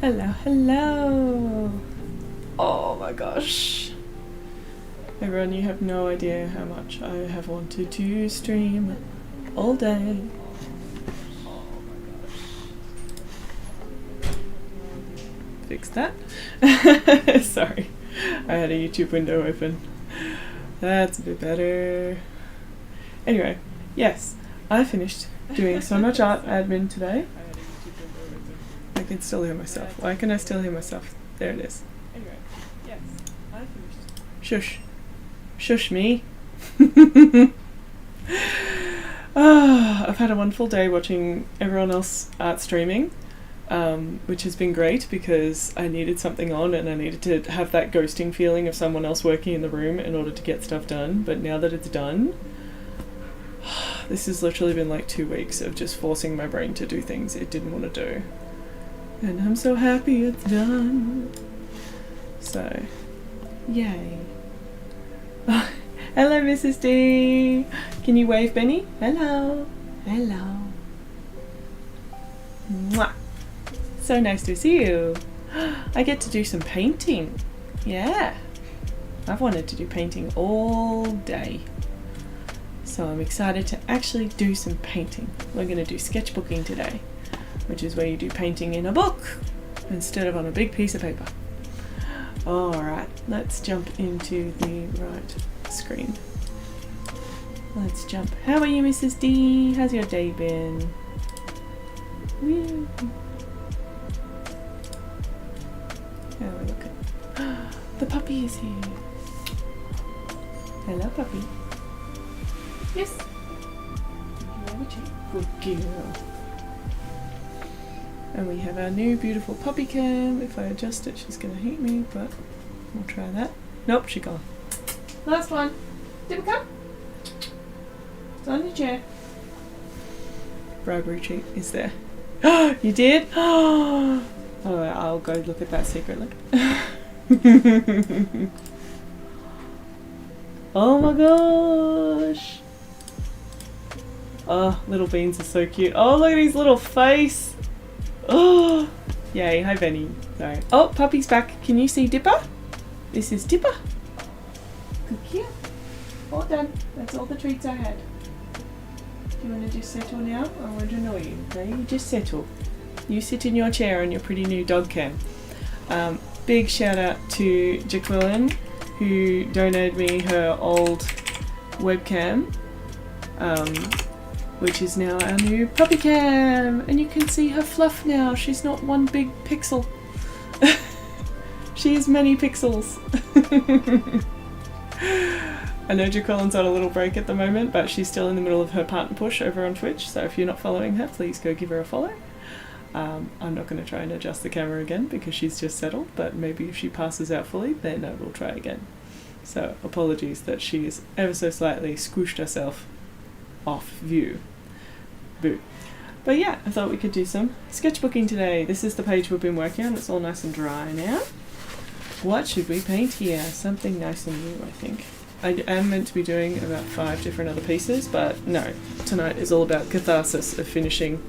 Hello, hello. Oh my gosh. Everyone, you have no idea how much I have wanted to stream all day. Fix that. Sorry, I had a YouTube window open. That's a bit better. Anyway, yes, I finished doing so much art admin today. I can still hear myself. Why can I still hear myself? There it is. Anyway, yes, I finished. Shush. Shush me. I've had a wonderful day watching everyone else art streaming, which has been great because I needed something on and I needed to have that ghosting feeling of someone else working in the room in order to get stuff done. But now that it's done, this has literally been like 2 weeks of just forcing my brain to do things it didn't want to do. And I'm so happy it's done. So, yay. Hello, Mrs. D. Can you wave, Benny? Hello. Hello. Mwah. So nice to see you. I get to do some painting. Yeah. I've wanted to do painting all day. So I'm excited to actually do some painting. We're going to do sketchbooking today, which is where you do painting in a book instead of on a big piece of paper. Alright, let's jump into the right screen. Let's jump. How are you, Mrs. D? How's your day been? Woo. How are we looking? The puppy is here. Hello, puppy. Yes. Good girl. And we have our new beautiful puppy cam. If I adjust it, she's going to hate me, but we'll try that. Nope, she gone. Last one. Did it come? It's on your chair. Bribery cheat is there. Oh, you did? Oh, I'll go look at that secretly. Oh my gosh. Oh, little beans are so cute. Oh, look at his little face. Oh, yay. Hi, Benny. Sorry. Oh, puppy's back. Can you see Dipper? This is Dipper. Good girl. All done. That's all the treats I had. Do you want to just settle now? I won't annoy you. No, you just settle. You sit in your chair on your pretty new dog cam. Big shout out to Jaqueline, who donated me her old webcam, which is now our new puppy cam, and you can see her fluff now. She's not one big pixel. She is many pixels. I know Jaqueline's on a little break at the moment, but she's still in the middle of her partner push over on Twitch, so if you're not following her, please go give her a follow. I'm not going to try and adjust the camera again because she's just settled, but maybe if she passes out fully, then I will try again. So apologies that she's ever so slightly squished herself off view. Boo. But yeah, I thought we could do some sketchbooking today. This is the page we've been working on. It's all nice and dry now. What should we paint here? Something nice and new, I think. I am meant to be doing about 5 different other pieces, but no. Tonight is all about catharsis of finishing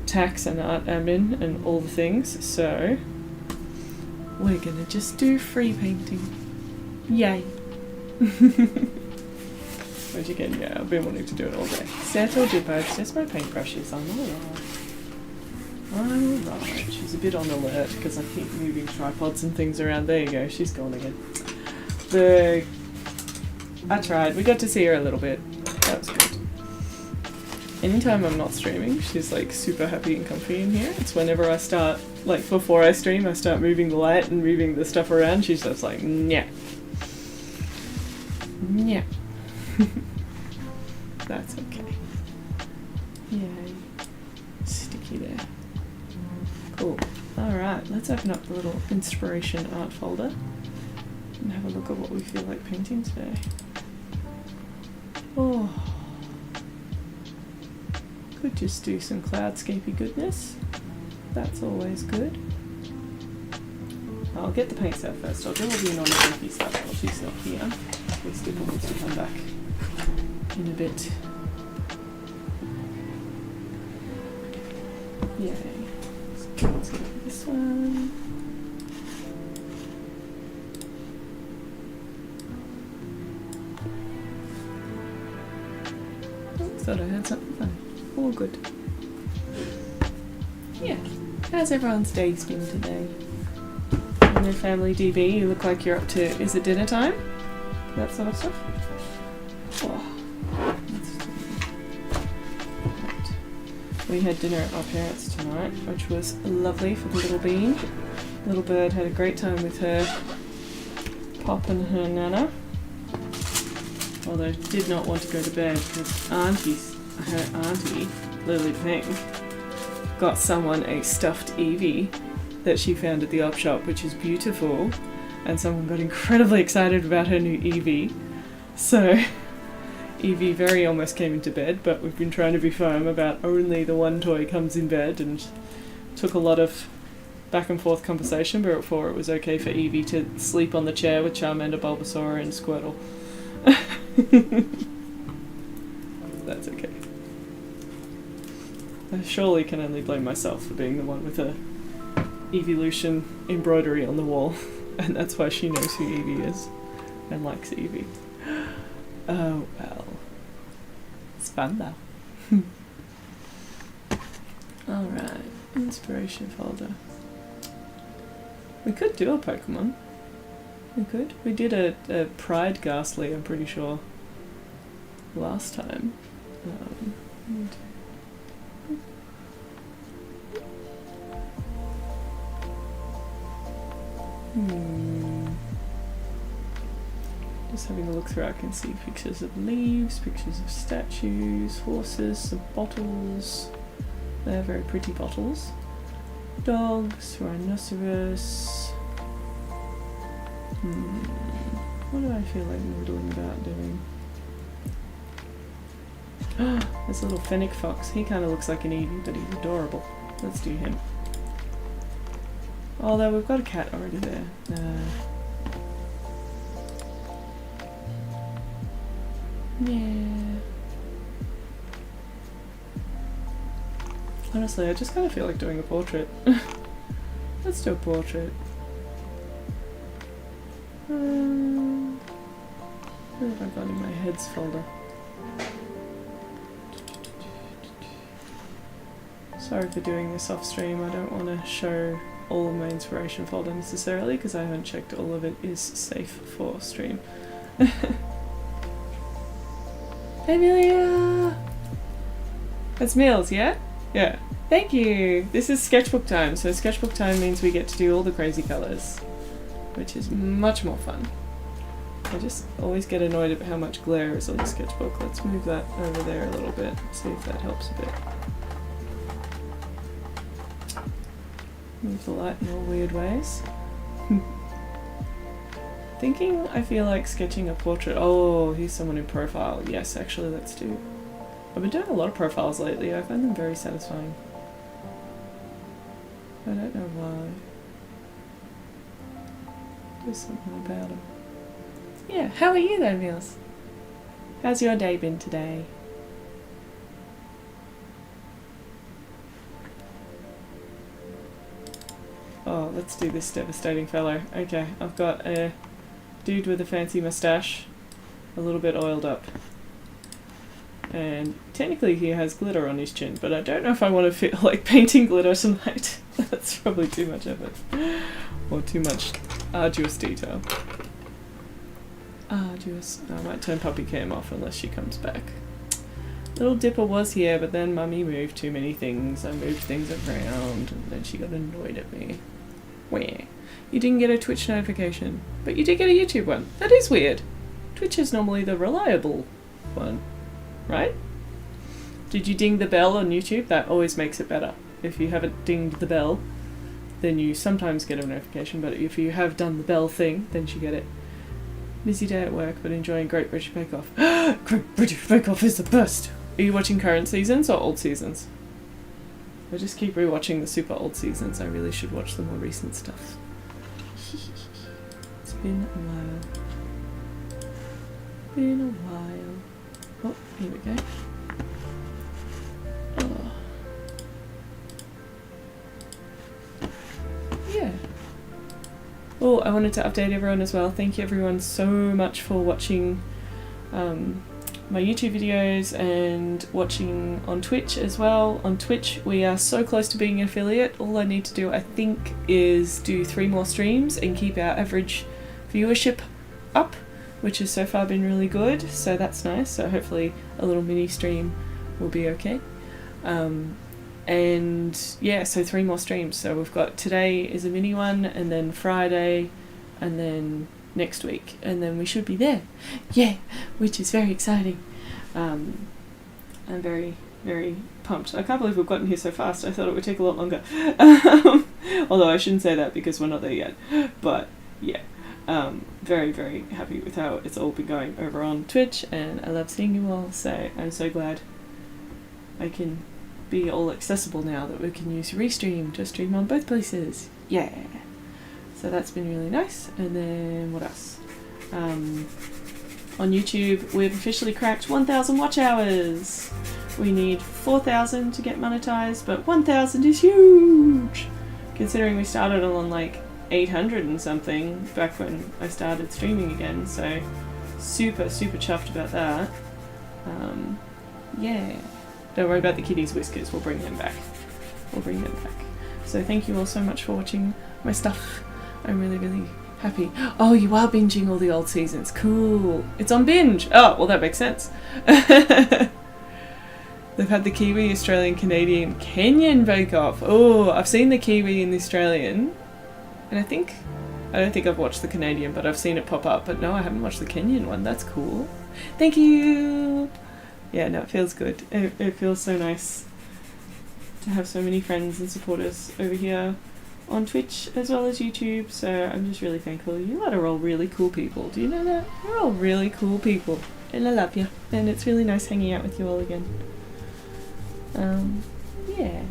tax and art admin and all the things, so we're gonna just do free painting. Yay. Which again, yeah, I've been wanting to do it all day. Settle Dipper, it's just my paintbrushes. I'm alright. She's a bit on alert because I keep moving tripods and things around. There you go, she's gone again. I tried, we got to see her a little bit. That was good. Anytime I'm not streaming, she's like super happy and comfy in here. It's whenever I start, like before I stream, I start moving the light and moving the stuff around, she's just like, nyah. Nyah. That's okay. Yay. Sticky there. Cool. Alright, let's open up the little inspiration art folder and have a look at what we feel like painting today. Oh. Could just do some cloudscapey goodness. That's always good. I'll get the paints out first. I'll do all the non-creepy stuff while she's not here. We still need to come back in a bit. Yay. So let's get this one. Oh, thought I heard something funny. All good. Yeah. How's everyone's day's been today? And then family DB, you look like you're up to, is it dinner time? That sort of stuff? Oh. Right. We had dinner at my parents' tonight, which was lovely for the little bean. Little bird had a great time with her pop and her nana. Although did not want to go to bed because her auntie, Lily Pink, got someone a stuffed Evie that she found at the op shop, which is beautiful, and someone got incredibly excited about her new Evie. So Evie very almost came into bed, but we've been trying to be firm about only the one toy comes in bed, and took a lot of back and forth conversation before it was okay for Evie to sleep on the chair with Charmander, Bulbasaur and Squirtle. That's okay. I surely can only blame myself for being the one with a Evolution embroidery on the wall, and that's why she knows who Evie is and likes Evie. Oh well. It's fun though. Alright, inspiration folder. We could do a Pokemon. We could. We did a Pride Ghastly, I'm pretty sure, last time. Just having a look through, I can see pictures of leaves, pictures of statues, horses, some bottles. They're very pretty bottles. Dogs, rhinoceros. What do I feel like noodling about doing? This little fennec fox. He kind of looks like an Eevee, but he's adorable. Let's do him. Although we've got a cat already there. Yeah. Honestly, I just kind of feel like doing a portrait. Let's do a portrait. What have I got in my heads folder? Sorry for doing this off stream. I don't want to show all of my inspiration folder necessarily because I haven't checked all of it is safe for stream. Hey Amelia! That's Meals, yeah? Yeah. Thank you! This is sketchbook time, so sketchbook time means we get to do all the crazy colours, which is much more fun. I just always get annoyed at how much glare is on the sketchbook. Let's move that over there a little bit, see if that helps a bit. Move the light in all weird ways. Thinking I feel like sketching a portrait. Oh, here's someone in profile. Yes, actually, let's do. I've been doing a lot of profiles lately. I find them very satisfying. I don't know why. There's something about them. Yeah, how are you though, Meals? How's your day been today? Oh, let's do this devastating fellow. Okay, I've got a dude with a fancy moustache, a little bit oiled up. And technically he has glitter on his chin, but I don't know if I want to feel like painting glitter tonight. That's probably too much effort. Or too much arduous detail. Arduous. I might turn puppy cam off unless she comes back. Little Dipper was here, but then Mummy moved too many things. I moved things around, and then she got annoyed at me. Where? You didn't get a Twitch notification, but you did get a YouTube one. That is weird. Twitch is normally the reliable one, right? Did you ding the bell on YouTube? That always makes it better. If you haven't dinged the bell, then you sometimes get a notification, but if you have done the bell thing, then you get it. Busy day at work, but enjoying Great British Bake Off. Great British Bake Off is the best! Are you watching current seasons or old seasons? I just keep rewatching the super old seasons. I really should watch the more recent stuff. It's been a while. Been a while. Oh, here we go. Oh. Oh, I wanted to update everyone as well. Thank you everyone so much for watching my YouTube videos and watching on Twitch as well. On Twitch we are so close to being an affiliate. All I need to do, I think, is do 3 more streams and keep our average viewership up, which has so far been really good, so that's nice. So hopefully a little mini stream will be okay. And yeah, so 3 more streams. So we've got today is a mini one, and then Friday, and then next week, and then we should be there. Yeah, which is very exciting. I'm very, very pumped. I can't believe we've gotten here so fast. I thought it would take a lot longer. Although I shouldn't say that because we're not there yet. But yeah, very, very happy with how it's all been going over on Twitch, and I love seeing you all, so I'm so glad I can be all accessible now that we can use Restream to stream on both places. Yeah. So that's been really nice. And then what else? On YouTube, we've officially cracked 1,000 watch hours. We need 4,000 to get monetized, but 1,000 is huge! Considering we started on like 800 and something back when I started streaming again, so super, super chuffed about that. Yeah. Don't worry about the kitties' whiskers, we'll bring them back. We'll bring them back. So thank you all so much for watching my stuff. I'm really, really happy. Oh, you are binging all the old seasons. Cool. It's on binge. Oh, well that makes sense. They've had the Kiwi, Australian, Canadian, Kenyan bake-off. Oh, I've seen the Kiwi and the Australian. And I don't think I've watched the Canadian, but I've seen it pop up. But no, I haven't watched the Kenyan one. That's cool. Thank you. Yeah, no, it feels good. It feels so nice to have so many friends and supporters over here on Twitch as well as YouTube, so I'm just really thankful. You lot are all really cool people. Do you know that? You're all really cool people, and I love you, and it's really nice hanging out with you all again. Yeah.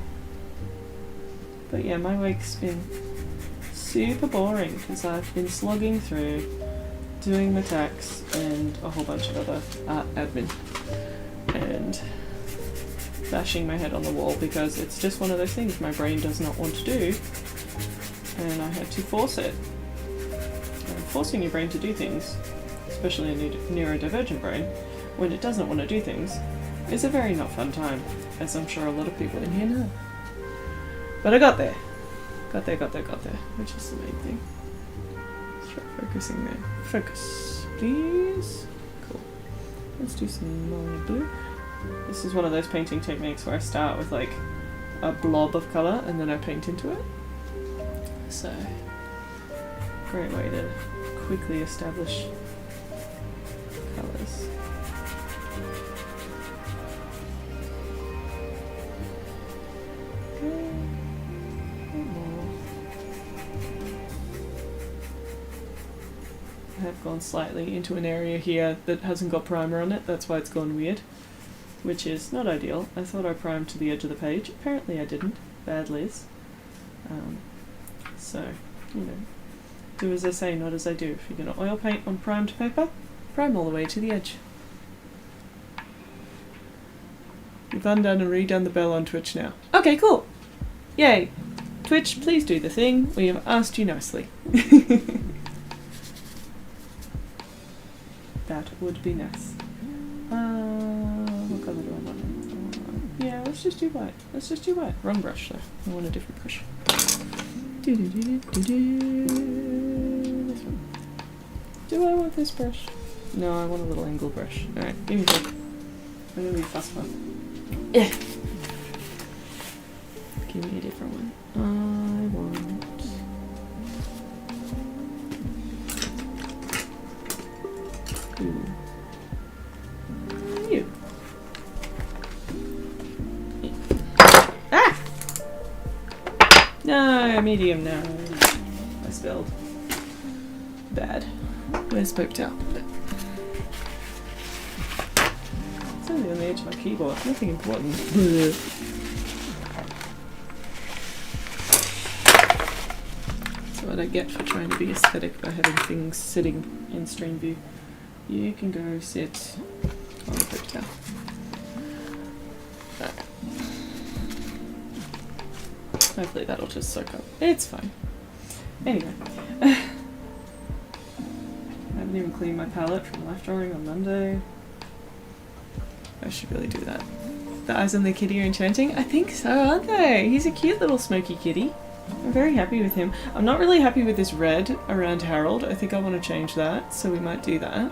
But yeah, my week's been super boring because I've been slogging through doing my tax and a whole bunch of other admin and bashing my head on the wall because it's just one of those things my brain does not want to do, and I had to force it. And forcing your brain to do things, especially a neurodivergent brain, when it doesn't want to do things, is a very not fun time, as I'm sure a lot of people in here know. But I got there. Got there, which is the main thing. Let's try focusing there. Focus, please. Cool. Let's do some more blue. This is one of those painting techniques where I start with like a blob of colour and then I paint into it. So, great way to quickly establish colours. I have gone slightly into an area here that hasn't got primer on it, that's why it's gone weird, which is not ideal. I thought I primed to the edge of the page, apparently I didn't. Bad Liz. So, you know, do as I say, not as I do. If you're going to oil paint on primed paper, prime all the way to the edge. You've undone and redone the bell on Twitch now. Okay, cool. Yay. Twitch, please do the thing. We have asked you nicely. That would be nice. What colour do I want? Yeah, let's just do white. Let's just do white. Wrong brush though. I want a different brush. This one. Do I want this brush? No, I want a little angle brush. Alright, give me a break. I'm gonna be fast one. Yeah. Give me a different one. I want... You. Ah! No, medium, no. I spelled bad. Where's Pope Towel? It's only on the edge of my keyboard. Nothing important. That's what I get for trying to be aesthetic by having things sitting in stream view. You can go sit on the Pope Towel. Alright. Hopefully that'll just soak up. It's fine. Anyway. I haven't even cleaned my palette from life drawing on Monday. I should really do that. The eyes on the kitty are enchanting? I think so, aren't they? He's a cute little smoky kitty. I'm very happy with him. I'm not really happy with this red around Harold. I think I want to change that, so we might do that.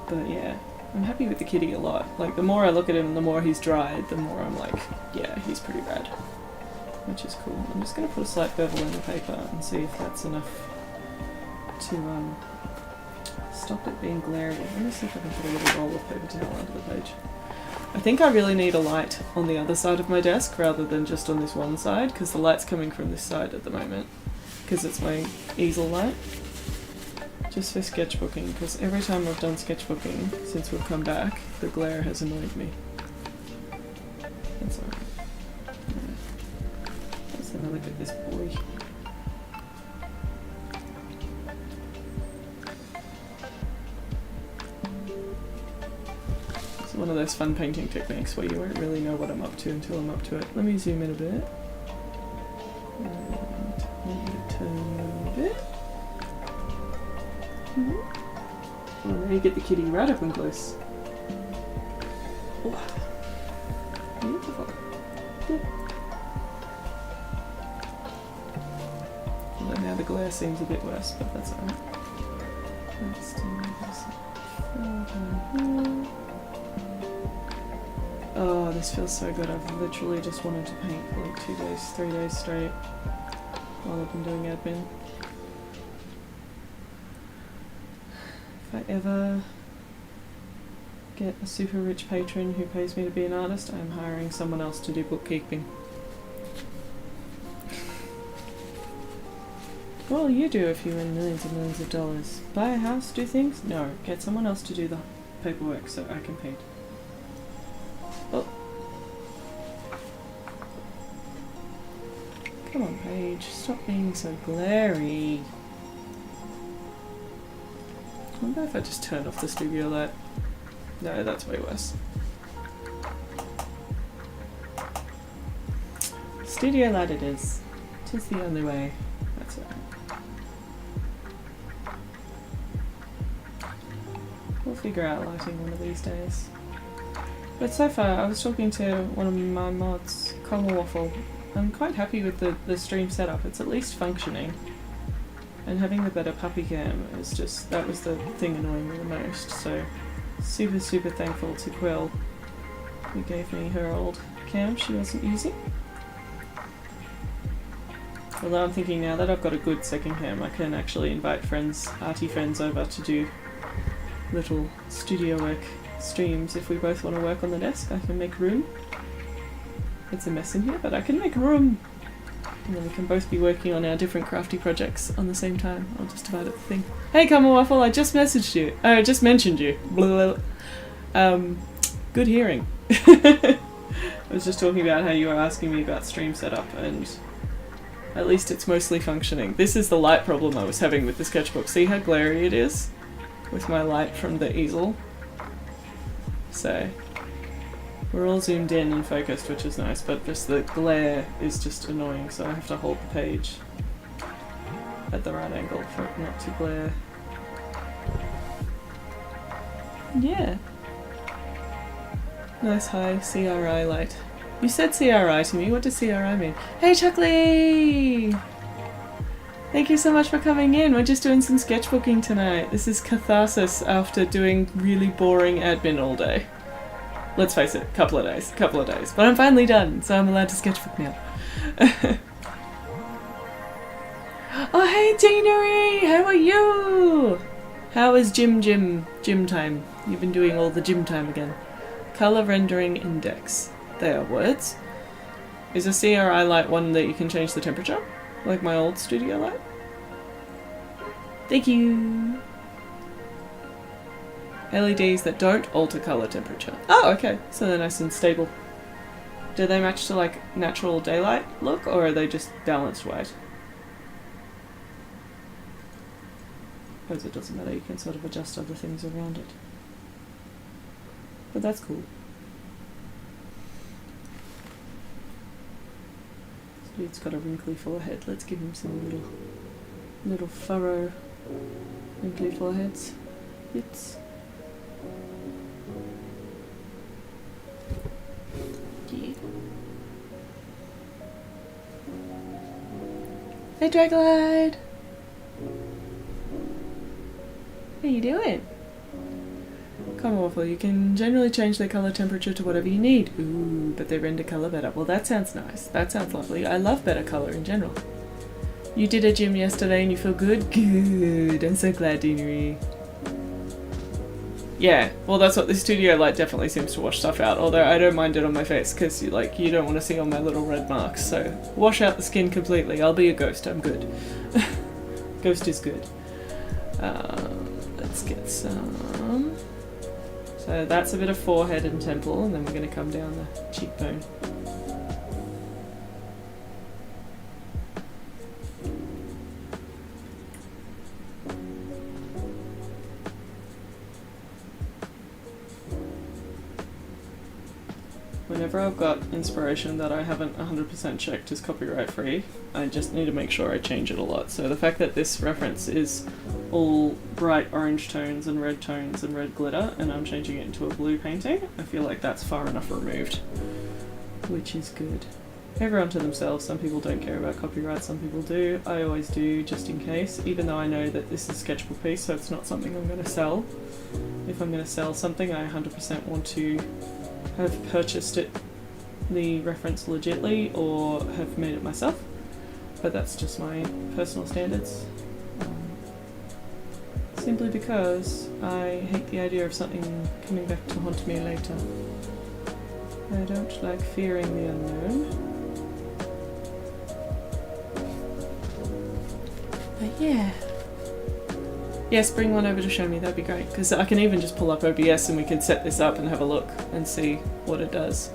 But yeah, I'm happy with the kitty a lot. Like, the more I look at him, the more he's dried, the more I'm like, yeah, he's pretty rad. Which is cool. I'm just going to put a slight bevel in the paper and see if that's enough to stop it being glary. Let me see if I can put a little roll of paper towel under the page. I think I really need a light on the other side of my desk rather than just on this one side, because the light's coming from this side at the moment, because it's my easel light. Just for sketchbooking, because every time I've done sketchbooking since we've come back, the glare has annoyed me. That's alright. Let's have a look at this boy. It's one of those fun painting techniques where you won't really know what I'm up to until I'm up to it. Let me zoom in a bit. And maybe turn a bit. Oh, now you get the kitty right up and close. Oh. Beautiful. Yeah. Although now the glare seems a bit worse, but that's alright. Let's do this. Oh, this feels so good. I've literally just wanted to paint for like 2 days, 3 days straight while I've been doing admin. If I ever get a super rich patron who pays me to be an artist, I'm hiring someone else to do bookkeeping. What will you do if you win millions and millions of dollars? Buy a house, do things? No, get someone else to do the paperwork so I can paint. Oh. Come on, Paige, stop being so glary. I wonder if I just turn off the studio light. No, that's way worse. Studio light it is. 'Tis the only way. That's right. We'll figure out lighting one of these days. But so far, I was talking to one of my mods, Waffle. I'm quite happy with the stream setup. It's at least functioning. And having the better puppy cam is just, that was the thing annoying me the most. So super, super thankful to Quill, who gave me her old cam she wasn't using. Although I'm thinking now that I've got a good second cam, I can actually invite friends, arty friends over to do little studio work streams. If we both want to work on the desk, I can make room. It's a mess in here, but I can make room. And then we can both be working on our different crafty projects on the same time. I'll just divide up the thing. Hey Waffle, I just messaged you. I just mentioned you. Blah, blah. Good hearing. I was just talking about how you were asking me about stream setup, and at least it's mostly functioning. This is the light problem I was having with the sketchbook. See how glary it is with my light from the easel? So we're all zoomed in and focused, which is nice, but just the glare is just annoying, so I have to hold the page at the right angle for it not to glare. Yeah. Nice high CRI light. You said CRI to me, what does CRI mean? Hey Chuckly! Thank you so much for coming in. We're just doing some sketchbooking tonight. This is catharsis after doing really boring admin all day. Let's face it, couple of days. But I'm finally done, so I'm allowed to sketchbook now. Oh hey Deanery! How are you? How is gym time? You've been doing all the gym time again. Color rendering index. They are words. Is a CRI light one that you can change the temperature? Like my old studio light? Thank you! LEDs that don't alter color temperature. Oh, okay. So they're nice and stable. Do they match to like natural daylight look, or are they just balanced white? I suppose it doesn't matter, you can sort of adjust other things around it. But that's cool. This dude's got a wrinkly forehead. Let's give him some little furrow Pimply foreheads. Bits. Yeah. Hey Draglide! How you doing? Come awful, you can generally change their colour temperature to whatever you need. Ooh, but they render colour better. Well, that sounds nice. That sounds lovely. I love better colour in general. You did a gym yesterday and you feel good? Good. I'm so glad, Deanery. Yeah, well that's what the studio light definitely seems to wash stuff out, although I don't mind it on my face because you don't want to see all my little red marks, so wash out the skin completely. I'll be a ghost, I'm good. Ghost is good. Let's get some. So that's a bit of forehead and temple, and then we're going to come down the cheekbone. Whenever I've got inspiration that I haven't 100% checked is copyright free, I just need to make sure I change it a lot. So the fact that this reference is all bright orange tones and red glitter, and I'm changing it into a blue painting, I feel like that's far enough removed, which is good. Everyone to themselves. Some people don't care about copyright, some people do. I always do, just in case, even though I know that this is a sketchbook piece, so it's not something I'm going to sell. If I'm going to sell something, I 100% want to have purchased it, the reference legitly, or have made it myself, but that's just my personal standards. Simply because I hate the idea of something coming back to haunt me later. I don't like fearing the unknown. But yeah. Yes, bring one over to show me, that'd be great, because I can even just pull up OBS and we can set this up and have a look and see what it does.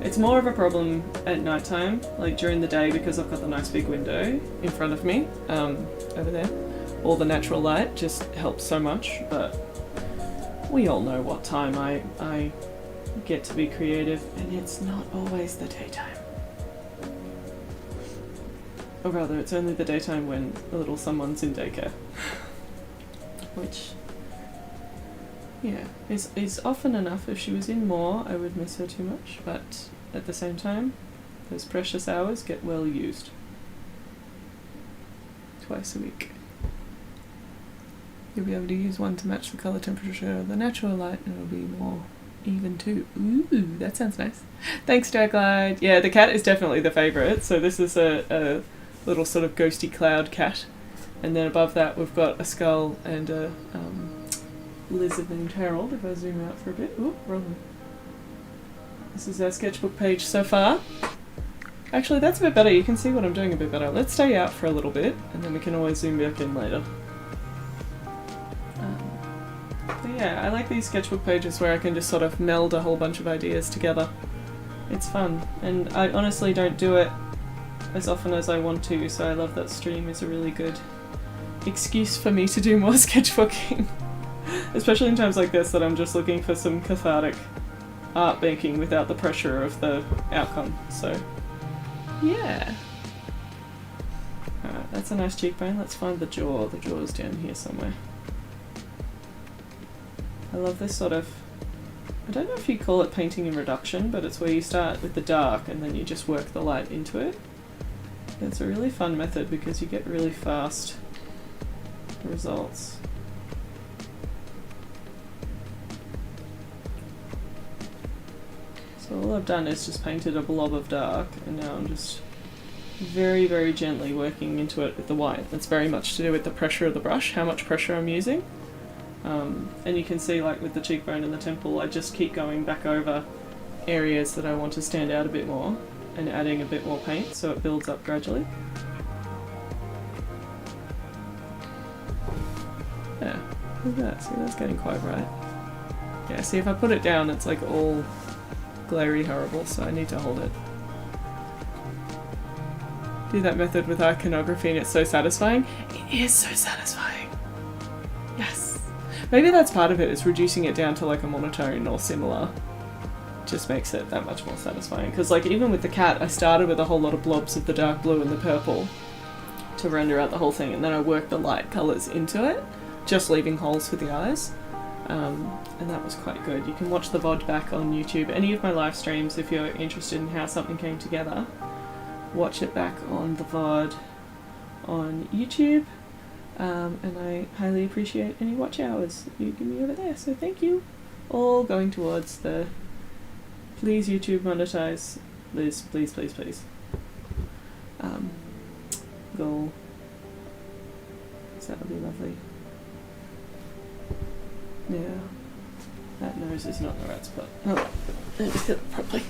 It's more of a problem at night time, like during the day, because I've got the nice big window in front of me, over there. All the natural light just helps so much, but we all know what time I get to be creative, and it's not always the daytime. Or rather, it's only the daytime when a little someone's in daycare. Which, yeah, is often enough. If she was in more, I would miss her too much, but at the same time, those precious hours get well used. Twice a week. You'll be able to use one to match the colour temperature of the natural light, and it'll be more even too. Ooh, that sounds nice. Thanks, Draglide. Yeah, the cat is definitely the favourite, so this is a little sort of ghosty cloud cat. And then above that we've got a skull and a lizard named Harold, if I zoom out for a bit. Ooh, wrong. This is our sketchbook page so far. Actually, that's a bit better. You can see what I'm doing a bit better. Let's stay out for a little bit, and then we can always zoom back in later. But yeah, I like these sketchbook pages where I can just sort of meld a whole bunch of ideas together. It's fun, and I honestly don't do it as often as I want to, so I love that stream is a really good excuse for me to do more sketchbooking. Especially in times like this that I'm just looking for some cathartic art making without the pressure of the outcome, so yeah. Alright, that's a nice cheekbone. Let's find the jaw. The jaw's down here somewhere. I love this sort of, I don't know if you call it painting in reduction, but it's where you start with the dark and then you just work the light into it. It's a really fun method because you get really fast results. So all I've done is just painted a blob of dark, and now I'm just very, very gently working into it with the white. That's very much to do with the pressure of the brush, how much pressure I'm using. And you can see, like with the cheekbone and the temple, I just keep going back over areas that I want to stand out a bit more and adding a bit more paint so it builds up gradually. Yeah, look at that. See, that's getting quite right. Yeah, see, if I put it down, it's like all glary horrible, so I need to hold it. Do that method with iconography and it's so satisfying. It is so satisfying. Yes. Maybe that's part of it, is reducing it down to like a monotone or similar. Just makes it that much more satisfying. Because like even with the cat, I started with a whole lot of blobs of the dark blue and the purple to render out the whole thing, and then I work the light colours into it, just leaving holes for the eyes. And that was quite good. You can watch the VOD back on YouTube. Any of my live streams, if you're interested in how something came together, watch it back on the VOD on YouTube. And I highly appreciate any watch hours you give me over there, so thank you. All going towards the please YouTube monetize Liz, please, please, please. Goal. So that would be lovely. Yeah. That nose is not the right spot. Oh, let me sit up properly.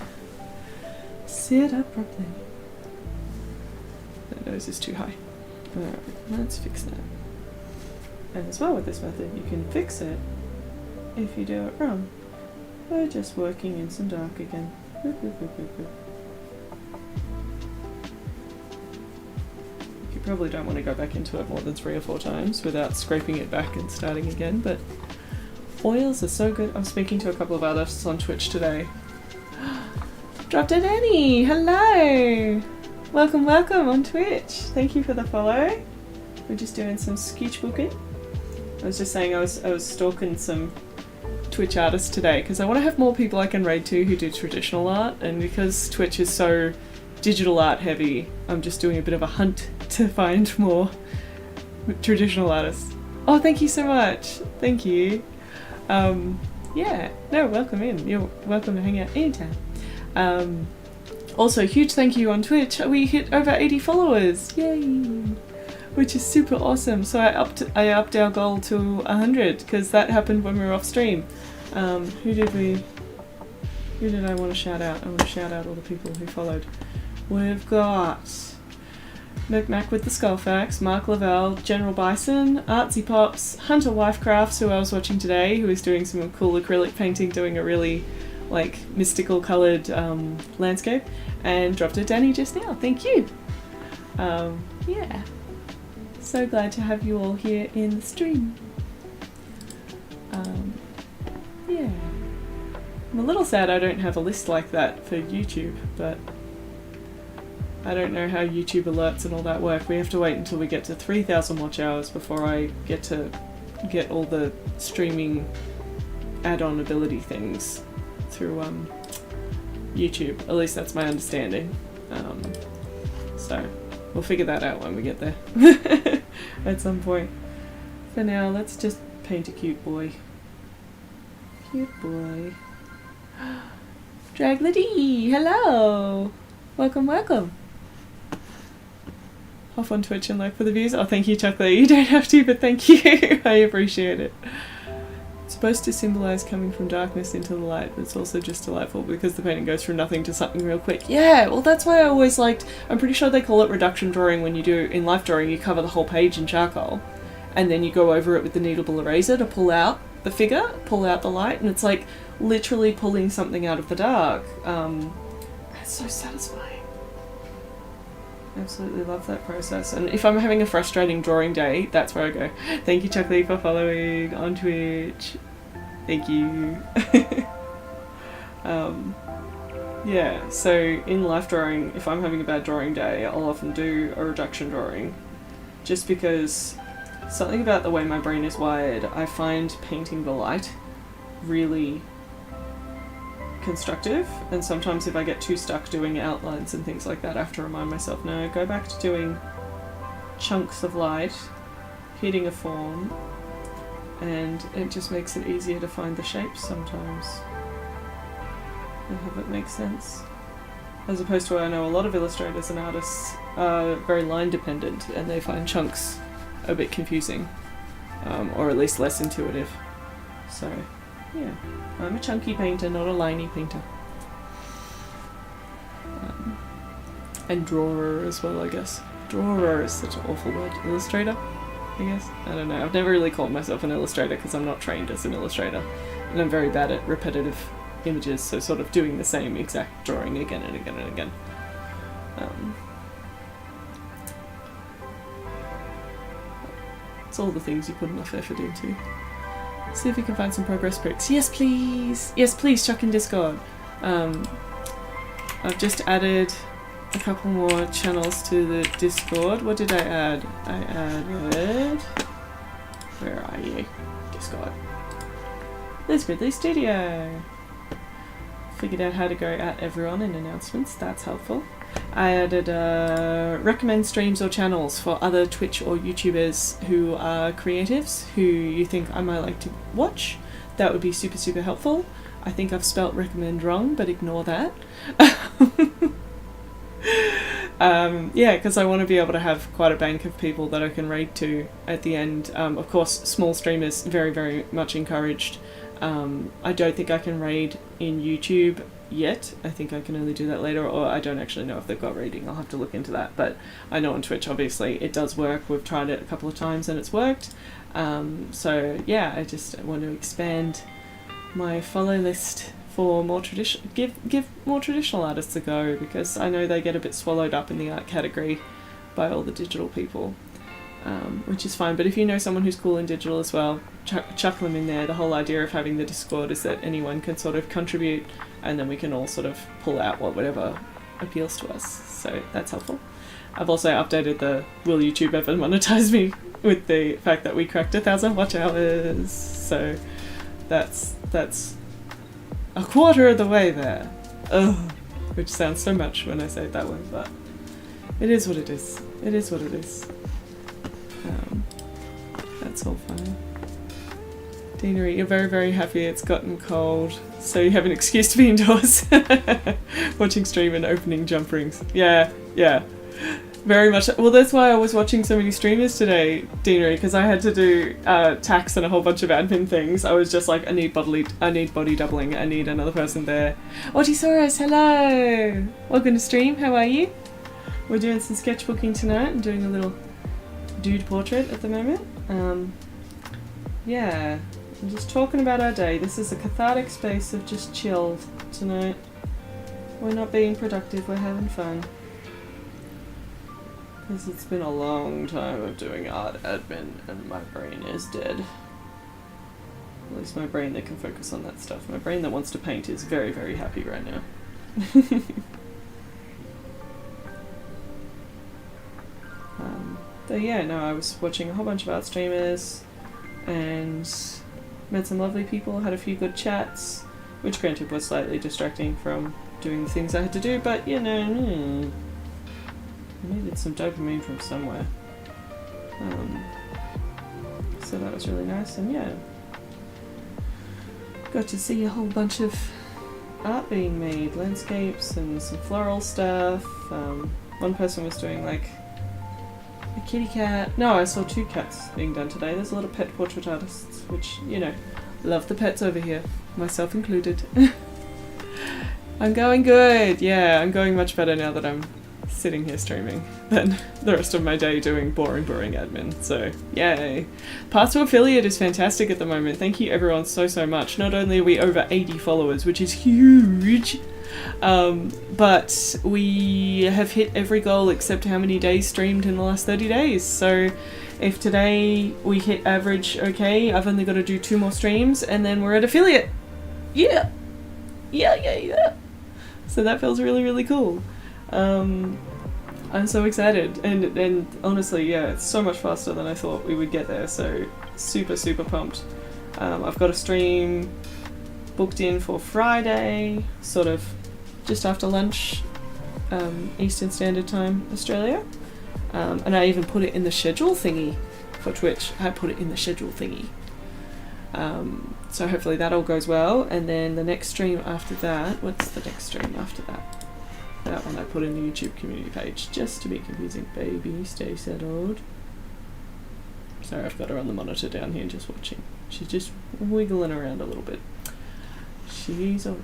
Sit up properly. That nose is too high. Alright, let's fix that. And as well with this method, you can fix it if you do it wrong by just working in some dark again. You probably don't want to go back into it more than 3 or 4 times without scraping it back and starting again, but oils are so good. I'm speaking to a couple of artists on Twitch today. Dropped in Annie! Hello! Welcome, welcome on Twitch. Thank you for the follow. We're just doing some sketchbooking. I was just saying I was stalking some Twitch artists today because I want to have more people I can raid to who do traditional art, and because Twitch is so digital art heavy, I'm just doing a bit of a hunt to find more traditional artists. Oh, thank you so much. Thank you. Yeah, no, welcome in. You're welcome to hang out anytime. Also, huge thank you on Twitch. We hit over 80 followers. Yay! Which is super awesome. So I upped our goal to 100 because that happened when we were off stream. Who did I want to shout out? I want to shout out all the people who followed. We've got Mac with the Skullfax, Mark Lavelle, General Bison, Artsy Pops, Hunter Wifecrafts, who I was watching today, who is doing some cool acrylic painting, doing a really like mystical coloured landscape, and dropped a Danny just now. Thank you. Yeah. So glad to have you all here in the stream. Yeah. I'm a little sad I don't have a list like that for YouTube, but I don't know how YouTube alerts and all that work. We have to wait until we get to 3,000 watch hours before I get to get all the streaming add-on ability things through YouTube. At least that's my understanding. So we'll figure that out when we get there at some point. For now, let's just paint a cute boy. Cute boy. Draglady, hello! Welcome, welcome. Off on Twitch and like for the views. Oh, thank you, Chuckler. You don't have to, but thank you. I appreciate it. It's supposed to symbolise coming from darkness into the light, but it's also just delightful because the painting goes from nothing to something real quick. Yeah, well that's why I always liked, I'm pretty sure they call it reduction drawing when you do, in life drawing, you cover the whole page in charcoal, and then you go over it with the kneadable eraser to pull out the figure, pull out the light, and it's like literally pulling something out of the dark. It's so satisfying. Absolutely love that process. And if I'm having a frustrating drawing day, that's where I go. Thank you, Chuck Lee, for following on Twitch. Thank you. Yeah, so in life drawing, if I'm having a bad drawing day, I'll often do a reduction drawing. Just because something about the way my brain is wired, I find painting the light really constructive, and sometimes if I get too stuck doing outlines and things like that, I have to remind myself, no, go back to doing chunks of light, hitting a form, and it just makes it easier to find the shapes sometimes and have it make sense. As opposed to, I know a lot of illustrators and artists are very line dependent and they find chunks a bit confusing, or at least less intuitive. So yeah, I'm a chunky painter, not a liney painter. And drawer as well, I guess. Drawer is such an awful word. Illustrator, I guess? I don't know. I've never really called myself an illustrator because I'm not trained as an illustrator. And I'm very bad at repetitive images, so sort of doing the same exact drawing again and again and again. It's all the things you put enough effort into. See if we can find some progress pics. Yes, please! Yes, please, chuck in Discord. I've just added a couple more channels to the Discord. What did I add? I added... Where are you? Discord. Liz Gridley Studio. Figured out how to go at everyone in announcements. That's helpful. I added recommend streams or channels for other Twitch or YouTubers who are creatives who you think I might like to watch. That would be super, super helpful. I think I've spelt recommend wrong, but ignore that. Yeah, because I want to be able to have quite a bank of people that I can raid to at the end. Of course, small streamers, very, very much encouraged. I don't think I can raid in YouTube yet. I think I can only do that later, or I don't actually know if they've got raiding. I'll have to look into that. But I know on Twitch, obviously, it does work. We've tried it a couple of times and it's worked. So yeah, I just want to expand my follow list for more traditional, give more traditional artists a go, because I know they get a bit swallowed up in the art category by all the digital people, which is fine. But if you know someone who's cool in digital as well, chuck them in there. The whole idea of having the Discord is that anyone can sort of contribute, and then we can all sort of pull out whatever appeals to us. So that's helpful. I've also updated the will YouTube ever monetize me with the fact that we cracked 1,000 watch hours. So that's a quarter of the way there. Ugh, which sounds so much when I say it that way, but it is what it is. It is what it is. That's all fine. Deanery, you're very, very happy it's gotten cold, so you have an excuse to be indoors. Watching stream and opening jump rings. Yeah, yeah. Very much. Well, that's why I was watching so many streamers today, Deanery, because I had to do tax and a whole bunch of admin things. I was just like, I need body doubling. I need another person there. Otisaurus, hello! Welcome to stream. How are you? We're doing some sketchbooking tonight and doing a little dude portrait at the moment. Yeah, I'm just talking about our day. This is a cathartic space of just chill tonight. We're not being productive. We're having fun. Because it's been a long time of doing art admin and my brain is dead. At least my brain that can focus on that stuff. My brain that wants to paint is very, very happy right now. But yeah, no, I was watching a whole bunch of art streamers and met some lovely people, had a few good chats, which granted was slightly distracting from doing the things I had to do, but you know, I needed some dopamine from somewhere. So that was really nice, and yeah, got to see a whole bunch of art being made, landscapes and some floral stuff. One person was doing like a kitty cat. No, I saw 2 cats being done today. There's a lot of pet portrait artists, which, you know, love the pets over here, myself included. I'm going good. Yeah, I'm going much better now that I'm sitting here streaming than the rest of my day doing boring admin. So yay. Path to Affiliate is fantastic at the moment. Thank you everyone so much. Not only are we over 80 followers, which is huge, but we have hit every goal except how many days streamed in the last 30 days. So if today we hit average okay, I've only got to do 2 more streams and then we're at affiliate. Yeah. So that feels really cool. I'm so excited, and honestly, yeah, it's so much faster than I thought we would get there, so super pumped. I've got a stream booked in for Friday, sort of just after lunch, Eastern Standard Time, Australia, and I even put it in the schedule thingy for Twitch. I put it in the schedule thingy. So hopefully that all goes well, and then the next stream after that, what's the next stream after that? That one I put in the YouTube community page, just to be confusing. Baby, stay settled. Sorry, I've got her on the monitor down here just watching. She's just wiggling around a little bit. She's alright.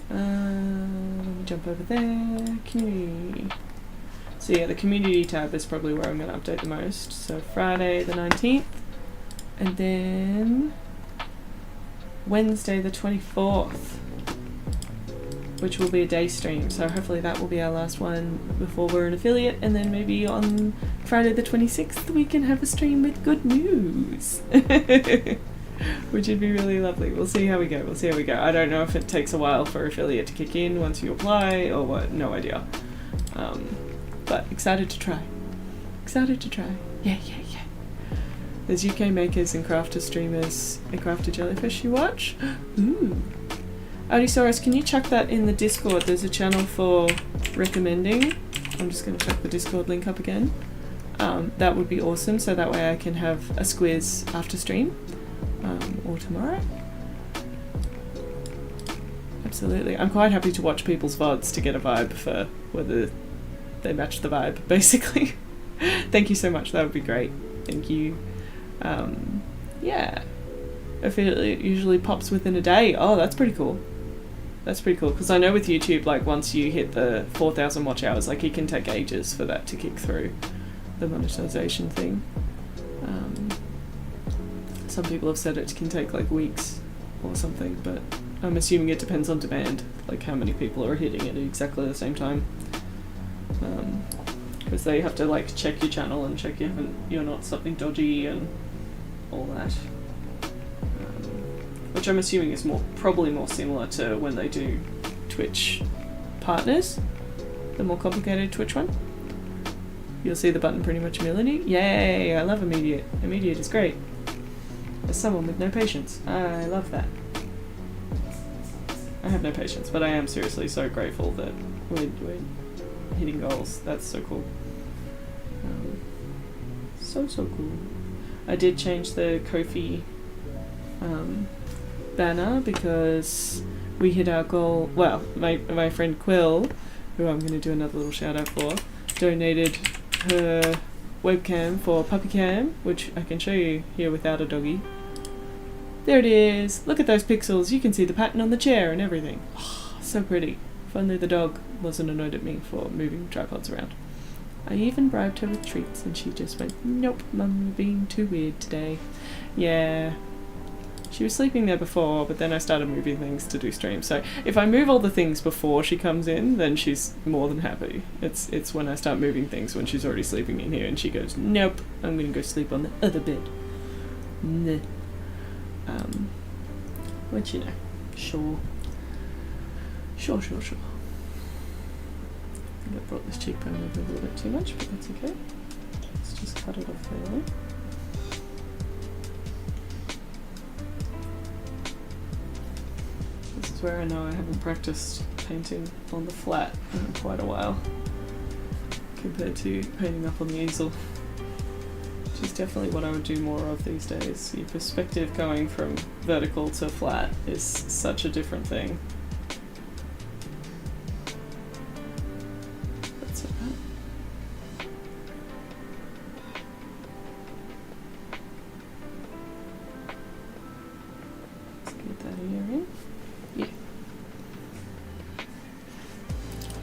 Let me jump over there. Community. So yeah, the community tab is probably where I'm going to update the most. So Friday the 19th, and then Wednesday the 24th. Which will be a day stream, so hopefully that will be our last one before we're an affiliate, and then maybe on Friday the 26th we can have a stream with good news. Which would be really lovely. We'll see how we go, I don't know if it takes a while for affiliate to kick in once you apply or what, no idea. But excited to try. Yeah. There's UK makers and crafter streamers and crafter jellyfish you watch. Ooh. Odyssaurus, can you chuck that in the Discord? There's a channel for recommending. I'm just going to chuck the Discord link up again. That would be awesome, so that way I can have a squiz after stream, or tomorrow. Absolutely. I'm quite happy to watch people's VODs to get a vibe for whether they match the vibe, basically. Thank you so much, that would be great. Thank you. Yeah. Affiliate usually pops within a day. Oh, that's pretty cool. Because I know with YouTube, like, once you hit the 4,000 watch hours, like, it can take ages for that to kick through, the monetization thing. Some people have said it can take, like, weeks or something, but I'm assuming it depends on demand, like how many people are hitting it at exactly the same time. Because they have to, like, check your channel and check you're not something dodgy and all that. Which I'm assuming is probably more similar to when they do Twitch partners, the more complicated Twitch one. You'll see the button pretty much immediately. Yay! I love immediate. Immediate is great. As someone with no patience, I love that. I have no patience, but I am seriously so grateful that we're hitting goals. That's so cool. So cool. I did change the Ko-fi banner because we hit our goal. Well, my friend Quill, who I'm going to do another little shout out for, donated her webcam for Puppy Cam, which I can show you here without a doggy. There it is. Look at those pixels. You can see the pattern on the chair and everything. Oh, so pretty. If only the dog wasn't annoyed at me for moving tripods around. I even bribed her with treats and she just went, nope, Mum, you're being too weird today. Yeah. She was sleeping there before, but then I started moving things to do streams. So if I move all the things before she comes in, then she's more than happy. It's when I start moving things when she's already sleeping in here and she goes, nope, I'm going to go sleep on the other bed. Nah. Which, you know, sure. I think I brought this cheekbone over a little bit too much, but that's okay. Let's just cut it off there. This is where I know I haven't practiced painting on the flat in quite a while, compared to painting up on the easel, which is definitely what I would do more of these days. Your perspective going from vertical to flat is such a different thing. That's alright. Let's get that ear in. Yeah.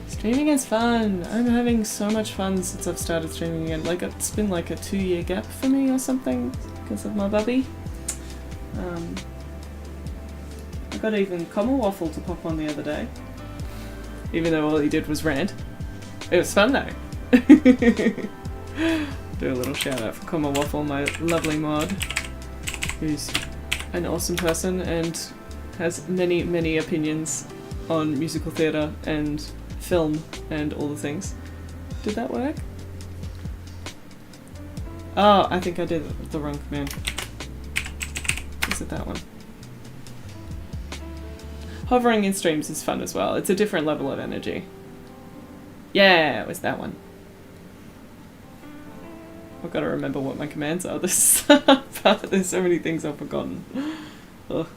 Streaming is fun. I'm having so much fun since I've started streaming again. Like, it's been like a 2-year gap for me or something because of my bubby. I got even Comma Waffle to pop on the other day, even though all he did was rant. It was fun though. Do a little shout out for Comma Waffle, my lovely mod, who's an awesome person and has many opinions on musical theatre and film and all the things. Did that work? Oh, I think I did the wrong command. Is it that one? Hovering in streams is fun as well. It's a different level of energy. Yeah, it was that one. I've got to remember what my commands are. There's so many things I've forgotten. Ugh.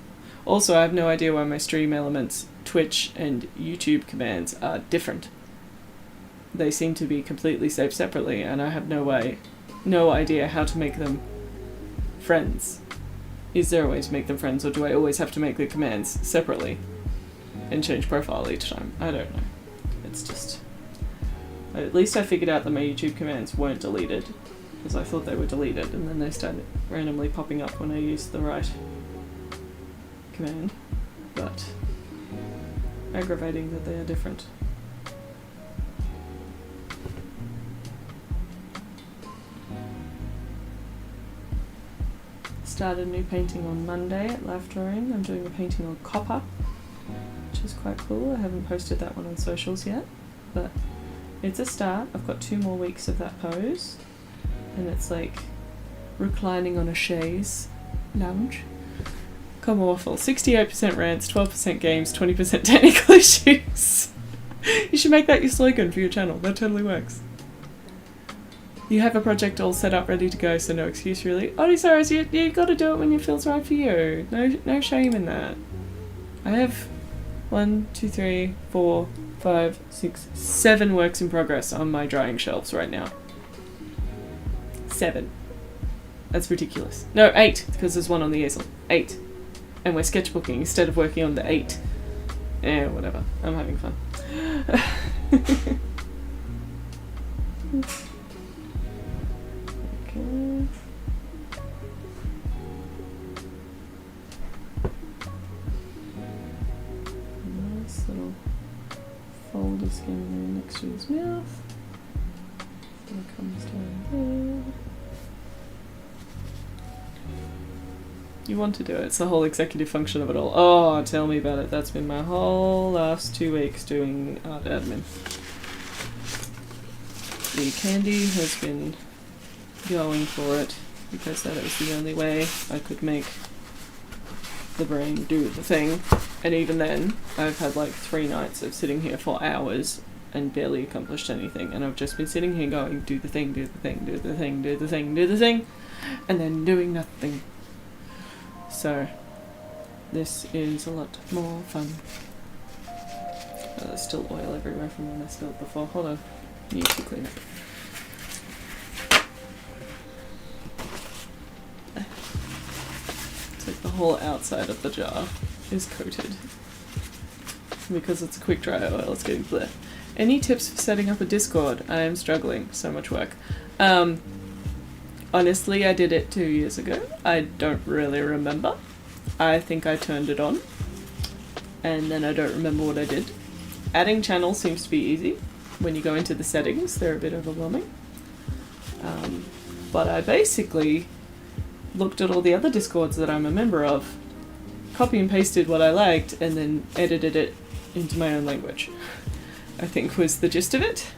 Also, I have no idea why my stream elements, Twitch and YouTube commands are different. They seem to be completely saved separately, and I have no idea how to make them friends. Is there a way to make them friends, or do I always have to make the commands separately and change profile each time? I don't know. It's just... At least I figured out that my YouTube commands weren't deleted, because I thought they were deleted, and then they started randomly popping up when I used the right command. But aggravating that they are different. Started a new painting on Monday at Life Drawing. I'm doing a painting on copper, which is quite cool. I haven't posted that one on socials yet, but It's a start. I've got 2 more weeks of that pose, and it's like reclining on a chaise lounge. Comma waffle. 68% rants, 12% games, 20% technical issues. You should make that your slogan for your channel. That totally works. You have a project all set up, ready to go, so no excuse really. Odisaurus, you gotta do it when it feels right for you. No shame in that. I have 1, 2, 3, 4, 5, 6, 7 works in progress on my drying shelves right now. 7. That's ridiculous. No, 8, because there's 1 on the easel. 8. And we're sketchbooking instead of working on the 8. Whatever. I'm having fun. Okay. Nice little folder skin there next to his mouth. So it comes down there. You want to do it. It's the whole executive function of it all. Oh, tell me about it. That's been my whole last 2 weeks doing art admin. The Candy has been going for it because that was the only way I could make the brain do the thing. And even then, I've had like 3 nights of sitting here for hours and barely accomplished anything. And I've just been sitting here going, do the thing, do the thing, do the thing, do the thing, do the thing, and then doing nothing. So, this is a lot more fun. There's still oil everywhere from when I spilled before. Hold on. Need to clean it. It's like the whole outside of the jar is coated. Because it's a quick dry oil, it's getting bleh. Any tips for setting up a Discord? I am struggling. So much work. Honestly, I did it 2 years ago. I don't really remember. I think I turned it on. And then I don't remember what I did. Adding channels seems to be easy. When you go into the settings, they're a bit overwhelming. But I basically looked at all the other Discords that I'm a member of, copy and pasted what I liked, and then edited it into my own language. I think was the gist of it.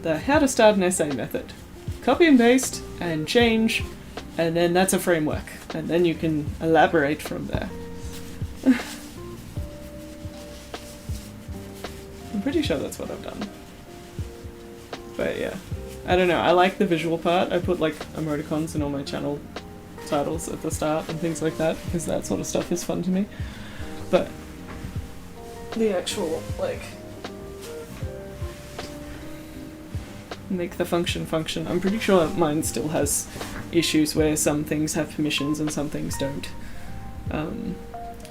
The how to start an essay method. Copy and paste and change, and then that's a framework. And then you can elaborate from there. I'm pretty sure that's what I've done. But yeah, I don't know, I like the visual part. I put like emoticons in all my channel titles at the start and things like that, because that sort of stuff is fun to me. But the actual, like, make the function, I'm pretty sure mine still has issues where some things have permissions and some things don't.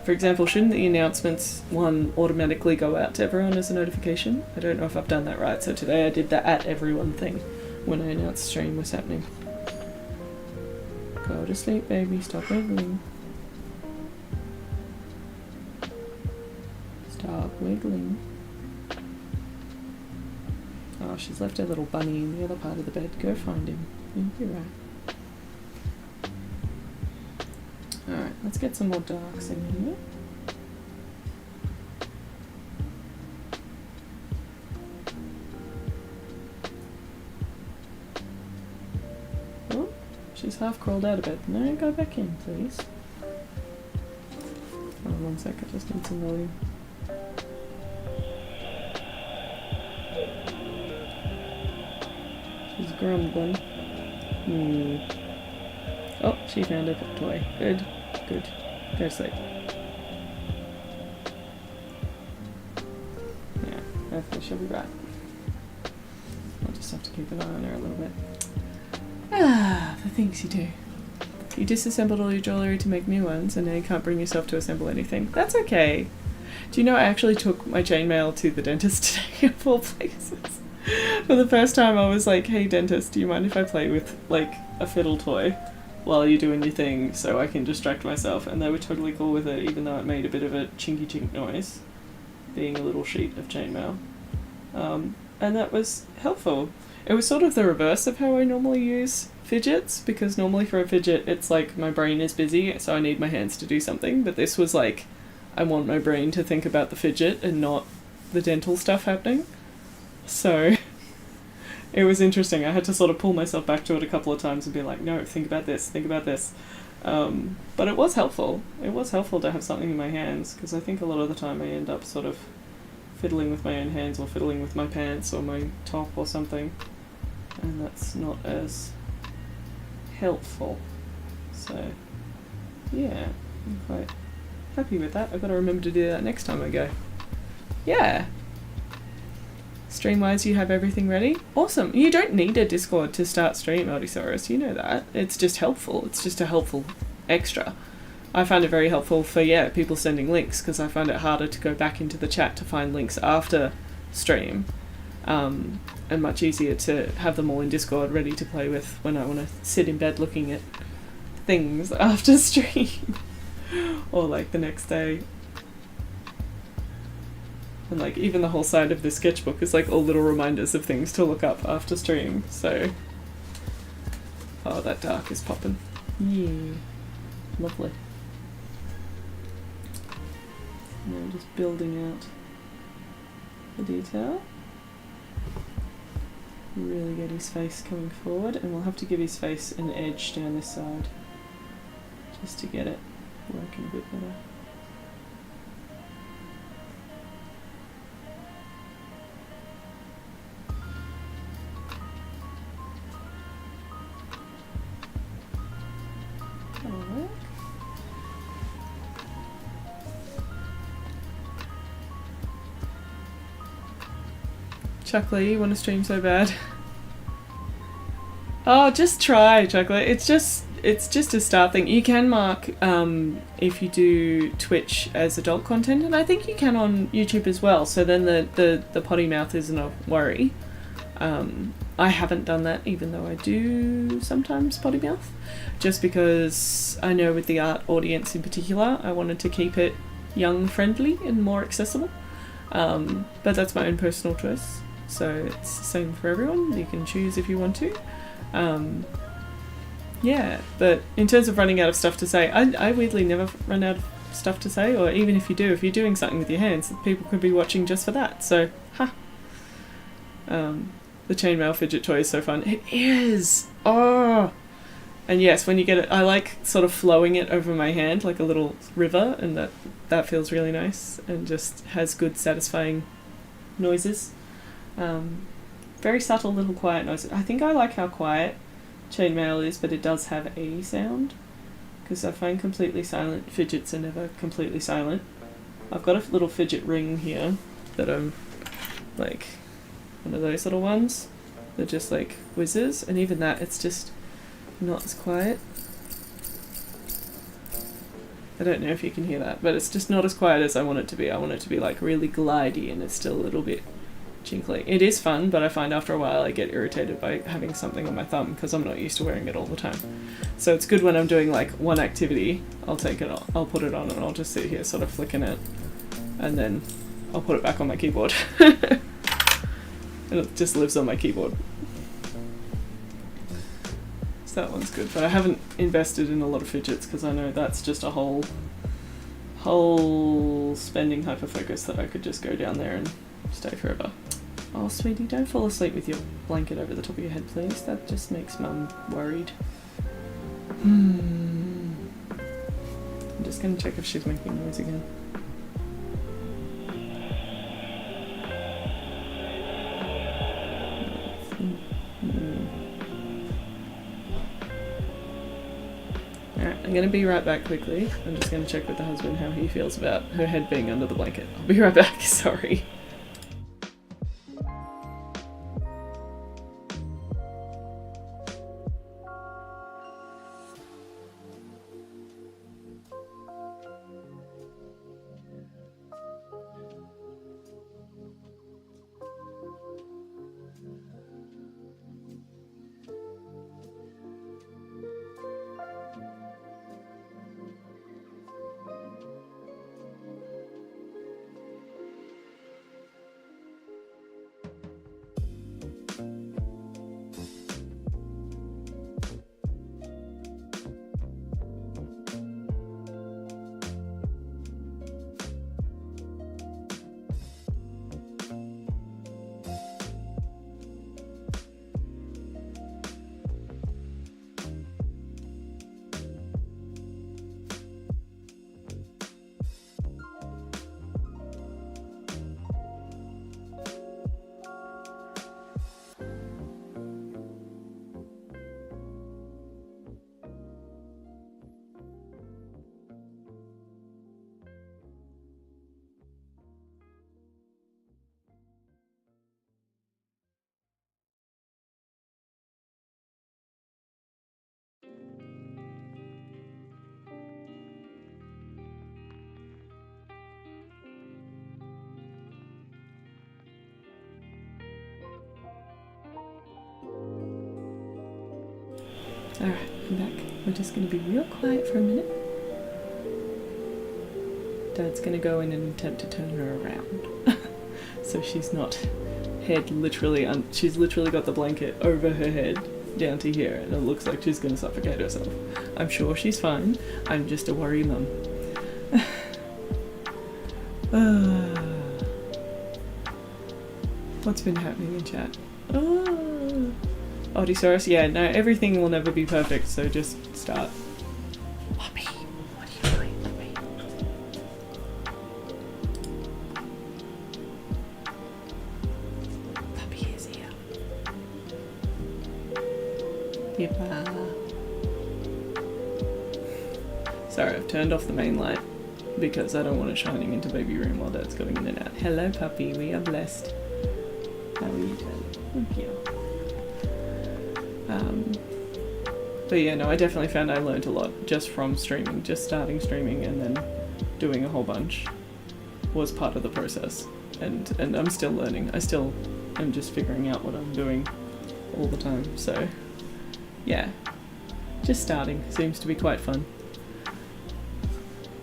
For example, shouldn't the announcements one automatically go out to everyone as a notification? I don't know if I've done that right, so today I did the at everyone thing when I announced stream was happening. Go to sleep, baby, stop wiggling. Stop wiggling. Oh, she's left her little bunny in the other part of the bed. Go find him. You'll be right. Alright, let's get some more darks in here. Oh, she's half crawled out of bed. No, go back in, please. Hold on 1 sec, I just need some volume. She's grumbling. Oh, she found a toy. Good. Good. Go to sleep. Yeah, hopefully she'll be right. I'll just have to keep an eye on her a little bit. Ah, the things you do. You disassembled all your jewellery to make new ones, and now you can't bring yourself to assemble anything. That's okay. Do you know I actually took my chainmail to the dentist today, of all places? For the first time I was like, hey dentist, do you mind if I play with, like, a fiddle toy while you're doing your thing so I can distract myself? And they were totally cool with it, even though it made a bit of a chinky chink noise, being a little sheet of chainmail. And that was helpful. It was sort of the reverse of how I normally use fidgets, because normally for a fidget it's like my brain is busy, so I need my hands to do something, but this was like, I want my brain to think about the fidget and not the dental stuff happening. So it was interesting. I had to sort of pull myself back to it a couple of times and be like, no, think about this, think about this. But it was helpful. It was helpful to have something in my hands, because I think a lot of the time I end up sort of fiddling with my own hands or fiddling with my pants or my top or something, and that's not as helpful. So yeah, I'm quite happy with that. I've got to remember to do that next time I go. Yeah. Stream-wise, you have everything ready? Awesome. You don't need a Discord to start stream, Aldisaurus. You know that. It's just helpful. It's just a helpful extra. I find it very helpful for, people sending links, because I find it harder to go back into the chat to find links after stream. And much easier to have them all in Discord ready to play with when I want to sit in bed looking at things after stream. Or like the next day. And like even the whole side of the sketchbook is like all little reminders of things to look up after stream. So, oh, that dark is popping. Yeah, lovely. Now I'm just building out the detail. Really get his face coming forward, and we'll have to give his face an edge down this side just to get it working a bit better. Chuckly, you want to stream so bad? Oh, just try, Chuckly. It's just a start thing. You can mark if you do Twitch as adult content, and I think you can on YouTube as well. So then the potty mouth isn't a worry. I haven't done that, even though I do sometimes potty mouth, just because I know with the art audience in particular, I wanted to keep it young friendly and more accessible. But that's my own personal choice. So it's the same for everyone. You can choose if you want to. Yeah, but in terms of running out of stuff to say, I weirdly never run out of stuff to say, or even if you do, if you're doing something with your hands, people could be watching just for that. So, the chainmail fidget toy is so fun. It is! Oh! And yes, when you get it, I like sort of flowing it over my hand like a little river, and that feels really nice and just has good satisfying noises. Very subtle little quiet noises. I think I like how quiet chainmail is, but it does have a sound, because I find completely silent fidgets are never completely silent. I've got a little fidget ring here that I'm like one of those little ones that just like whizzes, and even that, it's just not as quiet. I don't know if you can hear that, but it's just not as quiet as I want it to be. I want it to be like really glidey, and it's still a little bit jinkly. It is fun, but I find after a while I get irritated by having something on my thumb because I'm not used to wearing it all the time. So it's good when I'm doing like one activity, I'll take it off, I'll put it on, and I'll just sit here sort of flicking it, and then I'll put it back on my keyboard. And it just lives on my keyboard. So that one's good, but I haven't invested in a lot of fidgets because I know that's just a whole spending hyperfocus that I could just go down there and stay forever. Oh, sweetie, don't fall asleep with your blanket over the top of your head, please. That just makes Mum worried. I'm just going to check if she's making noise again. Alright, I'm going to be right back quickly. I'm just going to check with the husband how he feels about her head being under the blanket. I'll be right back, sorry. Alright, I'm back. We're just going to be real quiet for a minute. Dad's going to go in and attempt to turn her around. So she's not head literally, she's literally got the blanket over her head down to here, and it looks like she's going to suffocate herself. I'm sure she's fine. I'm just a worry mum. What's been happening in chat? Odysseus, yeah, no, everything will never be perfect, so just start. Puppy, what are you doing, puppy? Puppy is here. Yippa. Sorry, I've turned off the main light because I don't want it shining into baby room while Dad's going in and out. Hello, puppy, we are blessed. How are you doing? Thank you. But yeah, no, I definitely found I learned a lot just from streaming. Just starting streaming and then doing a whole bunch was part of the process. And I'm still learning. I still am just figuring out what I'm doing all the time. So yeah, just starting seems to be quite fun.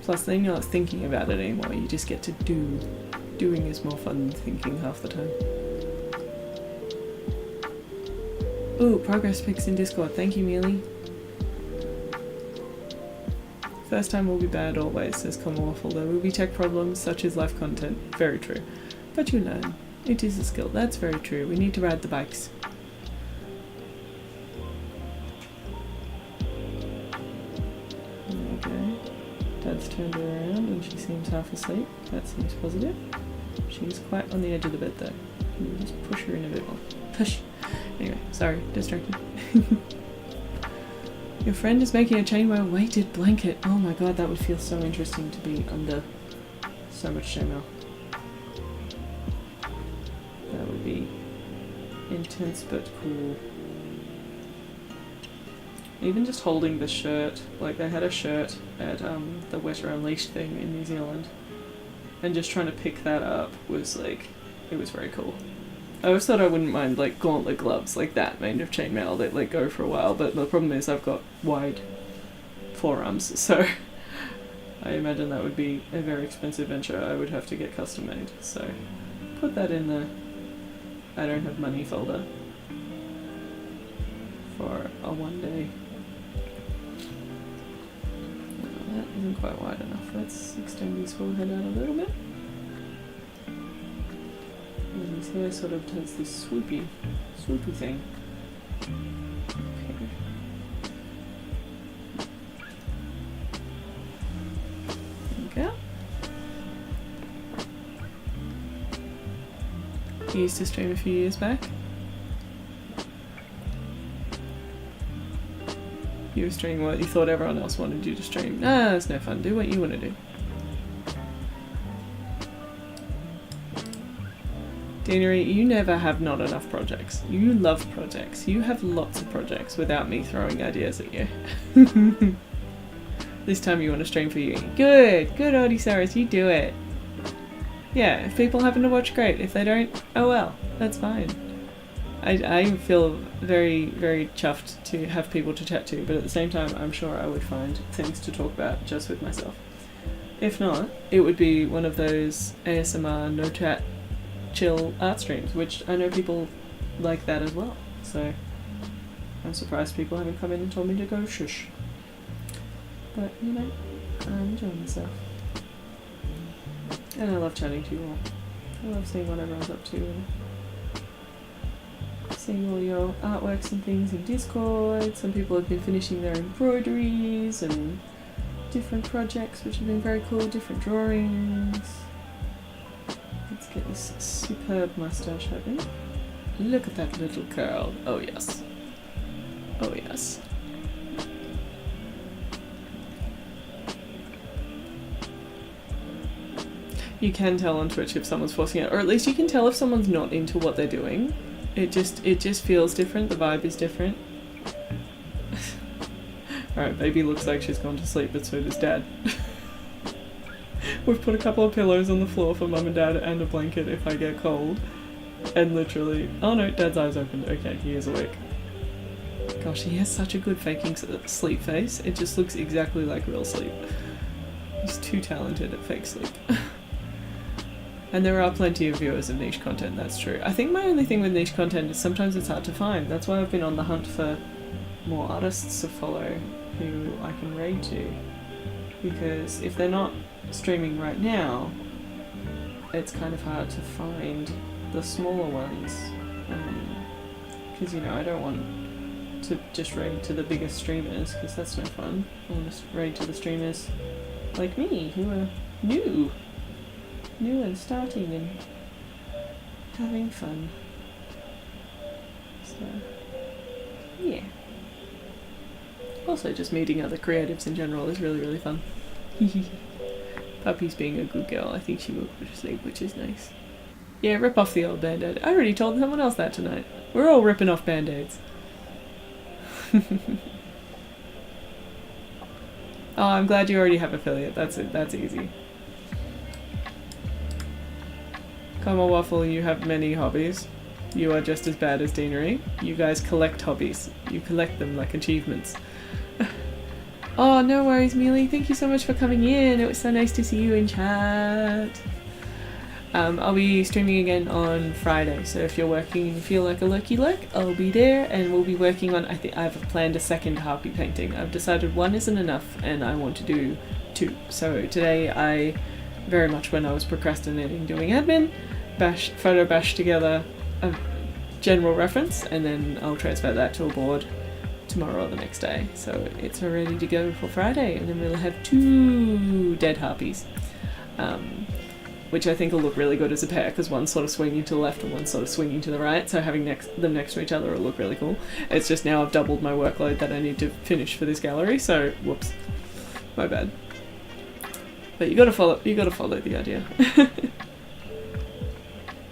Plus then you're not thinking about it anymore. You just get to do. Doing is more fun than thinking half the time. Ooh, progress pics in Discord. Thank you, Mealy. First time will be bad always, says Commonwealth. There will be tech problems such as live content. Very true. But you learn. It is a skill. That's very true. We need to ride the bikes. Okay. Dad's turned her around and she seems half asleep. That seems positive. She's quite on the edge of the bed though. Can you just push her in a bit more? Push! Anyway, sorry, distracted. Your friend is making a chainmail weighted blanket. Oh my god, that would feel so interesting to be under so much chainmail. That would be intense but cool. Even just holding the shirt, like they had a shirt at the Wetter Unleashed thing in New Zealand, and just trying to pick that up was like, it was very cool. I always thought I wouldn't mind like gauntlet gloves like that made of chainmail that like go for a while, but the problem is I've got wide forearms, so I imagine that would be a very expensive venture. I would have to get custom made, so put that in the I don't have money folder for a one day. No, that isn't quite wide enough. Let's extend his forehead out a little bit. And his hair sort of does this swoopy thing. Okay. There we go. You used to stream a few years back. You were streaming what you thought everyone else wanted you to stream. Nah, it's no fun. Do what you want to do. Deanery, you never have not enough projects. You love projects. You have lots of projects without me throwing ideas at you. This time you want to stream for you. Good, good Odysseus, you do it. Yeah, if people happen to watch, great. If they don't, oh well, that's fine. I feel very, very chuffed to have people to chat to, but at the same time, I'm sure I would find things to talk about just with myself. If not, it would be one of those ASMR, no chat, chill art streams, which I know people like that as well. So I'm surprised people haven't come in and told me to go shush. But, you know, I'm enjoying myself. And I love chatting to you all. I love seeing what everyone's up to and seeing all your artworks and things in Discord. Some people have been finishing their embroideries and different projects which have been very cool, different drawings. Let's get this superb mustache open. Look at that little curl. Oh yes. Oh yes. You can tell on Twitch if someone's forcing it, or at least you can tell if someone's not into what they're doing. It just feels different, the vibe is different. Alright, baby looks like she's gone to sleep, but so does Dad. We've put a couple of pillows on the floor for Mum and Dad and a blanket if I get cold. And literally, oh no, Dad's eyes opened. Okay, he is awake. Gosh, he has such a good faking sleep face. It just looks exactly like real sleep. He's too talented at fake sleep. And there are plenty of viewers of niche content, that's true. I think my only thing with niche content is sometimes it's hard to find. That's why I've been on the hunt for more artists to follow who I can raid to. Because if they're not streaming right now, it's kind of hard to find the smaller ones. Because, you know, I don't want to just raid to the biggest streamers, because that's no fun. I want to raid to the streamers like me, who are new and starting and having fun. So, yeah. Also, just meeting other creatives in general is really, really fun. Puppy's being a good girl. I think she will go to sleep, which is nice. Yeah, rip off the old band-aid. I already told someone else that tonight. We're all ripping off band-aids. Oh, I'm glad you already have affiliate. That's it. That's easy. Come on, Waffle, you have many hobbies. You are just as bad as Deanery. You guys collect hobbies. You collect them like achievements. Oh, no worries, Mealy. Thank you so much for coming in. It was so nice to see you in chat. I'll be streaming again on Friday, so if you're working and you feel like a lurky lurk, I'll be there, and we'll be working on, I think I've planned a second harpy painting. I've decided one isn't enough and I want to do two. So today I, very much when I was procrastinating doing admin, photo bash together a general reference, and then I'll transfer that to a board tomorrow or the next day. So it's all ready to go for Friday, and then we'll have 2 dead harpies. Which I think will look really good as a pair, because one's sort of swinging to the left and one's sort of swinging to the right, so having them next to each other will look really cool. It's just now I've doubled my workload that I need to finish for this gallery, so whoops, my bad. But you gotta follow the idea.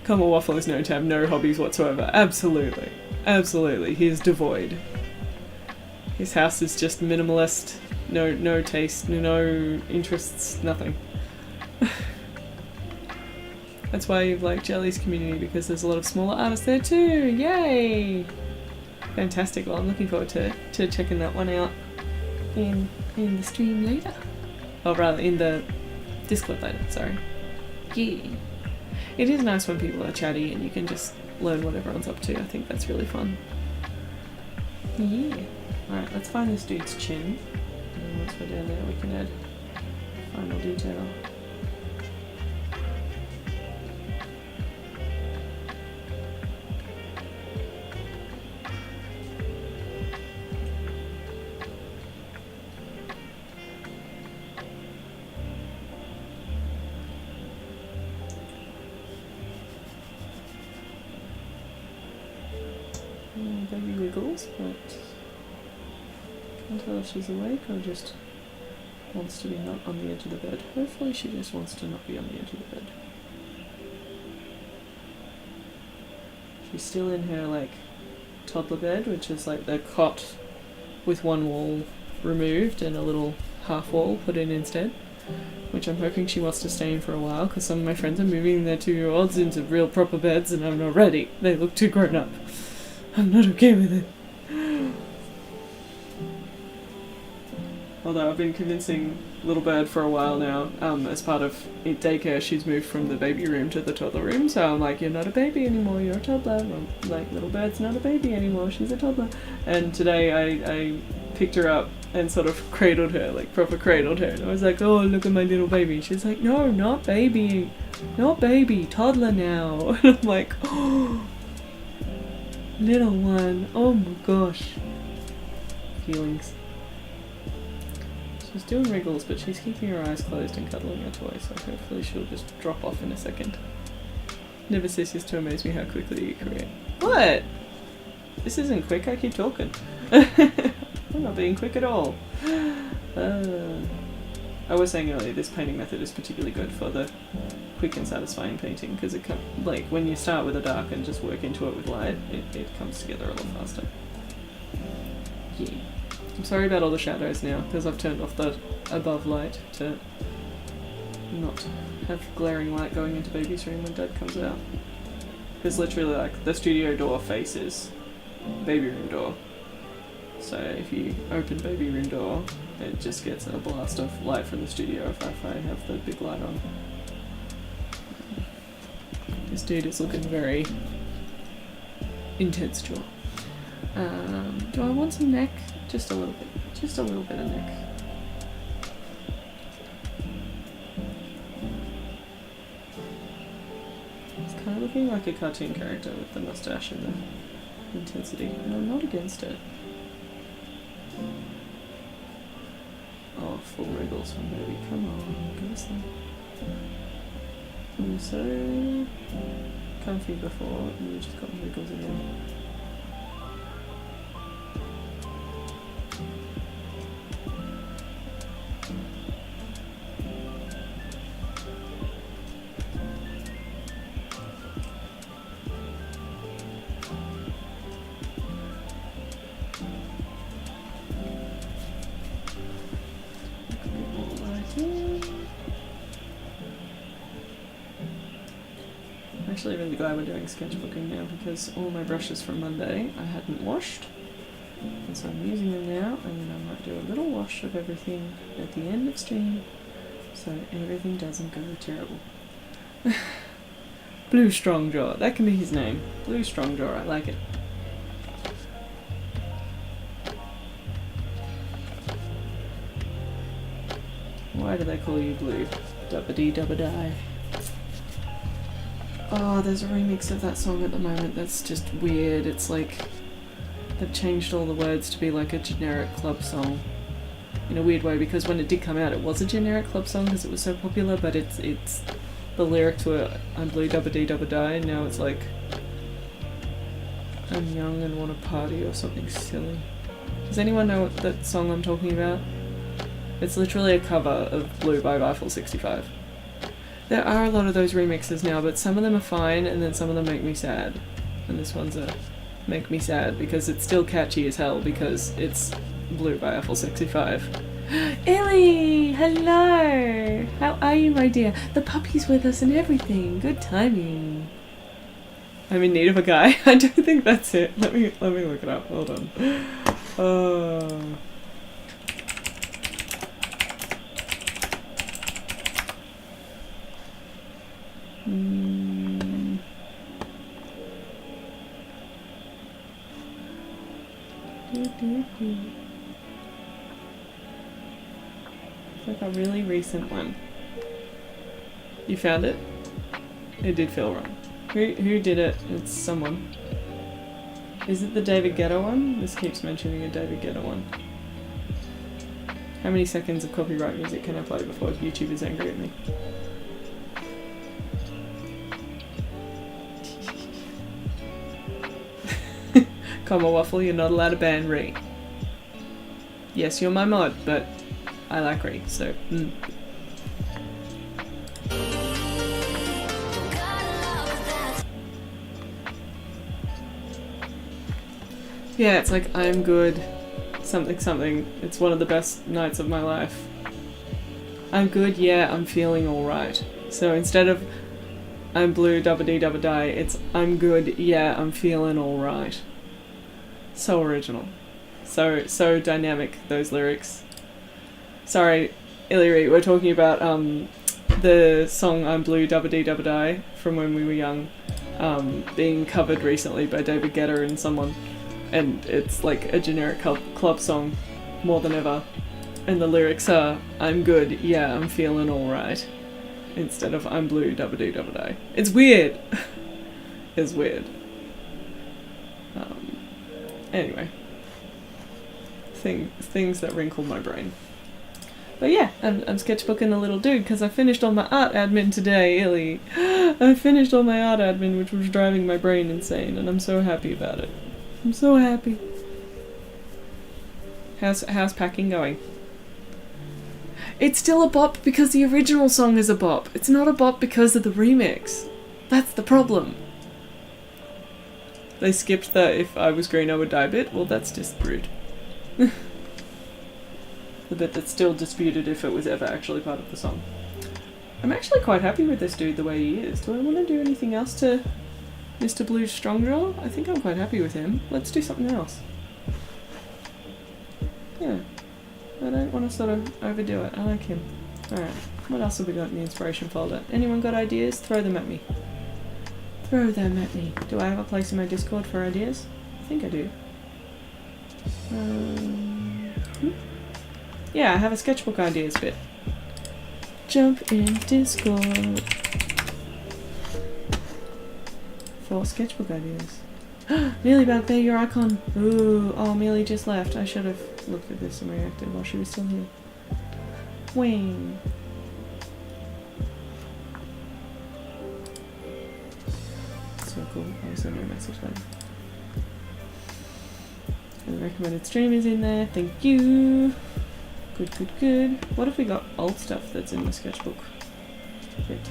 Come on, Waffle is known to have no hobbies whatsoever. Absolutely, absolutely, he is devoid. His house is just minimalist, no taste, no interests, nothing. That's why you like Jelly's community, because there's a lot of smaller artists there too. Yay! Fantastic. Well, I'm looking forward to checking that one out in the stream later. Or rather, in the Discord later, sorry. Yeah. It is nice when people are chatty and you can just learn what everyone's up to. I think that's really fun. Yeah. Alright, let's find this dude's chin. And once we're down there, we can add final detail. Baby wiggles, but can't tell if she's awake or just wants to be not on the edge of the bed. Hopefully she just wants to not be on the edge of the bed. She's still in her like toddler bed, which is like the cot with one wall removed and a little half wall put in instead, which I'm hoping she wants to stay in for a while, because some of my friends are moving their 2-year-olds into real proper beds and I'm not ready. They look too grown up. I'm not okay with it. Although I've been convincing Little Bird for a while now, as part of daycare, she's moved from the baby room to the toddler room, so I'm like, you're not a baby anymore, you're a toddler. I'm like, Little Bird's not a baby anymore, she's a toddler. And today I picked her up and sort of cradled her, like proper cradled her, and I was like, oh, look at my little baby. She's like, no, not baby, toddler now. And I'm like, oh, little one, oh my gosh. Feelings. She's doing wriggles, but she's keeping her eyes closed and cuddling her toy, so hopefully she'll just drop off in a second. Never ceases to amaze me how quickly you create. What? This isn't quick, I keep talking. I'm not being quick at all. I was saying earlier, this painting method is particularly good for the quick and satisfying painting, because it like when you start with a dark and just work into it with light, it comes together a lot faster. Yeah. I'm sorry about all the shadows now, because I've turned off the above light to not have glaring light going into baby's room when Dad comes out. Because literally, like, the studio door faces baby room door, So if you open baby room door, it just gets a blast of light from the studio if I have the big light on. This dude is looking very intense jaw. Do I want some neck? Just a little bit. Just a little bit of neck. It's kind of looking like a cartoon character with the mustache and the intensity. And I'm not against it. Oh, full wriggles from baby. Come on, give us that. You were so comfy before, and you just got wriggles again. I'm actually really glad we're doing sketchbooking now because all my brushes from Monday I hadn't washed, and so I'm using them now, and then I might do a little wash of everything at the end of stream so everything doesn't go terrible. Blue Strongjaw, that can be his name. Blue Strongjaw, I like it. Why do they call you Blue? Dubba-dee dubba-die. Oh, there's a remix of that song at the moment that's just weird. It's like they've changed all the words to be like a generic club song in a weird way, because when it did come out it was a generic club song because it was so popular, but it's the lyrics were I'm blue dubba-dee dubba-die, and now it's like I'm young and want to party or something silly. Does anyone know what that song I'm talking about? It's literally a cover of Blue by Rifle 65. There are a lot of those remixes now, but some of them are fine and then some of them make me sad. And this one's a make me sad because it's still catchy as hell because it's Blue by Rifle 65. Ellie! Hello! How are you, my dear? The puppy's with us and everything. Good timing. I'm in need of a guy. I don't think that's it. Let me look it up. Hold on. It's like a really recent one. You found it? It did feel wrong. Who did it? It's someone. Is it the David Guetta one? This keeps mentioning a David Guetta one. How many seconds of copyright music can I play before YouTube is angry at me? Comma Waffle, you're not allowed to ban Ree. Yes, you're my mod, but I like Ree, so Yeah, it's like I'm good, something something. It's one of the best nights of my life. I'm good, yeah, I'm feeling alright. So instead of I'm blue dubba-dee dubba-die, it's I'm good, yeah, I'm feeling alright. So original. So dynamic, those lyrics. Sorry, Illyri, we're talking about the song I'm Blue Dubba-dee Dubba-die from when we were young, being covered recently by David Guetta and someone, and it's like a generic club song more than ever, and the lyrics are I'm good, yeah, I'm feeling alright, instead of I'm blue dubba-dee dubba-die. It's weird. It's weird. Anyway, things that wrinkle my brain. But yeah, I'm sketchbooking a little dude because I finished all my art admin today, Illy. I finished all my art admin, which was driving my brain insane, and I'm so happy about it. I'm so happy. How's packing going? It's still a bop because the original song is a bop. It's not a bop because of the remix. That's the problem. They skipped the if I was green I would die bit. Well, that's just rude. The bit that's still disputed if it was ever actually part of the song. I'm actually quite happy with this dude the way he is. Do I want to do anything else to Mr. Blue Strongjaw? I think I'm quite happy with him. Let's do something else. Yeah. I don't want to sort of overdo it. I like him. Alright, what else have we got in the inspiration folder? Anyone got ideas? Throw them at me. Throw them at me. Do I have a place in my Discord for ideas? I think I do. Yeah, I have a sketchbook ideas bit. Jump in Discord for sketchbook ideas. Mealybug, they're your icon. Ooh, oh, Mealy just left. I should have looked at this and reacted while she was still here. Wing. So cool. I'll send her a message later. And the recommended stream is in there. Thank you. Good, good, good. What if we got old stuff that's in the sketchbook? Good.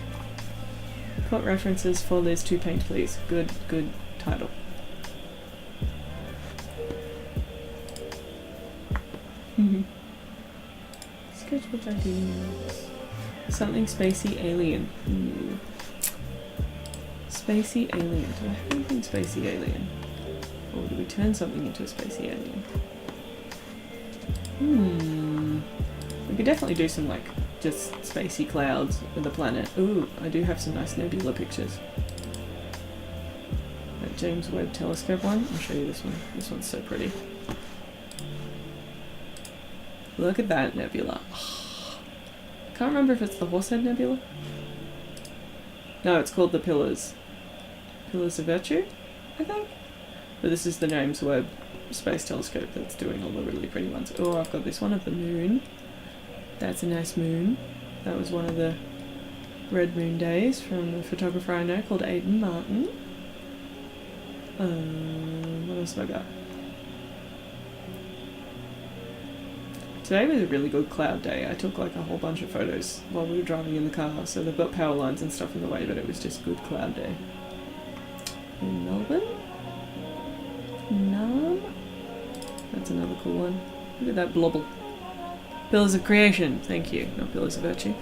Put references for Liz to paint, please. Good, good title. Sketchbook ideas. Something spacey alien. Ooh. Spacey alien. Do I have anything spacey alien? Or do we turn something into a spacey alien? We could definitely do some like just spacey clouds with the planet. Ooh, I do have some nice nebula pictures. That James Webb Telescope one. I'll show you this one. This one's so pretty. Look at that nebula. Oh, I can't remember if it's the Horsehead Nebula. No, it's called the Pillars. Pillars of Virtue, I think. But this is the James Webb Space Telescope that's doing all the really pretty ones. Oh, I've got this one of the moon. That's a nice moon. That was one of the red moon days from a photographer I know called Aidan Martin. What else have I got? Today was a really good cloud day. I took like a whole bunch of photos while we were driving in the car, so they've got power lines and stuff in the way, but it was just good cloud day. In Melbourne? No. That's another cool one. Look at that blobble. Pillars of Creation, thank you, not Pillars of Virtue.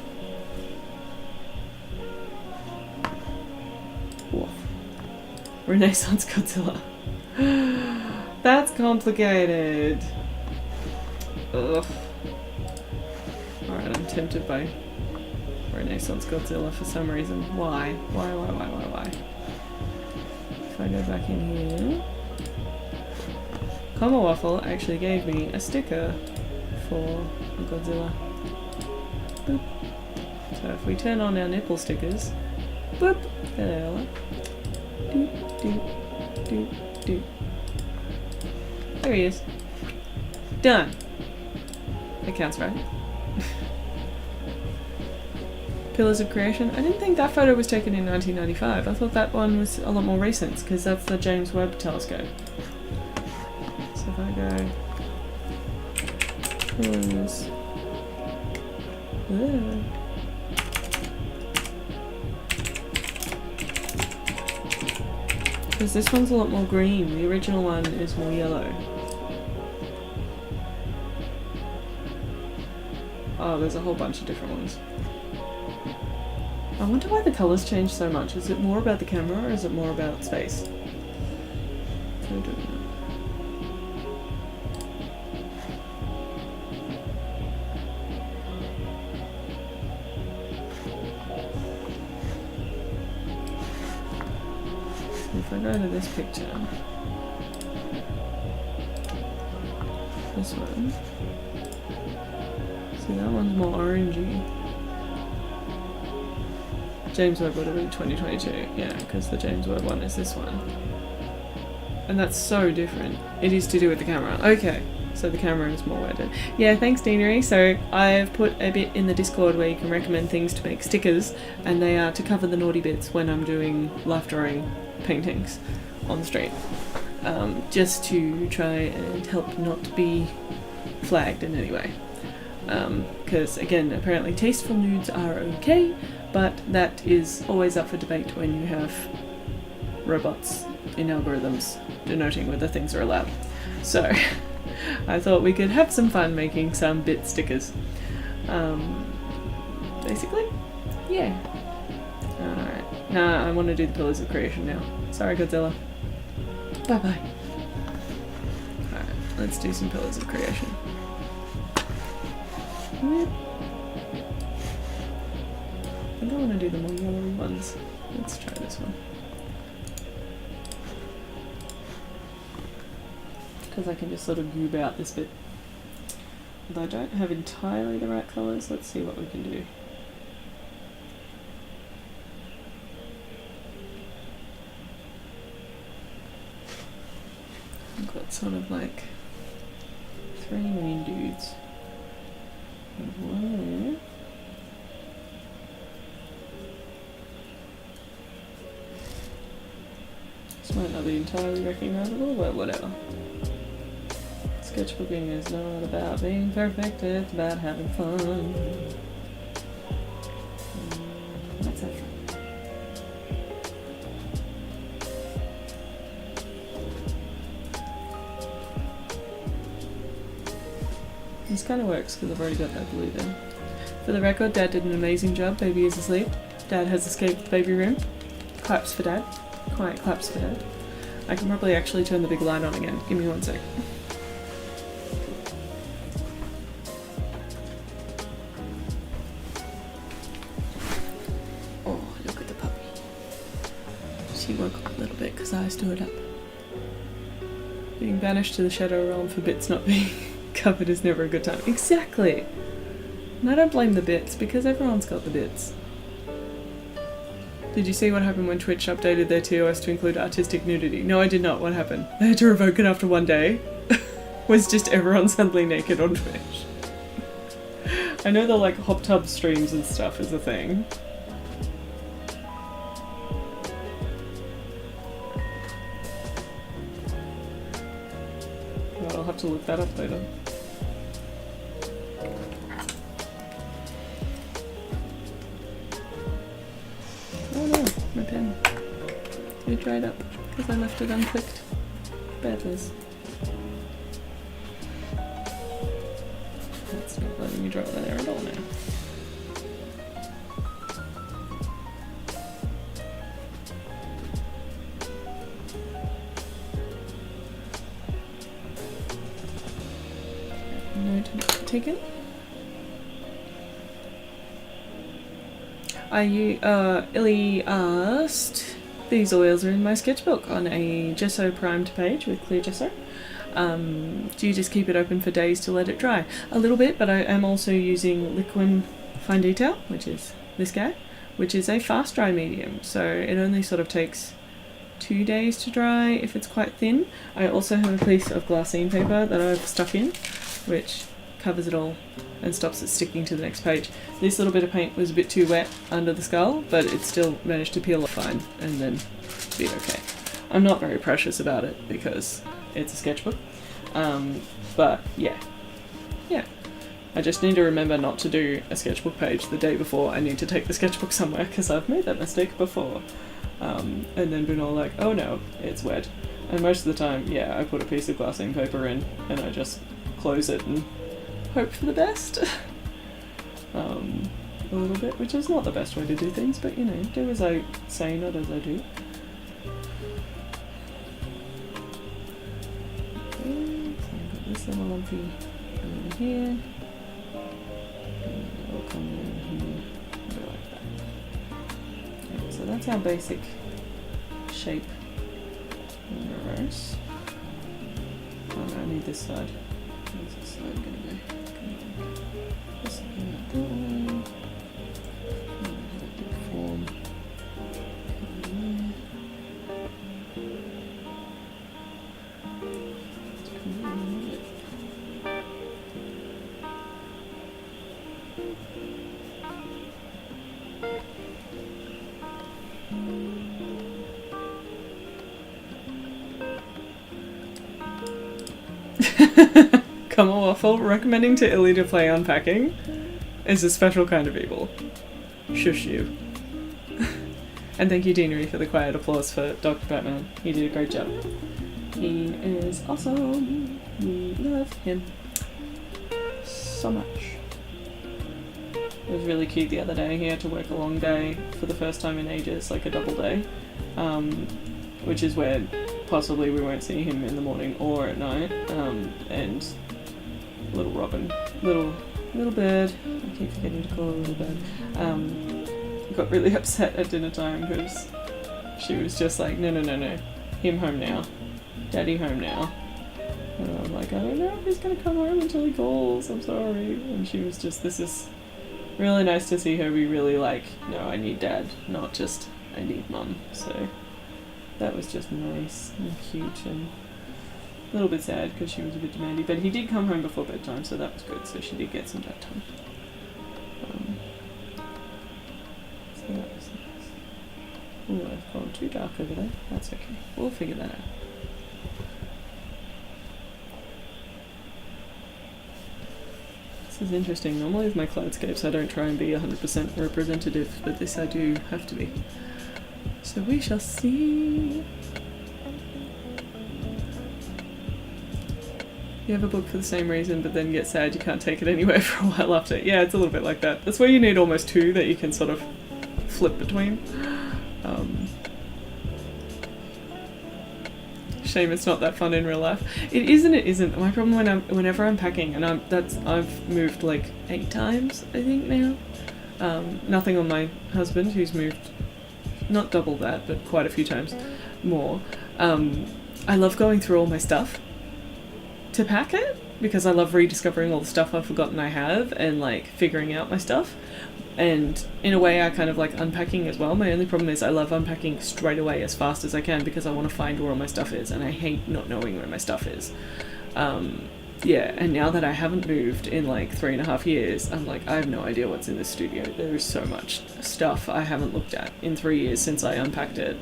Woof. Renaissance Godzilla. That's complicated. Ugh. Alright, I'm tempted by Renaissance Godzilla for some reason. Why? Why? If I go back in here... Comma Waffle actually gave me a sticker for Godzilla. Boop. So if we turn on our nipple stickers, boop, there they are. Doop, doop, doop, doop. There he is. Done. That counts, right? Pillars of Creation. I didn't think that photo was taken in 1995. I thought that one was a lot more recent, because that's the James Webb Telescope. So if I go... Pillars... Because this one's a lot more green. The original one is more yellow. Oh, there's a whole bunch of different ones. I wonder why the colours change so much. Is it more about the camera or is it more about space? I don't know. So if I go to this picture, this one. See, that one's more orangey. James Webb would have been 2022, yeah, because the James Webb one is this one. And that's so different. It is to do with the camera. Okay, so the camera is more weighted. Yeah, thanks, Deanery. So I've put a bit in the Discord where you can recommend things to make stickers, and they are to cover the naughty bits when I'm doing life drawing paintings on the street. Just to try and help not be flagged in any way. Because again, apparently tasteful nudes are okay, but that is always up for debate when you have robots in algorithms denoting whether things are allowed. So I thought we could have some fun making some bit stickers. Basically, yeah. Alright, nah, I want to do the Pillars of Creation now. Sorry, Godzilla. Bye bye. Alright, let's do some Pillars of Creation. liking it. I think I want to do the more yellowy ones. Let's try this one. Because I can just sort of goob out this bit. Although I don't have entirely the right colours, let's see what we can do. I've got sort of like 3 main dudes. Whoa. This might not be entirely recognisable, but whatever. Sketchbooking is not about being perfect, it's about having fun. Let's have fun. This kind of works because I've already got that blue there. For the record, Dad did an amazing job. Baby is asleep. Dad has escaped the baby room. Claps for Dad. Quiet claps for Dad. I can probably actually turn the big light on again. Give me 1 sec. Oh, look at the puppy. She woke up a little bit because I stood up. Being banished to the shadow realm for bits not being covered is never a good time. Exactly! And I don't blame the bits because everyone's got the bits. Did you see what happened when Twitch updated their TOS to include artistic nudity? No, I did not. What happened? They had to revoke it after 1 day. Was just everyone suddenly naked on Twitch. I know the like hot tub streams and stuff is a thing. Well, I'll have to look that up later. Oh no, my pen. It dried up because I left it unclicked. Bad Liz. That's not letting me draw there at all now. Note taken. Illy asked, these oils are in my sketchbook on a gesso primed page with clear gesso. Do you just keep it open for days to let it dry? A little bit, but I am also using Liquid Fine Detail, which is this guy, which is a fast dry medium, so it only sort of takes 2 days to dry if it's quite thin. I also have a piece of glassine paper that I've stuck in, which covers it all and stops it sticking to the next page. This little bit of paint was a bit too wet under the skull, but it still managed to peel off fine and then be okay. I'm not very precious about it because it's a sketchbook, but yeah. I just need to remember not to do a sketchbook page the day before I need to take the sketchbook somewhere, because I've made that mistake before, and then been all like, oh no, it's wet. And most of the time, yeah, I put a piece of glassine paper in and I just close it and hope for the best. A little bit, which is not the best way to do things, but you know, do as I say, not as I do. Okay, so I've got this little lumpy over here. And it'll come in here. Go like that. Okay, so that's our basic shape in reverse. Oh no, I need this side. Where's this side gonna go? This like that way. Big form. Come on, Waffle, recommending to Illy to play unpacking is a special kind of evil. Shush you. And thank you, Deanery, for the quiet applause for Dr. Batman. He did a great job. He is awesome. We love him so much. It was really cute the other day. He had to work a long day for the first time in ages, like a double day, which is where possibly we won't see him in the morning or at night, and little Little bird. I keep forgetting to call her little bird. Got really upset at dinner time because she was just like, no, him home now, daddy home now. And I'm like, I don't know if he's gonna come home until he calls, I'm sorry. And she was just, this is really nice to see her be really like, no, I need dad, not just I need mum. So that was just nice and cute and a little bit sad because she was a bit demanding, but he did come home before bedtime, so that was good. So she did get some bedtime. So that was nice. Ooh, I've gone too dark over there. That's okay. We'll figure that out. This is interesting. Normally with my cloudscapes I don't try and be 100% representative, but this I do have to be. So we shall see. You have a book for the same reason, but then get sad you can't take it anywhere for a while after. Yeah, it's a little bit like that. That's where you need almost two that you can sort of flip between. Shame it's not that fun in real life. It is and it isn't. My problem whenever I'm packing, and I've moved like 8 times, I think now. Nothing on my husband, who's moved not double that, but quite a few times more. I love going through all my stuff to pack it because I love rediscovering all the stuff I've forgotten I have and like figuring out my stuff. And in a way I kind of like unpacking as well. My only problem is I love unpacking straight away as fast as I can because I want to find where all my stuff is and I hate not knowing where my stuff is. Yeah, and now that I haven't moved in like 3.5 years, I'm like, I have no idea what's in this studio. There is so much stuff I haven't looked at in 3 years since I unpacked it.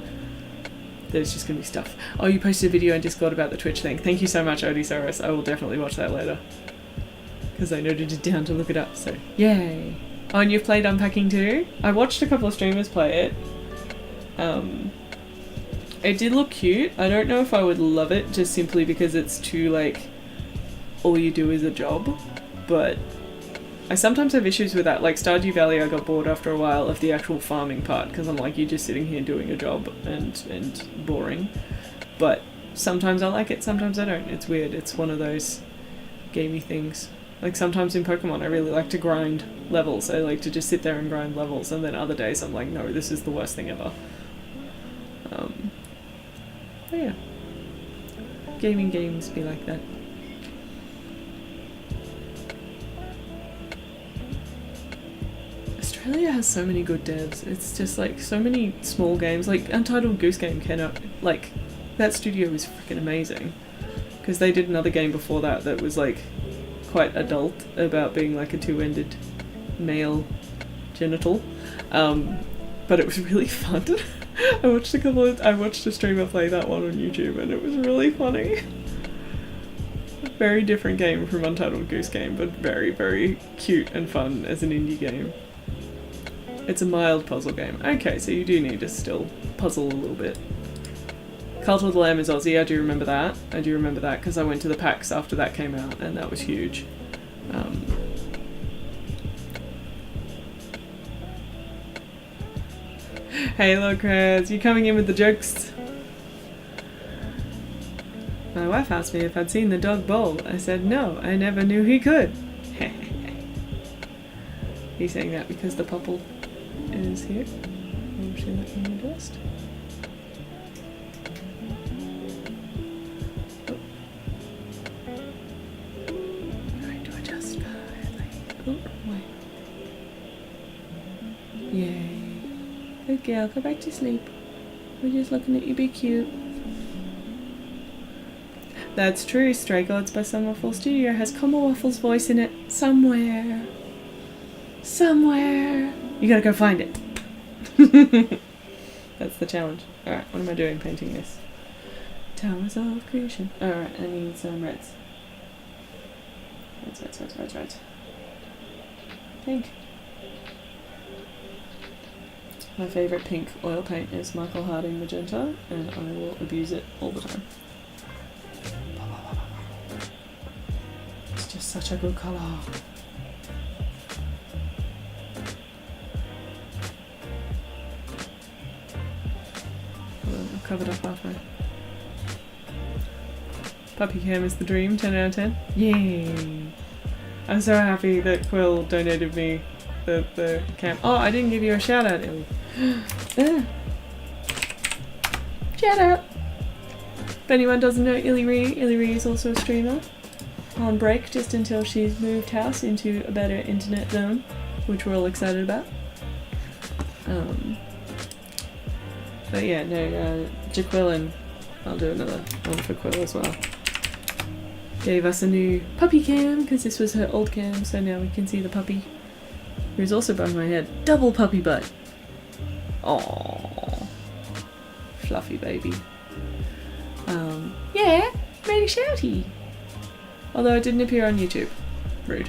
There's just gonna be stuff. Oh, you posted a video on Discord about the Twitch thing. Thank you so much, Odisaurus. I will definitely watch that later. Because I noted it down to look it up, so yay. Oh, and you've played Unpacking too? I watched a couple of streamers play it. It did look cute. I don't know if I would love it just simply because it's too like, all you do is a job. But I sometimes have issues with that. Like Stardew Valley, I got bored after a while of the actual farming part because I'm like, you're just sitting here doing a job and boring. But sometimes I like it, sometimes I don't. It's weird. It's one of those gamey things. Like sometimes in Pokemon I really like to grind levels. I like to just sit there and grind levels, and then other days I'm like, no, this is the worst thing ever. But yeah. Gaming games be like that. Australia has so many good devs. It's just like so many small games. Like Untitled Goose Game cannot, like, that studio is freaking amazing. Because they did another game before that was like quite adult about being like a 2-ended male genital. But it was really fun. I watched a streamer play that one on YouTube and it was really funny. A very different game from Untitled Goose Game, but very, very cute and fun as an indie game. It's a mild puzzle game. Okay, so you do need to still puzzle a little bit. Cult of the Lamb is Aussie, I do remember that. I do remember that because I went to the PAX after that came out and that was huge. Hey Locrez, you coming in with the jokes? My wife asked me if I'd seen the dog bowl. I said no, I never knew he could. He's saying that because the popple is here. I'm sure that can be addressed. Oh. Trying to adjust quietly. Oh, wait. Yay. Good girl, go back to sleep. We're just looking at you be cute. That's true, Stray Gods by Summerfall Studio has Commonwealth's voice in it somewhere. Somewhere. You gotta go find it. That's the challenge. Alright, what am I doing painting this? Towers of Creation. Alright, I need some reds. Reds. Pink. My favourite pink oil paint is Michael Harding Magenta, and I will abuse it all the time. It's just such a good colour. I've covered up halfway. Puppy cam is the dream, 10 out of 10. Yay! I'm so happy that Quill donated me the cam. Oh, I didn't give you a shout out, Illy. Shout out! If anyone doesn't know Illy Ree is also a streamer. On break just until she's moved house into a better internet zone, which we're all excited about. But yeah, no, Jaquillin, I'll do another one for Quill as well. Gave us a new puppy cam, because this was her old cam, so now we can see the puppy. Who's also above my head. Double puppy butt! Aww. Fluffy baby. Yeah, made a shouty! Although it didn't appear on YouTube. Rude.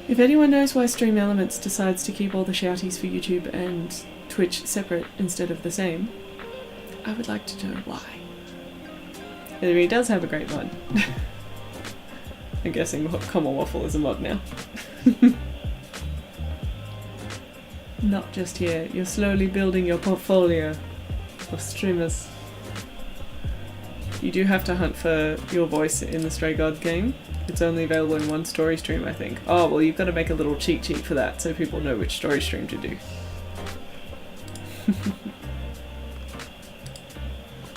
If anyone knows why Stream Elements decides to keep all the shouties for YouTube and Twitch separate instead of the same, I would like to know why. He does have a great mod. I'm guessing Common Waffle is a mod now. Not just here, you're slowly building your portfolio of streamers. You do have to hunt for your voice in the Stray God game. It's only available in one story stream, I think. Oh, well, you've got to make a little cheat sheet for that so people know which story stream to do.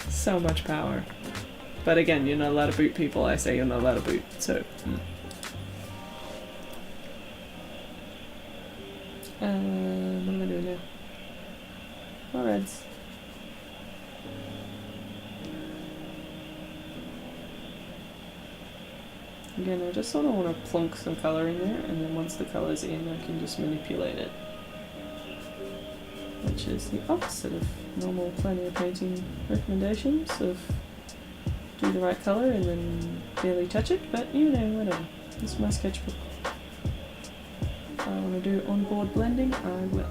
So much power. But again, you're not allowed to boot people. I say you're not allowed to boot, so... what am I doing now? More reds. Again, I just sort of want to plonk some colour in there, and then once the colour's in, I can just manipulate it. Which is the opposite of normal plenty of painting recommendations of do the right colour and then barely touch it, but you know, whatever. This is my sketchbook. If I want to do onboard blending, I will.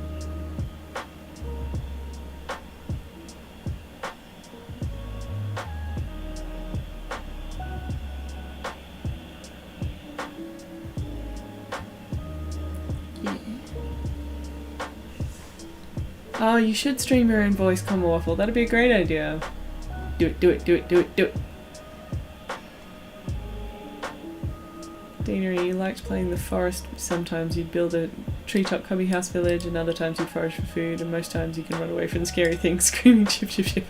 Oh, you should stream your own voice, Common Waffle. That'd be a great idea. Do it, do it, do it, do it, do it. Deanery, you liked playing the forest. Sometimes you'd build a treetop cubby house village, and other times you'd forage for food, and most times you can run away from scary things screaming chip chip chip.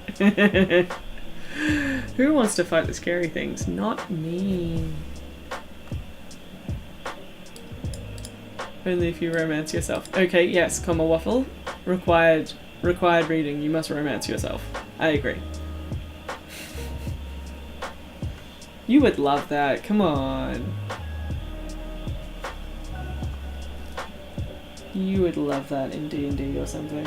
Who wants to fight the scary things? Not me. Only if you romance yourself. Okay, yes, Common Waffle. Required reading. You must romance yourself. I agree. You would love that. Come on. You would love that in D&D or something.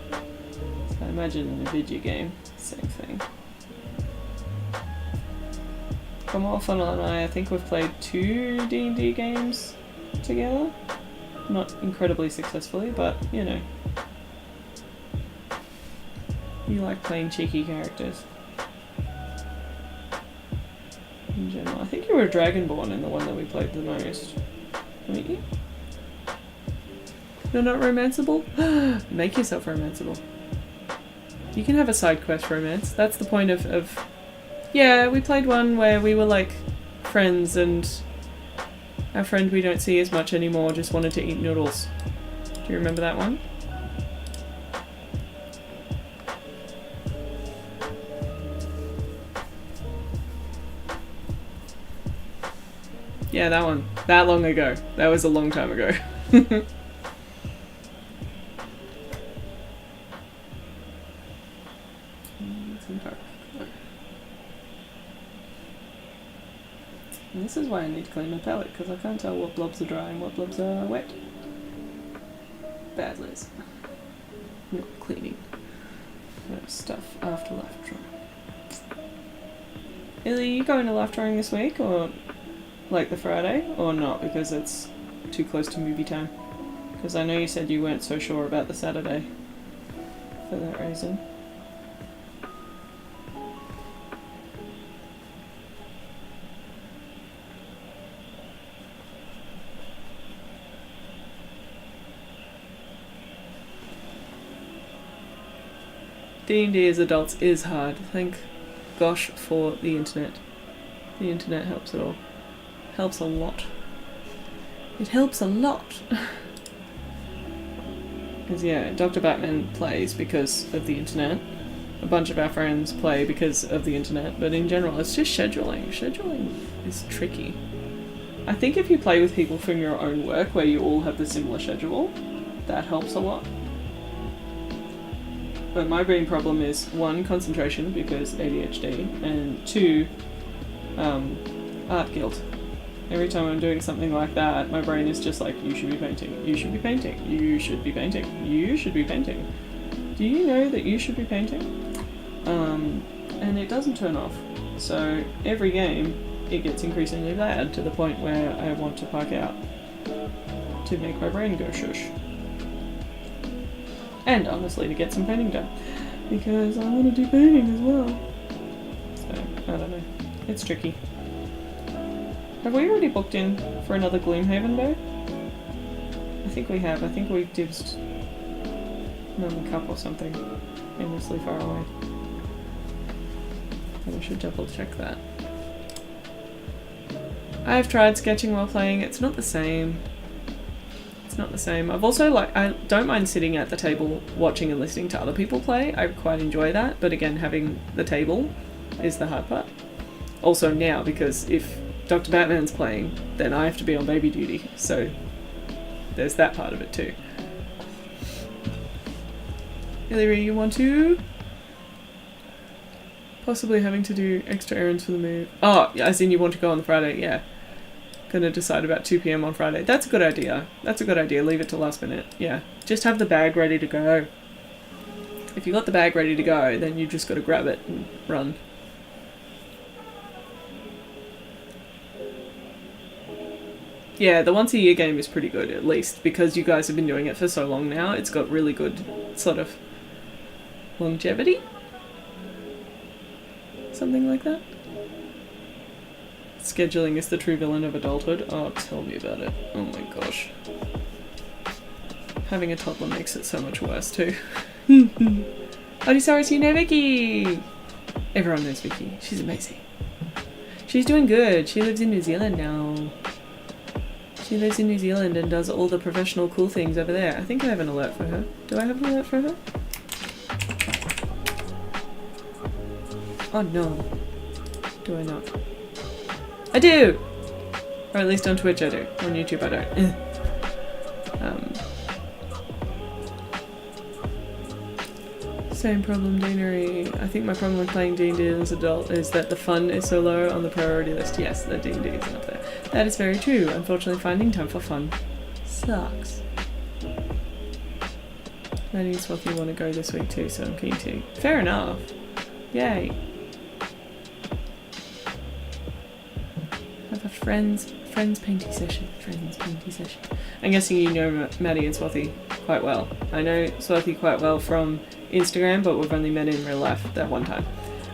I imagine in a video game, same thing. Common Waffle and I think we've played 2 D&D games together. Not incredibly successfully, but you know. You like playing cheeky characters. In general. I think you were Dragonborn in the one that we played the most. Weren't you? You're not romanceable? Make yourself romanceable. You can have a side quest romance. That's the point of... Yeah, we played one where we were like friends and our friend we don't see as much anymore just wanted to eat noodles. Do you remember that one? Yeah, that one. That long ago. That was a long time ago. And this is why I need to clean my palette, because I can't tell what blobs are dry and what blobs are wet. Bad Liz. Not cleaning stuff after life drawing. Illy, you going to life drawing this week, or like the Friday, or not, because it's too close to movie time? Because I know you said you weren't so sure about the Saturday for that reason. D&D as adults is hard. Thank gosh for the internet. The internet helps it all. Helps a lot. It helps a lot. Because yeah, Dr. Batman plays because of the internet. A bunch of our friends play because of the internet, but in general it's just scheduling. Scheduling is tricky. I think if you play with people from your own work where you all have the similar schedule, that helps a lot. But my brain problem is 1, concentration because ADHD, and 2, art guilt. Every time I'm doing something like that, my brain is just like, you should be painting, you should be painting, you should be painting, you should be painting. Do you know that you should be painting? And it doesn't turn off. So every game, it gets increasingly bad to the point where I want to park out to make my brain go shush. And honestly, to get some painting done, because I want to do painting as well. So, I don't know. It's tricky. Have we already booked in for another Gloomhaven Day? I think we have. I think we dibsed another cup or something endlessly far away. But I should double check that. I've tried sketching while playing. It's not the same. It's not the same. I've also I don't mind sitting at the table watching and listening to other people play. I quite enjoy that. But again, having the table is the hard part. Also now, because if Dr. Batman's playing, then I have to be on baby duty. So there's that part of it too. Hillary, you want to? Possibly having to do extra errands for the move. Oh, as in you want to go on the Friday, yeah. Gonna decide about 2 PM on Friday. That's a good idea. That's a good idea. Leave it to last minute. Yeah. Just have the bag ready to go. If you got the bag ready to go, then you just gotta grab it and run. Yeah, the once a year game is pretty good, at least, because you guys have been doing it for so long now. It's got really good sort of longevity. Something like that. Scheduling is the true villain of adulthood. Oh, tell me about it. Oh my gosh. Having a toddler makes it so much worse too. Odisaurus, you know Vicky! Everyone knows Vicky. She's amazing. She's doing good. She lives in New Zealand now. She lives in New Zealand and does all the professional cool things over there. I think I have an alert for her. Do I have an alert for her? Oh no. Do I not? I do! Or at least on Twitch I do. On YouTube I don't. Same problem, Deanery. I think my problem with playing D&D as an adult is that the fun is so low on the priority list. Yes, the D&D isn't up there. That is very true. Unfortunately, finding time for fun sucks. Maddie and Swathy want to go this week too, so I'm keen to. Fair enough. Yay. Have a friends painting session. I'm guessing you know Maddie and Swathy quite well. I know Swathy quite well from Instagram, but we've only met in real life that one time.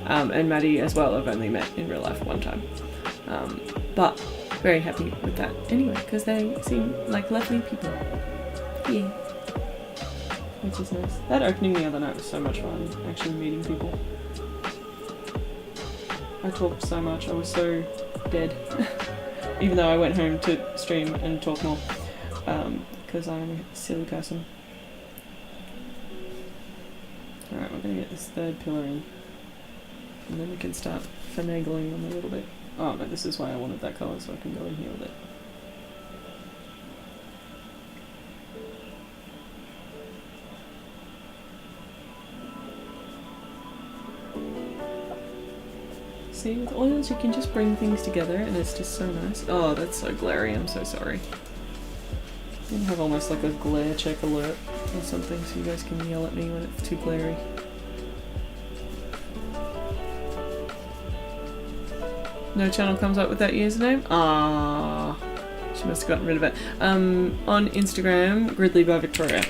And Maddie as well, I've only met in real life one time. But very happy with that anyway, because they seem like lovely people. Yeah. Which is nice. That opening the other night was so much fun, actually meeting people. I talked so much, I was so dead. Even though I went home to stream and talk more, because I'm a silly person. Alright, we're going to get this third pillar in, and then we can start finagling them a little bit. Oh no, this is why I wanted that colour, so I can go in here with it. See, with oils you can just bring things together and it's just so nice. Oh, that's so glary, I'm so sorry. I'm gonna have almost like a glare check alert or something so you guys can yell at me when it's too glary. No channel comes up with that username? Ah, she must have gotten rid of it. On Instagram, Gridley by Victoria.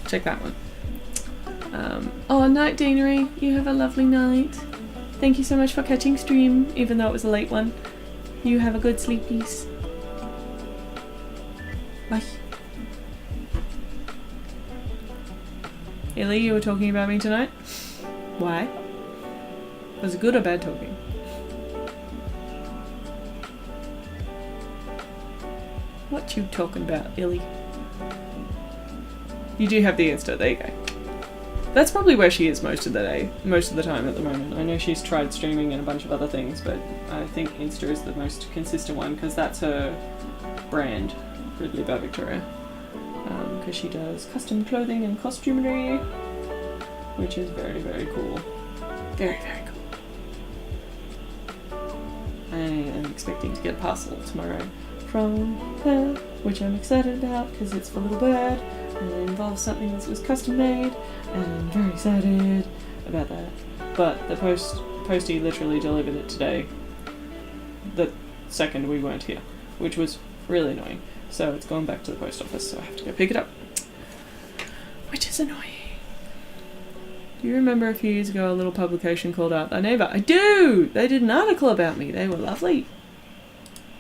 Check that one. Oh, night Deanery, you have a lovely night. Thank you so much for catching stream, even though it was a late one. You have a good sleepies. Bye. Illy, you were talking about me tonight? Why? Was it good or bad talking? What you talking about, Illy? You do have the Insta, there you go. That's probably where she is most of the day, most of the time at the moment. I know she's tried streaming and a bunch of other things, but I think Insta is the most consistent one because that's her brand, Gridley by Victoria. Because she does custom clothing and costumery, which is very, very cool. Very, very cool. I am expecting to get a parcel tomorrow from her, which I'm excited about because it's for Little Bird and it involves something that was custom made, and I'm very excited about that. But the postie literally delivered it today, the second we weren't here, which was really annoying. So it's gone back to the post office, so I have to go pick it up, which is annoying. Do you remember a few years ago a little publication called Art Thy Neighbour? I do! They did an article about me. They were lovely.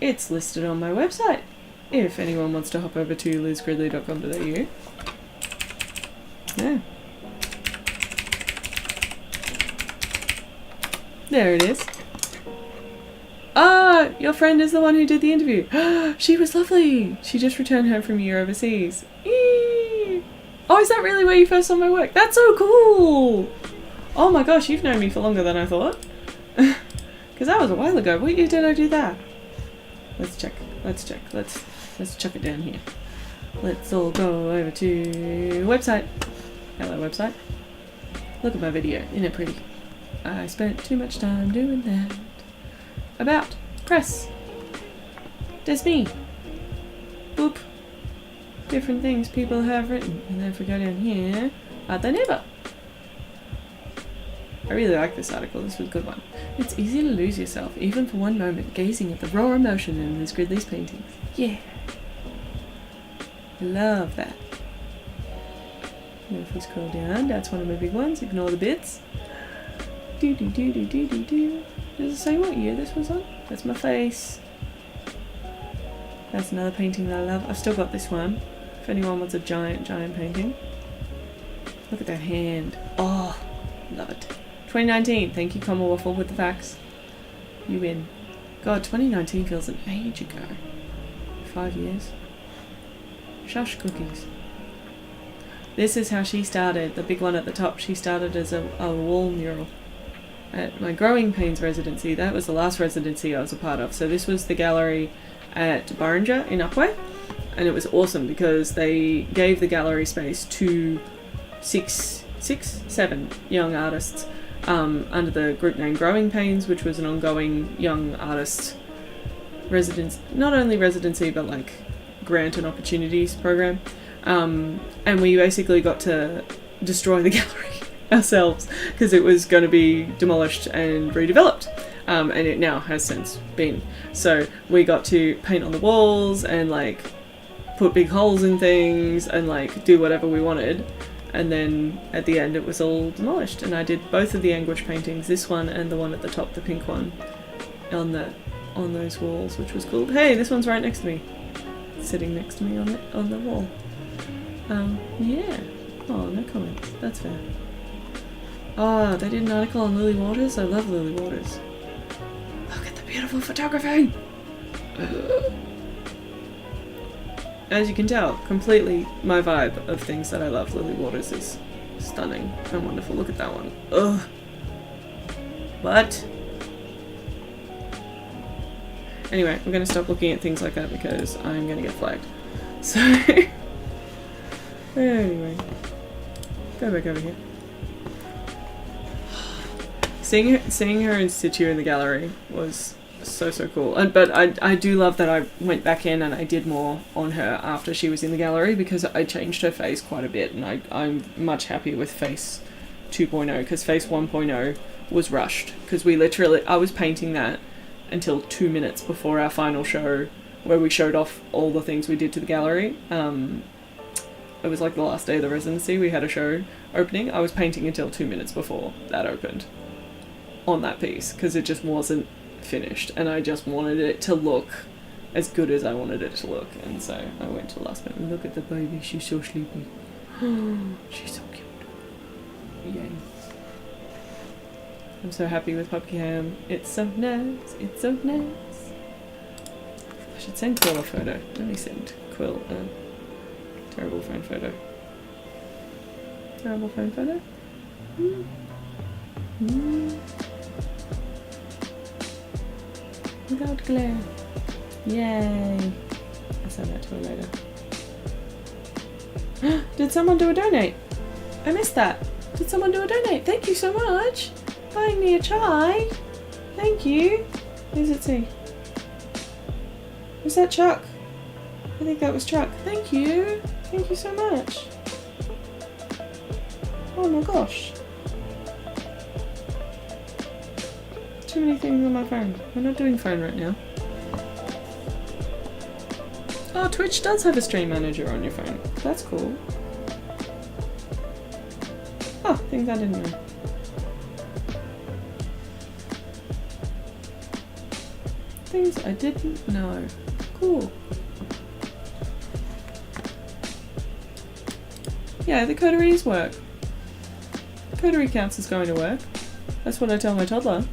It's listed on my website if anyone wants to hop over to lizgridley.com.au. Yeah. There it is. Ah, your friend is the one who did the interview. She was lovely. She just returned home from a year overseas. Eee! Oh, is that really where you first saw my work? That's so cool! Oh my gosh, you've known me for longer than I thought. Because that was a while ago. What year did I do that? Let's check. Let's check. Let's chuck it down here. Let's all go over to website. Hello, website. Look at my video. Isn't it pretty? I spent too much time doing that. About. Press. There's me. Boop. Different things people have written. And then if we go down here, Art Thy Neighbour. I really like this article. This was a good one. It's easy to lose yourself, even for one moment, gazing at the raw emotion in Liz Gridley's paintings. Yeah. Love that. And if we scroll down, that's one of my big ones. Ignore the bits. Do. Does it say what year this was on? That's my face. That's another painting that I love. I've still got this one. If anyone wants a giant painting. Look at that hand. Oh, love it. 2019. Thank you, Commonwealth, with the facts. You win. God, 2019 feels an age ago. 5 years. Shush cookies. This is how she started. The big one at the top. She started as a wall mural at my Growing Pains residency. That was the last residency I was a part of. So this was the gallery at Barringer in Upwey, and it was awesome because they gave the gallery space to seven young artists under the group name Growing Pains, which was an ongoing young artist residence, not only residency but like grant and opportunities program, and we basically got to destroy the gallery ourselves because it was going to be demolished and redeveloped, and it now has since been. So we got to paint on the walls and like put big holes in things and like do whatever we wanted, and then at the end it was all demolished, and I did both of the anguish paintings, this one and the one at the top, the pink one, on those walls, which was cool. Hey, this one's right next to me, sitting next to me on the wall. Yeah. Oh, no comments. That's fair. Oh, they did an article on Lily Waters. I love Lily Waters. Look at the beautiful photography! As you can tell, completely my vibe of things that I love. Lily Waters is stunning and wonderful. Look at that one. Ugh. What? Anyway, I'm going to stop looking at things like that because I'm going to get flagged. So, anyway, go back over here. Seeing her in situ in the gallery was so cool. But I do love that I went back in and I did more on her after she was in the gallery because I changed her face quite a bit, and I'm much happier with face 2.0 because face 1.0 was rushed because I was painting that until 2 minutes before our final show where we showed off all the things we did to the gallery. It was like the last day of the residency. We had a show opening. I was painting until 2 minutes before that opened on that piece because it just wasn't finished, and I just wanted it to look as good as I wanted it to look, and so I went to the last minute. Look at the baby, she's so sleepy. She's so cute. Yay. I'm so happy with Puppycam. It's so nice. It's so nice. I should send Quill a photo. Let me send Quill a terrible phone photo. Terrible phone photo? Without glare. Yay. I'll send that to her later. Did someone do a donate? I missed that. Did someone do a donate? Thank you so much. Buying me a chai. Thank you. Who does it say? Was that Chuck? I think that was Chuck. Thank you. Thank you so much. Oh my gosh. Too many things on my phone. We're not doing phone right now. Oh, Twitch does have a stream manager on your phone. That's cool. Oh, things I didn't know. Things I didn't know. Cool. Yeah, the coteries work. Coterie counts as going to work. That's what I tell my toddler.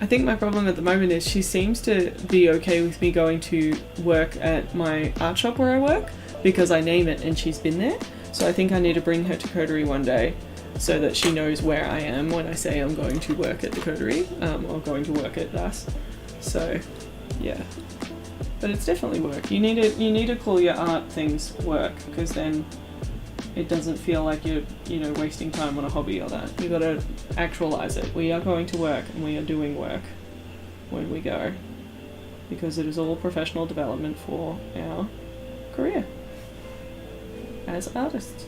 I think my problem at the moment is she seems to be okay with me going to work at my art shop where I work because I name it and she's been there. So I think I need to bring her to coterie one day so that she knows where I am when I say I'm going to work at the coterie, or going to work at DAS. So, yeah. But it's definitely work. You need to call your art things work because then it doesn't feel like you're, wasting time on a hobby or that. You gotta actualize it. We are going to work and we are doing work when we go because it is all professional development for our career as artists.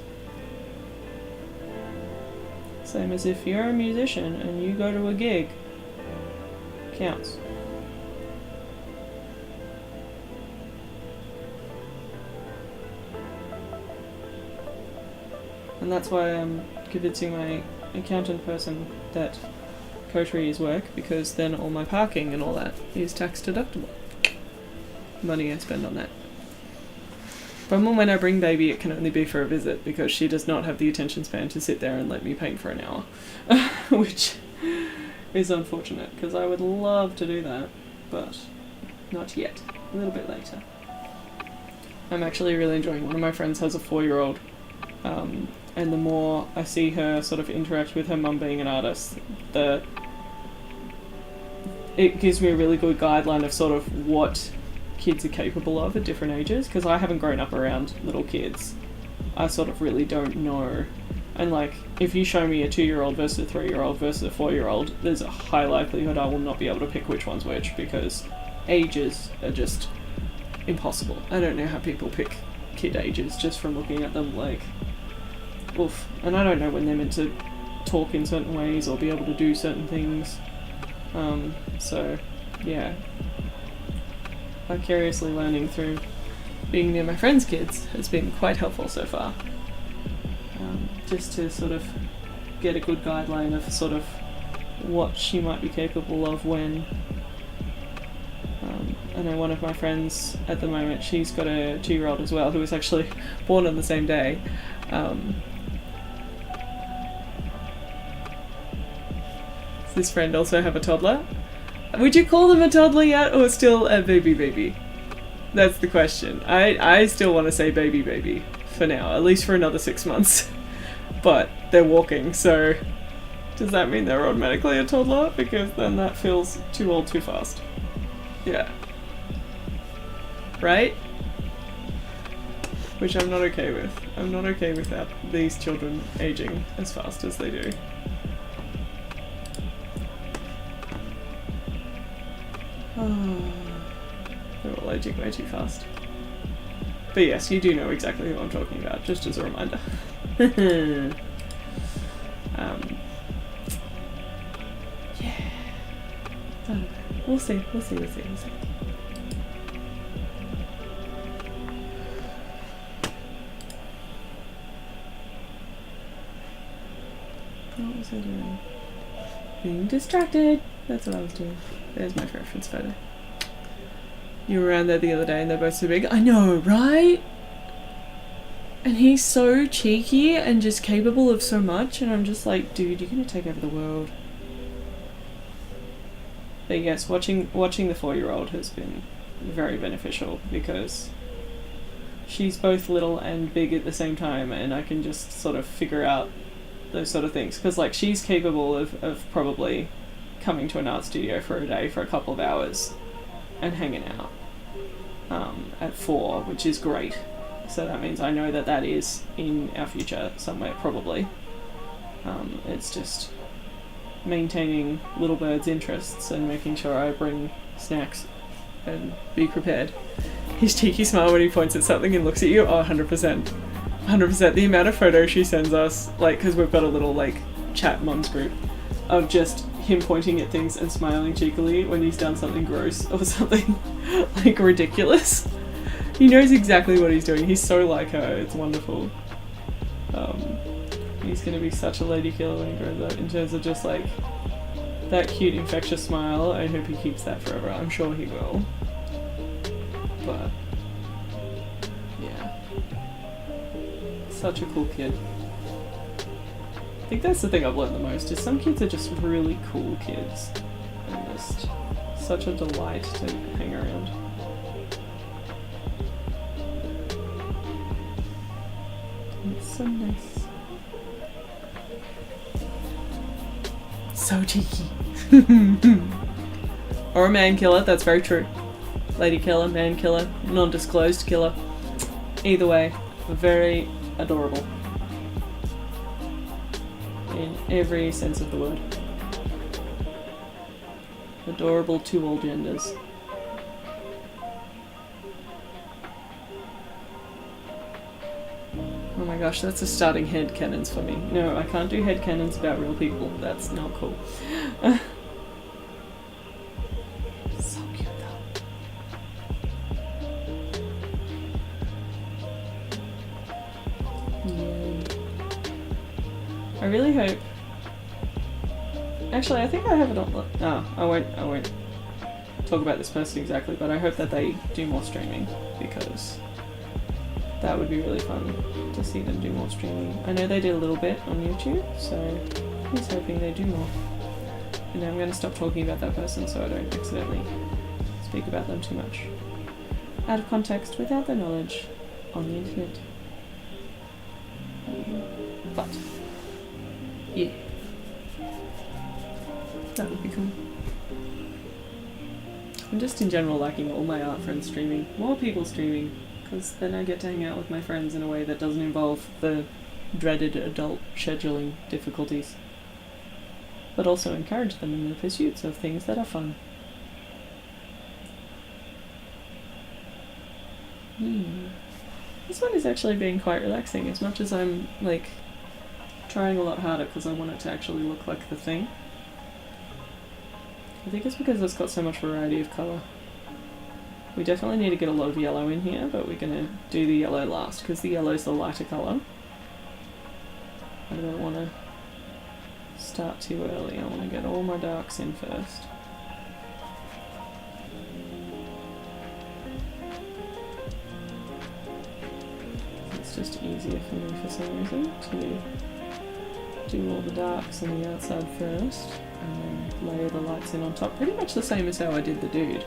Same as if you're a musician and you go to a gig. Counts. And that's why I'm convincing my accountant person that coterie is work, because then all my parking and all that is tax deductible. Money I spend on that. Problem when I bring baby, it can only be for a visit because she does not have the attention span to sit there and let me paint for an hour. Which is unfortunate because I would love to do that, but not yet. A little bit later. I'm actually really enjoying. One of my friends has a 4-year-old. And the more I see her sort of interact with her mum being an artist, it gives me a really good guideline of sort of what kids are capable of at different ages, because I haven't grown up around little kids. I sort of really don't know. And like, if you show me a 2-year-old versus a 3-year-old versus a 4-year-old, there's a high likelihood I will not be able to pick which one's which, because ages are just impossible. I don't know how people pick kid ages just from looking at them, like, oof. And I don't know when they're meant to talk in certain ways or be able to do certain things. So, yeah. Vicariously learning through being near my friends' kids has been quite helpful so far. Just to sort of get a good guideline of sort of what she might be capable of when. I know one of my friends at the moment, she's got a 2-year-old as well, who was actually born on the same day. Does this friend also have a toddler? Would you call them a toddler yet, or still a baby? That's the question. I still want to say baby for now, at least for another 6 months. But they're walking, so does that mean they're automatically a toddler? Because then that feels too old too fast. Yeah. Right? Which I'm not okay with. I'm not okay with that, these children aging as fast as they do. Oh, they're all aging way too fast. But yes, you do know exactly who I'm talking about, just as a reminder. Yeah. I don't know. We'll see. What was I doing? Being distracted. That's what I was doing. There's my reference photo. You were around there the other day and they're both so big. I know, right? And he's so cheeky and just capable of so much, and I'm just like, dude, you're gonna take over the world. But yes, watching the 4-year-old has been very beneficial because she's both little and big at the same time, and I can just sort of figure out those sort of things. Because, like, she's capable of probably coming to an art studio for a day for a couple of hours and hanging out at 4, which is great. So that means I know that is in our future somewhere, probably. It's just maintaining little bird's interests and making sure I bring snacks and be prepared. His cheeky smile when he points at something and looks at you, oh, 100%. 100%. The amount of photos she sends us, like, because we've got a little, like, chat mums group of just him pointing at things and smiling cheekily when he's done something gross or something, like, ridiculous. He knows exactly what he's doing. He's so like her. It's wonderful. He's going to be such a lady killer when he grows up, in terms of just, like, that cute, infectious smile. I hope he keeps that forever. I'm sure he will. But, yeah. Such a cool kid. I think that's the thing I've learned the most, is some kids are just really cool kids. And just such a delight to hang around. It's so nice. So cheeky. Or a man killer, that's very true. Lady killer, man killer, non-disclosed killer. Either way, very adorable. In every sense of the word. Adorable to all genders. Oh my gosh, that's a starting headcanons for me. No, I can't do headcanons about real people. That's not cool. So cute though. Yay. I really hope... Actually, I think I have it on... No, I won't talk about this person exactly, but I hope that they do more streaming, because that would be really fun to see them do more streaming. I know they did a little bit on YouTube, so he's hoping they do more. And now I'm going to stop talking about that person so I don't accidentally speak about them too much. Out of context, without their knowledge, on the internet. But, yeah. That would be cool. I'm just in general liking all my art friends streaming. More people streaming. Because then I get to hang out with my friends in a way that doesn't involve the dreaded adult scheduling difficulties. But also encourage them in the pursuits of things that are fun. This one is actually being quite relaxing, as much as I'm, like, trying a lot harder because I want it to actually look like the thing. I think it's because it's got so much variety of colour. We definitely need to get a lot of yellow in here, but we're going to do the yellow last, because the yellow's the lighter colour. I don't want to start too early. I want to get all my darks in first. It's just easier for me for some reason to do all the darks on the outside first, and then layer the lights in on top. Pretty much the same as how I did the dude.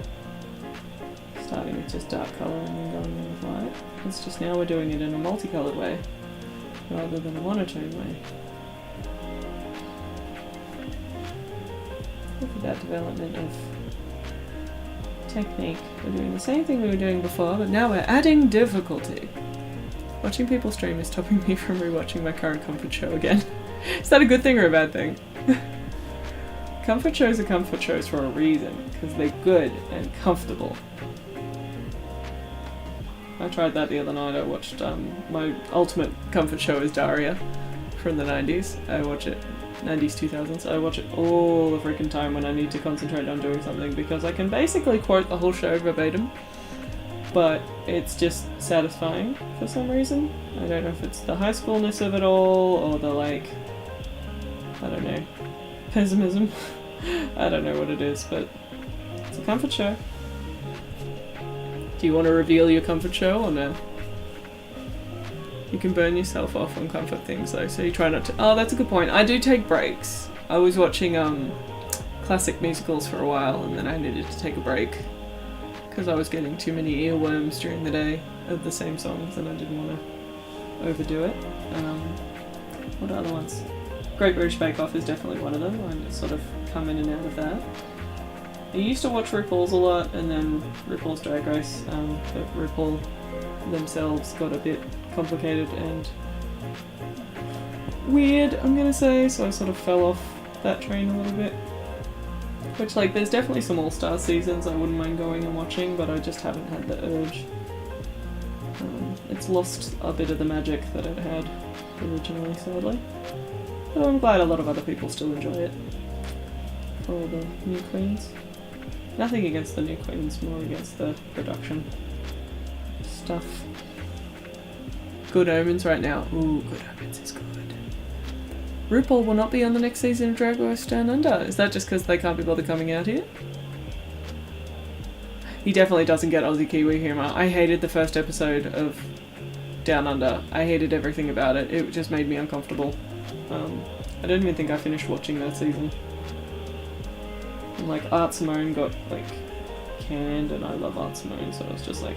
Starting with just dark colour and then going in with light. It's just now we're doing it in a multicoloured way, rather than a monotone way. Look at that development of technique. We're doing the same thing we were doing before, but now we're adding difficulty. Watching people stream is stopping me from rewatching my current comfort show again. Is that a good thing or a bad thing? Comfort shows are comfort shows for a reason, because they're good and comfortable. I tried that the other night. I watched, my ultimate comfort show is Daria from the 90s. I watch it, 90s, 2000s. I watch it all the freaking time when I need to concentrate on doing something, because I can basically quote the whole show verbatim, but it's just satisfying for some reason. I don't know if it's the high schoolness of it all, or the, like, I don't know, pessimism. I don't know what it is, but it's a comfort show. Do you want to reveal your comfort show or no? You can burn yourself off on comfort things though, so you try not to. Oh, that's a good point. I do take breaks. I was watching classic musicals for a while, and then I needed to take a break because I was getting too many earworms during the day of the same songs, and I didn't want to overdo it. What other ones? Great British Bake Off is definitely one of them. I just sort of come in and out of that. I used to watch RuPaul's a lot, and then RuPaul's Drag Race, but RuPaul themselves got a bit complicated and weird, I'm gonna say, so I sort of fell off that train a little bit. Which, like, there's definitely some All-Star seasons I wouldn't mind going and watching, but I just haven't had the urge. It's lost a bit of the magic that it had originally, sadly. But I'm glad a lot of other people still enjoy it. For all the new queens. Nothing against the new queens, more against the production stuff. Good Omens right now. Ooh, Good Omens is good. RuPaul will not be on the next season of Drag Race Down Under. Is that just because they can't be bothered coming out here? He definitely doesn't get Aussie Kiwi humour. I hated the first episode of Down Under. I hated everything about it. It just made me uncomfortable. I don't even think I finished watching that season. And like Art Simone got like canned, and I love Art Simone, so I was just like,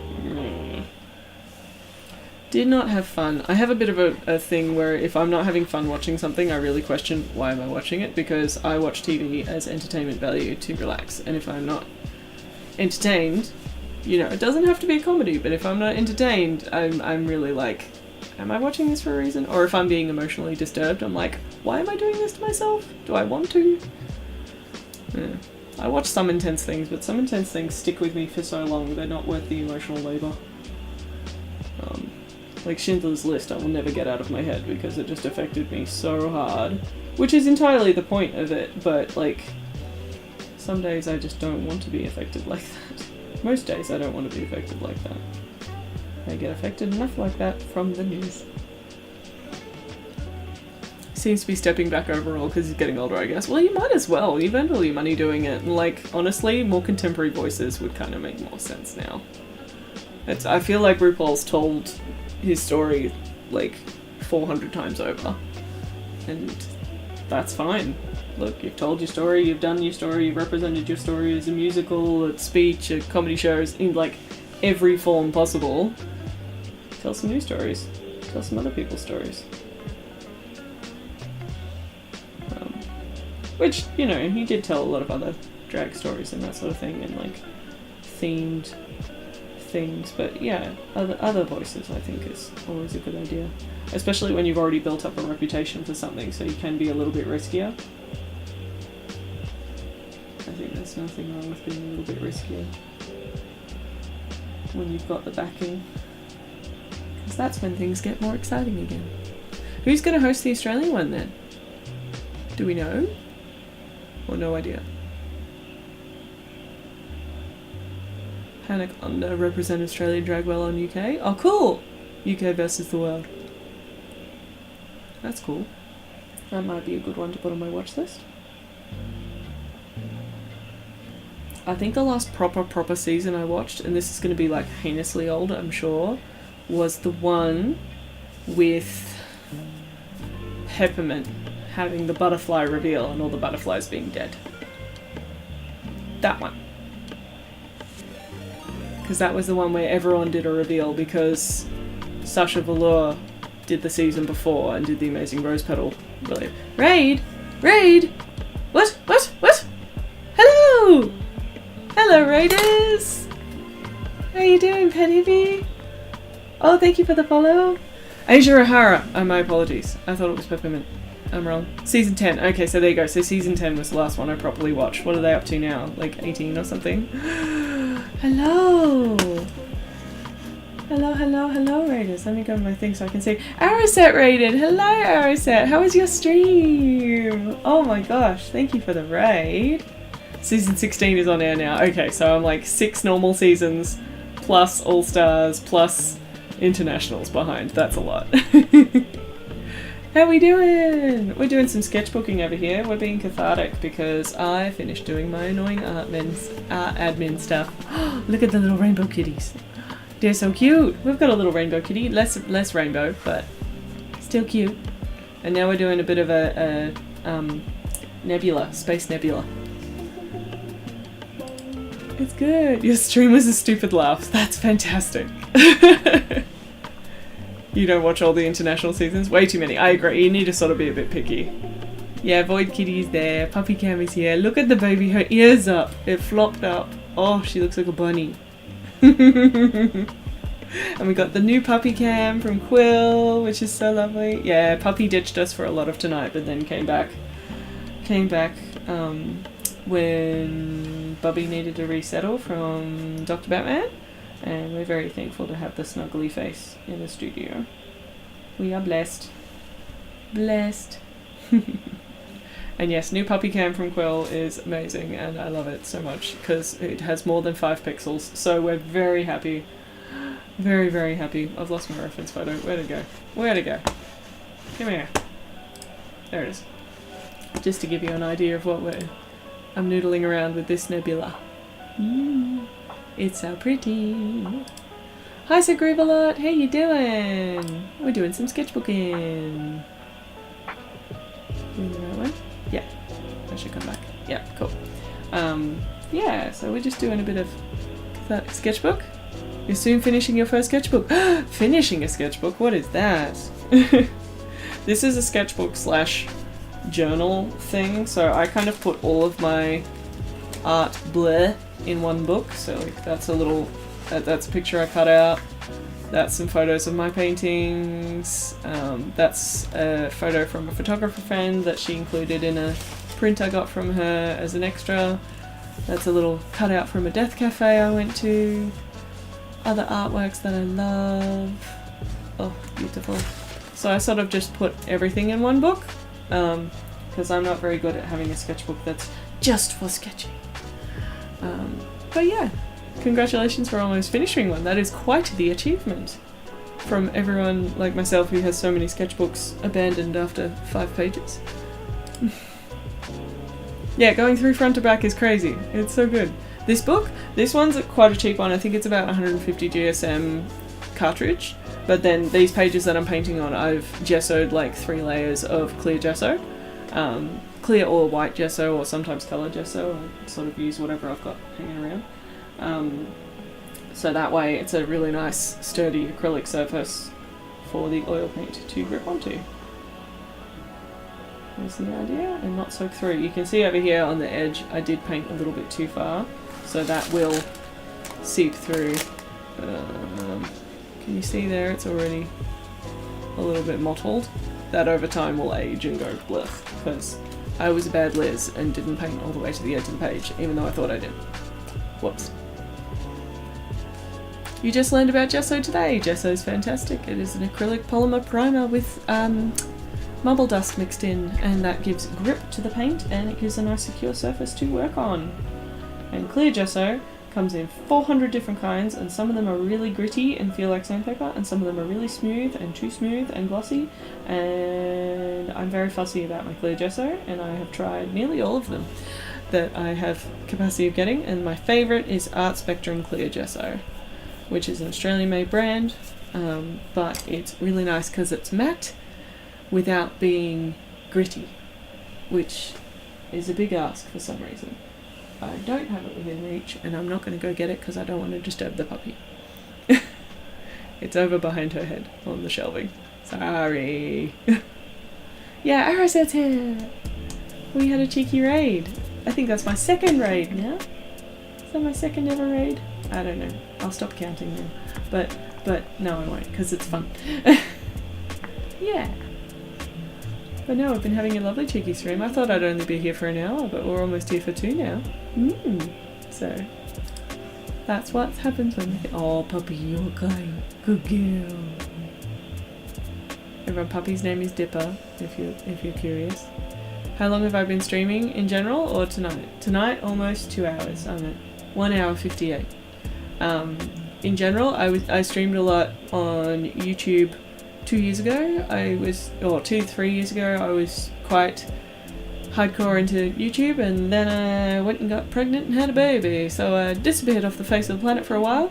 Did not have fun. I have a bit of a thing where if I'm not having fun watching something, I really question why am I watching it, because I watch TV as entertainment value to relax, and if I'm not entertained, you know, it doesn't have to be a comedy, but if I'm not entertained, I'm really like, am I watching this for a reason? Or if I'm being emotionally disturbed, I'm like, why am I doing this to myself? Do I want to? Yeah. I watch some intense things, but some intense things stick with me for so long, they're not worth the emotional labour. Like Schindler's List, I will never get out of my head because it just affected me so hard. Which is entirely the point of it, but like, some days I just don't want to be affected like that. Most days I don't want to be affected like that. I get affected enough like that from the news. Seems to be stepping back overall because he's getting older, I guess. Well, you might as well. You've earned all your money doing it. And like, honestly, more contemporary voices would kind of make more sense now. I feel like RuPaul's told his story like 400 times over. And that's fine. Look, you've told your story, you've done your story, you've represented your story as a musical, a speech, a comedy shows, in like every form possible. Tell some new stories. Tell some other people's stories. Which, you know, he did tell a lot of other drag stories and that sort of thing, and like themed things, but yeah, other voices I think is always a good idea. Especially when you've already built up a reputation for something, so you can be a little bit riskier. I think there's nothing wrong with being a little bit riskier when you've got the backing. Because that's when things get more exciting again. Who's going to host the Australian one then? Do we know? Or no idea? Panic Under represent Australian drag well on UK. Oh, cool! UK versus the world. That's cool. That might be a good one to put on my watch list. I think the last proper season I watched, and this is going to be like heinously old, I'm sure, was the one with Peppermint having the butterfly reveal and all the butterflies being dead. That one. Because that was the one where everyone did a reveal, because Sasha Velour did the season before and did the amazing Rose Petal. Really, Raid! What? Hello! Hello, Raiders! How you doing, Pen Hippie? Oh, thank you for the follow. Asia O'Hara. Oh, my apologies. I thought it was Peppermint. I'm wrong. Season 10. Okay, so there you go. So season 10 was the last one I properly watched. What are they up to now? Like 18 or something? Hello! Hello, Raiders. Let me go to my thing so I can see. Araset raided! Hello, Araset! How was your stream? Oh my gosh, thank you for the raid. Season 16 is on air now. Okay, so I'm like 6 normal seasons, plus All-Stars, plus internationals behind. That's a lot. How we doing? We're doing some sketchbooking over here. We're being cathartic because I finished doing my annoying admin stuff. Look at the little rainbow kitties. They're so cute. We've got a little rainbow kitty. Less rainbow, but still cute. And now we're doing a bit of a nebula, space nebula. It's good. Your stream was a stupid laugh. That's fantastic. You don't watch all the international seasons? Way too many. I agree. You need to sort of be a bit picky. Yeah, Void Kitty's there. Puppy Cam is here. Look at the baby. Her ears up. It flopped up. Oh, she looks like a bunny. And we got the new Puppy Cam from Quill, which is so lovely. Yeah, Puppy ditched us for a lot of tonight, but then came back when Bubby needed to resettle from Dr. Batman. And we're very thankful to have the snuggly face in the studio. We are blessed. Blessed. And yes, new Puppy Cam from Quill is amazing, and I love it so much because it has more than 5 pixels. So we're very happy. Very, very happy. I've lost my reference photo. Where'd it go? Where'd it go? Come here. There it is. Just to give you an idea of what I'm noodling around with this nebula. It's so pretty. Hi, Sir Groovalot. How you doing? We're doing some sketchbooking. Doing the right one? Yeah. I should come back. Yeah, cool. Yeah, so we're just doing a bit of that sketchbook. You're soon finishing your first sketchbook. Finishing a sketchbook? What is that? This is a sketchbook / journal thing, so I kind of put all of my art bleh in one book. So like that's a little, that's a picture I cut out. That's some photos of my paintings. That's a photo from a photographer friend that she included in a print I got from her as an extra. That's a little cutout from a death cafe I went to. Other artworks that I love. Oh, beautiful. So I sort of just put everything in one book, because I'm not very good at having a sketchbook that's just for sketching. But yeah, congratulations for almost finishing one. That is quite the achievement from everyone like myself who has so many sketchbooks abandoned after 5 pages. Yeah, going through front to back is crazy. It's so good. This one's quite a cheap one. I think it's about 150 GSM cartridge. But then these pages that I'm painting on, I've gessoed like 3 layers of clear gesso. Clear or white gesso, or sometimes coloured gesso. I sort of use whatever I've got hanging around. So that way it's a really nice sturdy acrylic surface for the oil paint to grip onto. There's the idea, and not soak through. You can see over here on the edge I did paint a little bit too far, so that will seep through. Can you see there? It's already a little bit mottled. That over time will age and go blech, because I was a bad Liz and didn't paint all the way to the edge of the page, even though I thought I did. Whoops. You just learned about gesso today. Gesso's fantastic. It is an acrylic polymer primer with marble dust mixed in, and that gives grip to the paint and it gives a nice secure surface to work on. And clear gesso comes in 400 different kinds, and some of them are really gritty and feel like sandpaper, and some of them are really smooth and too smooth and glossy, and I'm very fussy about my clear gesso, and I have tried nearly all of them that I have capacity of getting, and my favourite is Art Spectrum Clear Gesso, which is an Australian made brand, but it's really nice because it's matte without being gritty, which is a big ask for some reason. I don't have it within reach, and I'm not going to go get it because I don't want to disturb the puppy. It's over behind her head on the shelving. Sorry. Yeah, Ariset's here! We had a cheeky raid. I think that's my second raid now. Is that my second ever raid? I don't know. I'll stop counting then. But no, I won't, because it's fun. Yeah. But no, I've been having a lovely cheeky stream. I thought I'd only be here for an hour, but we're almost here for 2 now. So, that's what happens when... Oh, puppy, you're okay. Good girl. Everyone, puppy's name is Dipper, if you're curious. How long have I been streaming in general, or tonight? Tonight, almost 2 hours. I'm at 1 hour 58. In general, I streamed a lot on YouTube 2 years ago. 3 years ago, I was quite hardcore into YouTube, and then I went and got pregnant and had a baby, so I disappeared off the face of the planet for a while,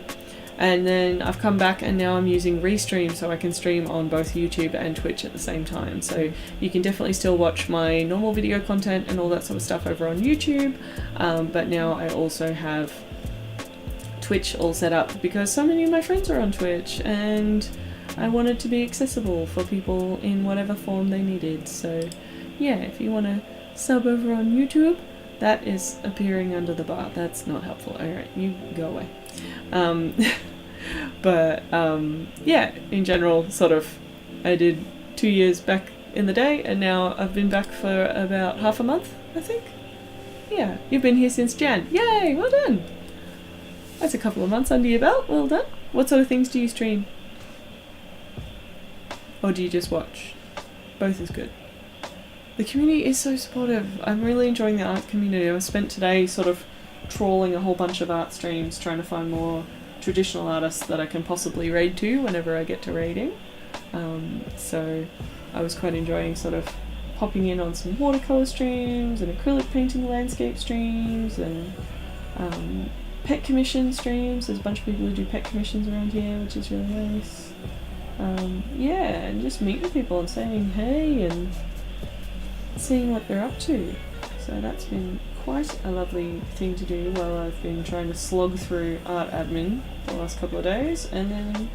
and then I've come back, and now I'm using Restream, so I can stream on both YouTube and Twitch at the same time. So you can definitely still watch my normal video content and all that sort of stuff over on YouTube, but now I also have Twitch all set up because so many of my friends are on Twitch, and I wanted to be accessible for people in whatever form they needed. So yeah, if you want to sub over on YouTube, that is appearing under the bar. That's not helpful. Alright, you go away. Yeah, in general, sort of, I did 2 years back in the day, and now I've been back for about half a month, I think. Yeah, you've been here since Jan. Yay, well done! That's a couple of months under your belt, well done. What sort of things do you stream? Or do you just watch? Both is good. The community is so supportive. I'm really enjoying the art community. I spent today sort of trawling a whole bunch of art streams, trying to find more traditional artists that I can possibly raid to whenever I get to raiding. So I was quite enjoying sort of popping in on some watercolour streams and acrylic painting landscape streams and pet commission streams. There's a bunch of people who do pet commissions around here, which is really nice. Yeah, and just meeting people and saying hey and seeing what they're up to. So that's been quite a lovely thing to do while I've been trying to slog through art admin the last couple of days, and then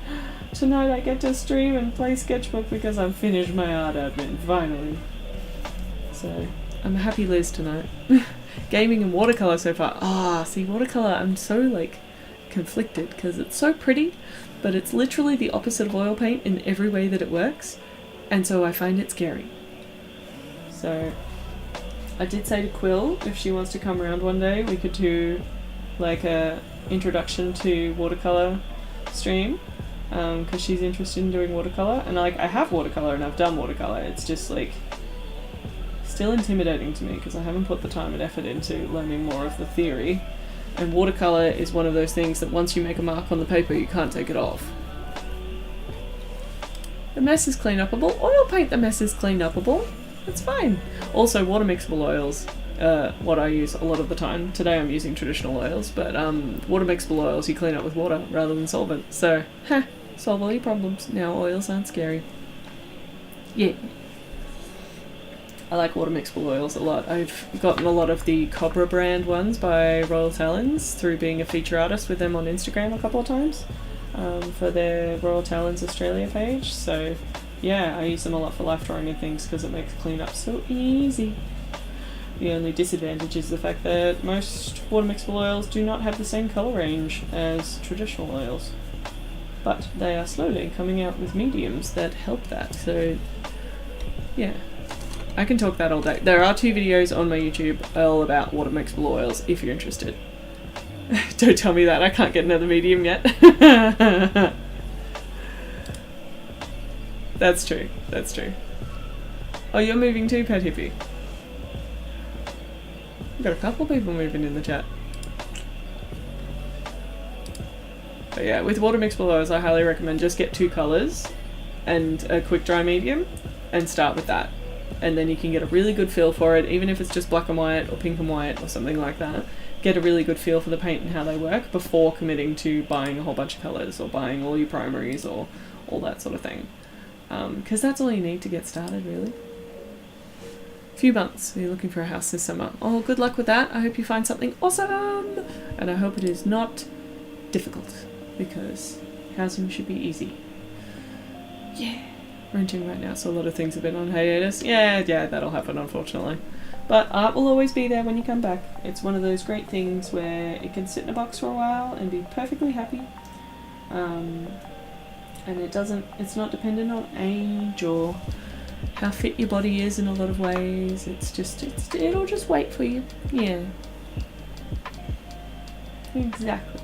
tonight I get to stream and play Sketchbook because I've finished my art admin, finally. So I'm a happy Liz tonight. Gaming and watercolour so far. See, watercolour, I'm so like conflicted because it's so pretty, but it's literally the opposite of oil paint in every way that it works, and so I find it scary. So I did say to Quill, if she wants to come around one day, we could do like a introduction to watercolour stream, because she's interested in doing watercolour, and like I have watercolour and I've done watercolour. It's just like still intimidating to me because I haven't put the time and effort into learning more of the theory, and watercolour is one of those things that once you make a mark on the paper you can't take it off. The mess is clean upable. Oil paint, the mess is clean upable. It's fine. Also, water mixable oils, what I use a lot of the time. Today I'm using traditional oils, but water mixable oils you clean up with water rather than solvent. So, solve all your problems. Now oils aren't scary. Yeah. I like water mixable oils a lot. I've gotten a lot of the Cobra brand ones by Royal Talons through being a feature artist with them on Instagram a couple of times, for their Royal Talons Australia page. So yeah, I use them a lot for life drawing and things because it makes cleanup so easy. The only disadvantage is the fact that most water mixable oils do not have the same colour range as traditional oils, but they are slowly coming out with mediums that help that. So yeah, I can talk that all day. There are 2 videos on my YouTube all about water mixable oils if you're interested. Don't tell me that, I can't get another medium yet. That's true, that's true. Oh, you're moving too, Pet Hippie? We've got a couple people moving in the chat. But yeah, with water mixable oils I highly recommend just get 2 colours and a quick dry medium and start with that. And then you can get a really good feel for it, even if it's just black and white or pink and white or something like that. Get a really good feel for the paint and how they work before committing to buying a whole bunch of colours or buying all your primaries or all that sort of thing. Because that's all you need to get started, really. Few months. You're looking for a house this summer. Oh, good luck with that. I hope you find something awesome, and I hope it is not difficult, because housing should be easy. Yeah. Renting right now, so a lot of things have been on hiatus. Yeah, that'll happen, unfortunately. But art will always be there when you come back. It's one of those great things where it can sit in a box for a while and be perfectly happy. And it's not dependent on age or how fit your body is in a lot of ways. It'll just wait for you. Yeah. Exactly.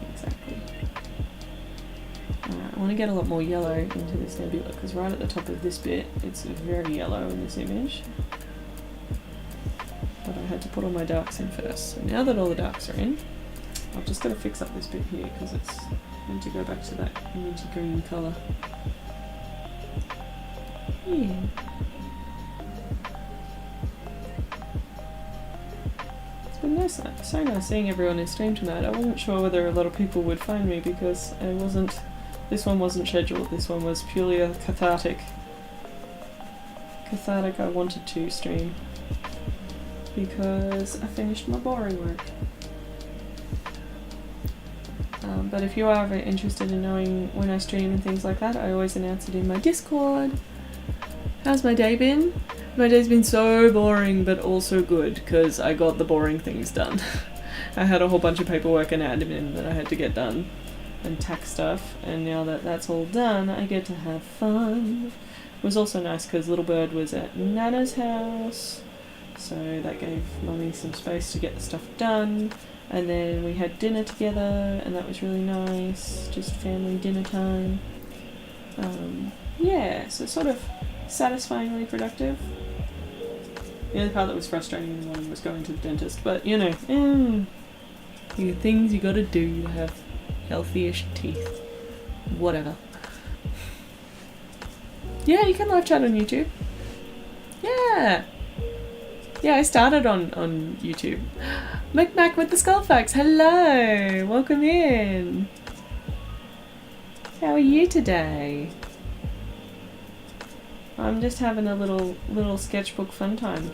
Alright, I want to get a lot more yellow into this nebula because right at the top of this bit it's very yellow in this image. But I had to put all my darks in first. So now that all the darks are in, I've just got to fix up this bit here because it's need to go back to that minty green colour. Yeah. It's been so nice seeing everyone in stream tonight. I wasn't sure whether a lot of people would find me because this one wasn't scheduled, this one was purely a cathartic I wanted to stream because I finished my boring work. But if you are very interested in knowing when I stream and things like that, I always announce it in my Discord. How's my day been? My day's been so boring, but also good, because I got the boring things done. I had a whole bunch of paperwork and admin that I had to get done, and tax stuff, and now that that's all done, I get to have fun. It was also nice because Little Bird was at Nana's house, so that gave Mummy some space to get the stuff done. And then we had dinner together, and that was really nice, just family dinner time. Yeah, so sort of satisfyingly productive. The only part that was frustrating in the morning was going to the dentist, but you know, the things you gotta do to have healthy-ish teeth. Whatever. Yeah, you can live chat on YouTube. Yeah! Yeah, I started on YouTube. Mac with the Skullfax, hello! Welcome in! How are you today? I'm just having a little sketchbook fun time.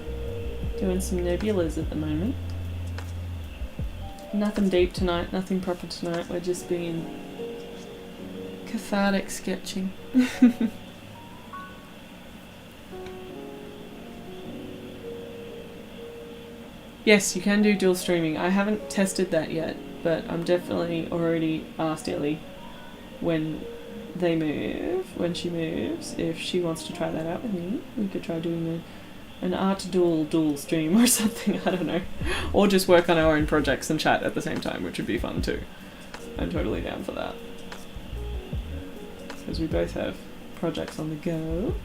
Doing some nebulas at the moment. Nothing deep tonight, nothing proper tonight, we're just being cathartic sketching. Yes, you can do dual streaming. I haven't tested that yet, but I'm definitely already asked Ellie when when she moves, if she wants to try that out with me. We could try doing an art dual stream or something, I don't know. Or just work on our own projects and chat at the same time, which would be fun too. I'm totally down for that. Because we both have projects on the go.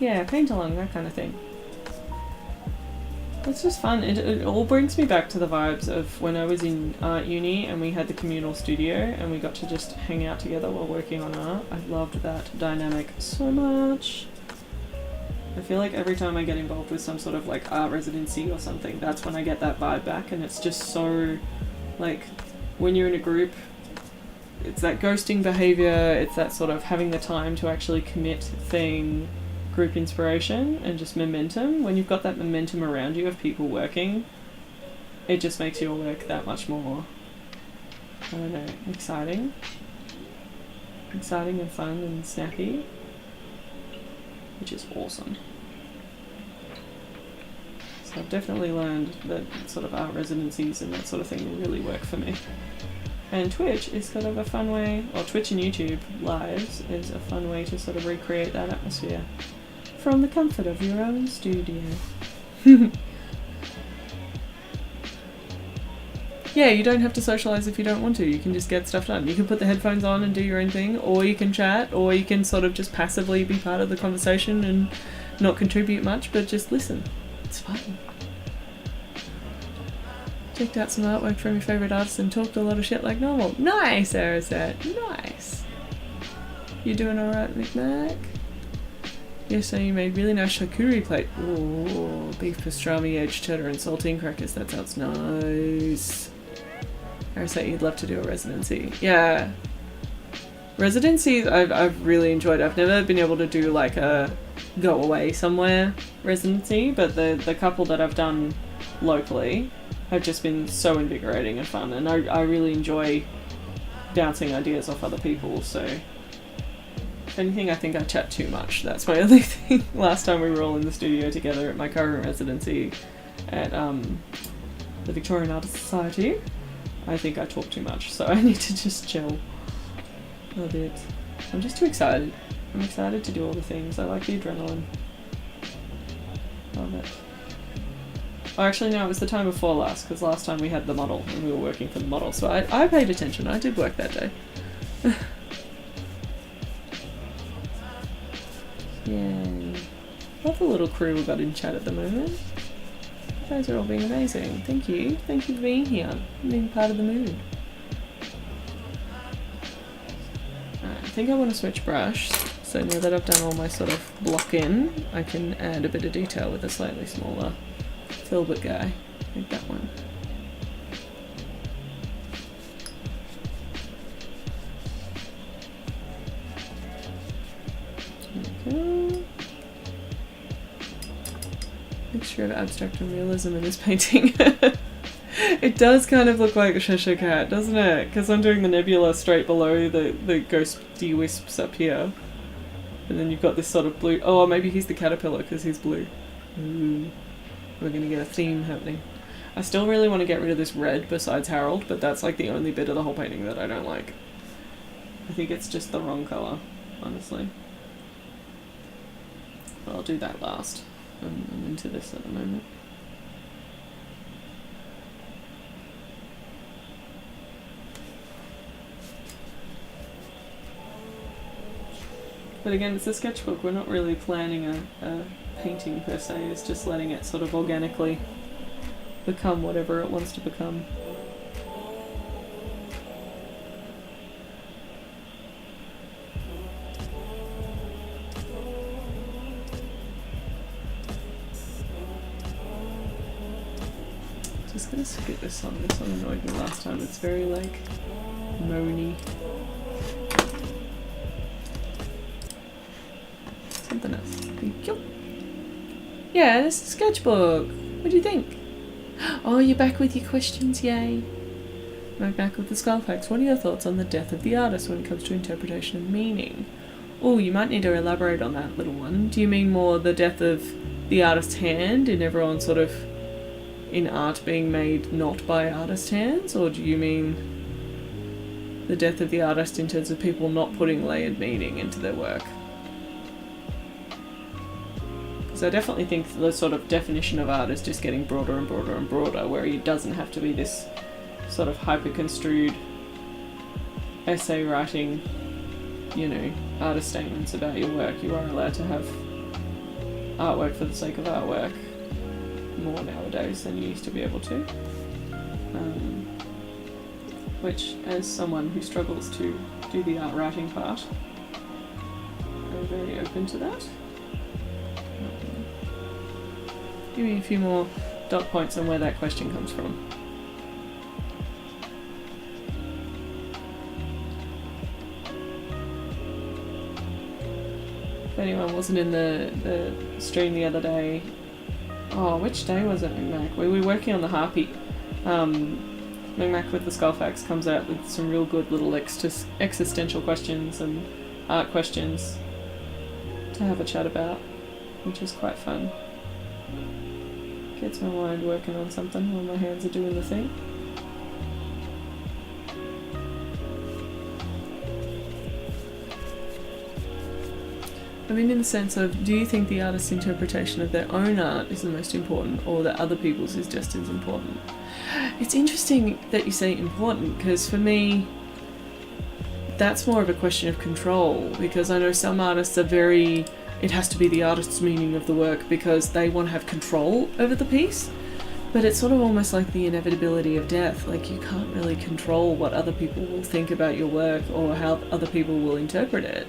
Yeah, paint along, that kind of thing. It's just fun. It all brings me back to the vibes of when I was in art uni and we had the communal studio and we got to just hang out together while working on art. I loved that dynamic so much. I feel like every time I get involved with some sort of like art residency or something, that's when I get that vibe back, and it's just so, like, when you're in a group, it's that ghosting behaviour, it's that sort of having the time to actually commit thing, group inspiration and just momentum. When you've got that momentum around you of people working, it just makes your work that much more, I don't know, exciting and fun and snappy, which is awesome. So I've definitely learned that sort of art residencies and that sort of thing really work for me. And Twitch is sort of a fun way, or Twitch and YouTube lives is a fun way to sort of recreate that atmosphere from the comfort of your own studio. Yeah, you don't have to socialise if you don't want to. You can just get stuff done. You can put the headphones on and do your own thing, or you can chat, or you can sort of just passively be part of the conversation and not contribute much, but just listen. It's fun. Checked out some artwork from your favourite artist and talked a lot of shit like normal. Nice, Aerosat. Nice. You doing alright, McMac? Yes, so you made really nice charcuterie plate. Ooh, beef pastrami, aged cheddar and saltine crackers. That sounds nice. Aerosat, you'd love to do a residency. Yeah. Residencies I've really enjoyed. I've never been able to do like a go away somewhere residency, but the couple that I've done locally have just been so invigorating and fun, and I really enjoy bouncing ideas off other people, so if anything I think I chat too much, that's my only thing. Last time we were all in the studio together at my current residency at the Victorian Artist Society, I think I talk too much, so I need to just chill a bit. I'm just too excited. I'm excited to do all the things. I like the adrenaline. Love it. Oh, actually, no, it was the time before last, because last time we had the model, and we were working for the model, so I paid attention. I did work that day. Yay. Love the little crew we've got in chat at the moment. You guys are all being amazing. Thank you. Thank you for being here, being part of the mood. Alright, I think I want to switch brush, so now that I've done all my sort of block in, I can add a bit of detail with a slightly smaller filbert guy. I think that one. There we go. Make mixture of abstract and realism in this painting. It does kind of look like a Cheshire Cat, doesn't it? Because I'm doing the nebula straight below the ghosty wisps up here. And then you've got this sort of blue... Oh, maybe he's the caterpillar because he's blue. Ooh. We're going to get a theme happening. I still really want to get rid of this red besides Harold, but that's like the only bit of the whole painting that I don't like. I think it's just the wrong colour, honestly. But I'll do that last. I'm into this at the moment. But again, it's a sketchbook. We're not really planning a painting per se. It's just letting it sort of organically become whatever it wants to become. Just gonna skip this one. This one annoyed me last time. It's very like moany. Something else. Thank you. Yeah, this is Sketchbook. What do you think? Oh, you're back with your questions, yay. I'm back with the skull facts. What are your thoughts on the death of the artist when it comes to interpretation and meaning? Oh, you might need to elaborate on that little one. Do you mean more the death of the artist's hand and everyone sort of in art being made not by artist hands? Or do you mean the death of the artist in terms of people not putting layered meaning into their work? So I definitely think the sort of definition of art is just getting broader and broader and broader, where it doesn't have to be this sort of hyper-construed essay writing, you know, artist statements about your work. You are allowed to have artwork for the sake of artwork more nowadays than you used to be able to. Which, as someone who struggles to do the art writing part, I'm very open to that. Give me a few more dot points on where that question comes from. If anyone wasn't in the stream the other day, oh, which day was it, McMac? We were working on the harpy. McMac with the skull facts comes out with some real good little existential questions and art questions to have a chat about, which is quite fun. Gets my mind working on something while my hands are doing the thing. I mean, in the sense of, do you think the artist's interpretation of their own art is the most important, or that other people's is just as important? It's interesting that you say important, because for me, that's more of a question of control, because I know some artists are very... It has to be the artist's meaning of the work because they want to have control over the piece. But it's sort of almost like the inevitability of death. Like, you can't really control what other people will think about your work or how other people will interpret it.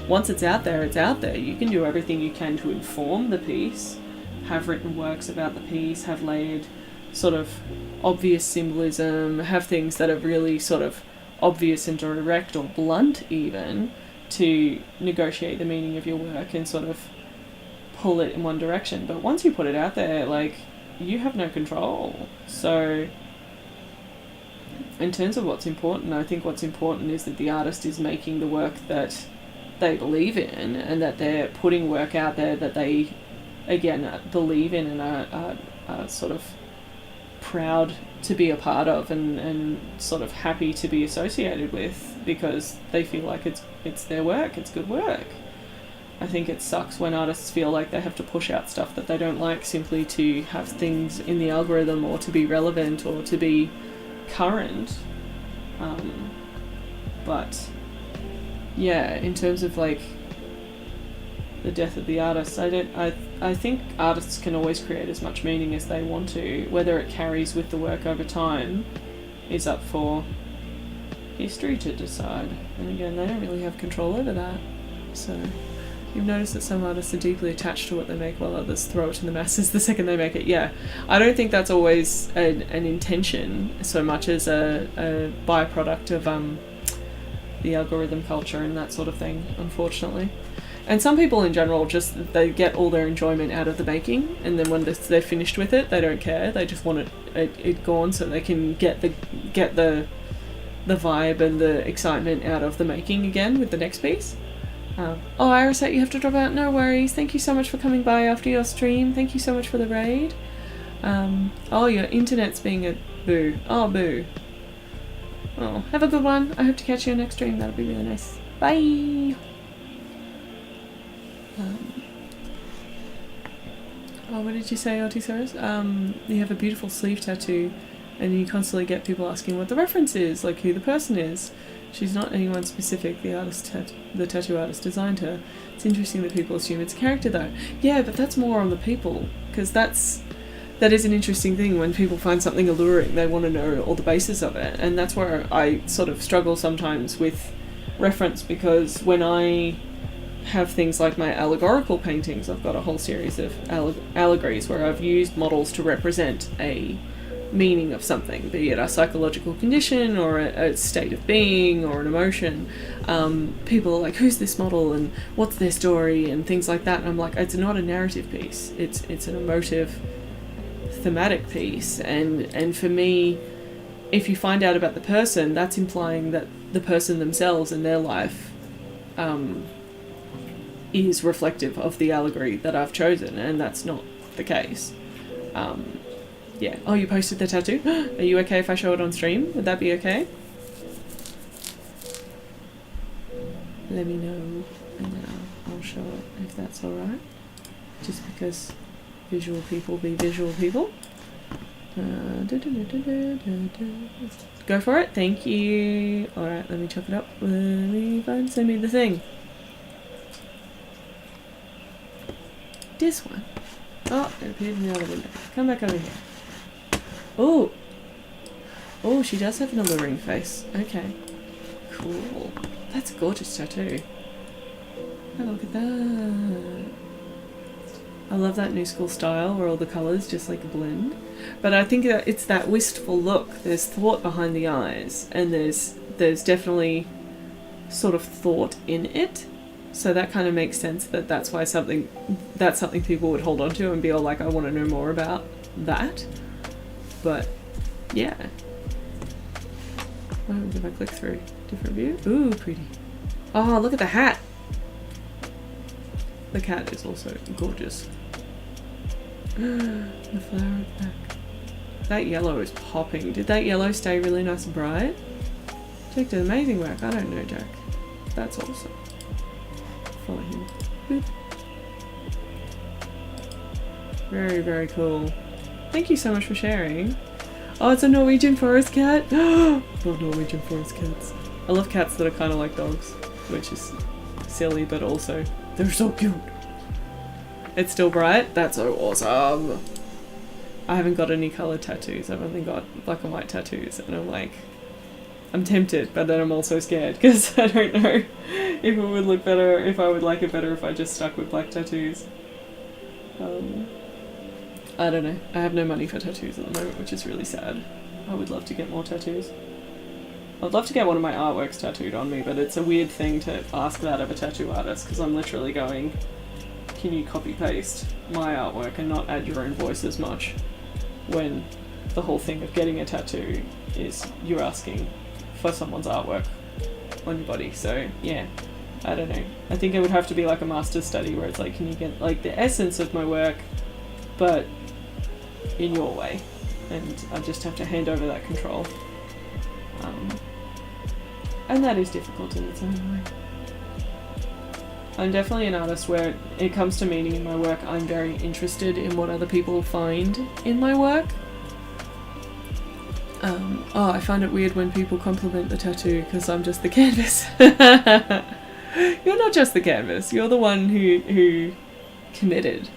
Once it's out there, it's out there. You can do everything you can to inform the piece, have written works about the piece, have layered sort of obvious symbolism, have things that are really sort of obvious and direct or blunt even, to negotiate the meaning of your work and sort of pull it in one direction. But once you put it out there, like, you have no control. So in terms of what's important, I think what's important is that the artist is making the work that they believe in, and that they're putting work out there that they, again, believe in and are sort of proud to be a part of and sort of happy to be associated with, because they feel like it's their work, it's good work. I think it sucks when artists feel like they have to push out stuff that they don't like simply to have things in the algorithm or to be relevant or to be current. But yeah, in terms of like the death of the artist, I think artists can always create as much meaning as they want to. Whether it carries with the work over time is up for history to decide. And again, they don't really have control over that. So you've noticed that some artists are deeply attached to what they make while others throw it to the masses the second they make it. Yeah, I don't think that's always an intention so much as a byproduct of the algorithm culture and that sort of thing, unfortunately. And some people in general just, they get all their enjoyment out of the making, and then when they're finished with it, they don't care. They just want it gone so they can get the vibe and the excitement out of the making again with the next piece. Oh, Irisette, you have to drop out. No worries. Thank you so much for coming by after your stream. Thank you so much for the raid. Oh, your internet's being a boo. Oh, boo. Oh, have a good one. I hope to catch you next stream. That'll be really nice. Bye. Oh, what did you say, Artisaurus? You have a beautiful sleeve tattoo, and you constantly get people asking what the reference is, like who the person is. She's not anyone specific. The tattoo artist designed her. It's interesting that people assume it's a character, though. Yeah, but that's more on the people, because that is an interesting thing. When people find something alluring, they want to know all the basis of it, and that's where I sort of struggle sometimes with reference, because when I have things like my allegorical paintings, I've got a whole series of allegories where I've used models to represent a meaning of something, be it a psychological condition or a state of being or an emotion. People are like, who's this model and what's their story and things like that, and I'm like, it's not a narrative piece, it's an emotive thematic piece, and for me, if you find out about the person, that's implying that the person themselves and their life is reflective of the allegory that I've chosen, and that's not the case. Yeah. Oh, you posted the tattoo? Are you okay if I show it on stream? Would that be okay? Let me know, and then I'll show it if that's alright. Just because visual people be visual people. Go for it. Thank you. Alright, let me chop it up. Let me send me the thing. This one. Oh, it appeared in the other window. Come back over here. Oh! Oh, she does have an alluring face. Okay. Cool. That's a gorgeous tattoo. Oh, look at that. I love that new school style where all the colours just like blend. But I think that it's that wistful look. There's thought behind the eyes, and there's definitely sort of thought in it. So that kind of makes sense that that's something people would hold on to and be all like, I want to know more about that. But yeah. What happens if I click through? Different view? Ooh, pretty. Oh, look at the hat. The cat is also gorgeous. The flower at the back. That yellow is popping. Did that yellow stay really nice and bright? Jack did amazing work. I don't know, Jack. That's awesome. Follow him. Boop. Very, very cool. Thank you so much for sharing. Oh, it's a Norwegian forest cat. Oh, Norwegian forest cats. I love cats that are kind of like dogs, which is silly, but also they're so cute. It's still bright. That's so awesome. I haven't got any colored tattoos. I've only got black and white tattoos, and I'm like, I'm tempted, but then I'm also scared because I don't know if it would look better, if I would like it better if I just stuck with black tattoos. I don't know. I have no money for tattoos at the moment, which is really sad. I would love to get more tattoos. I'd love to get one of my artworks tattooed on me, but it's a weird thing to ask that of a tattoo artist, because I'm literally going, can you copy-paste my artwork and not add your own voice as much, when the whole thing of getting a tattoo is you're asking for someone's artwork on your body. So yeah, I don't know. I think it would have to be like a master's study where it's like, can you get like the essence of my work, but in your way, and I just have to hand over that control. And that is difficult in its own way. I'm definitely an artist where it comes to meaning in my work, I'm very interested in what other people find in my work. Oh, I find it weird when people compliment the tattoo because I'm just the canvas. You're not just the canvas, you're the one who committed.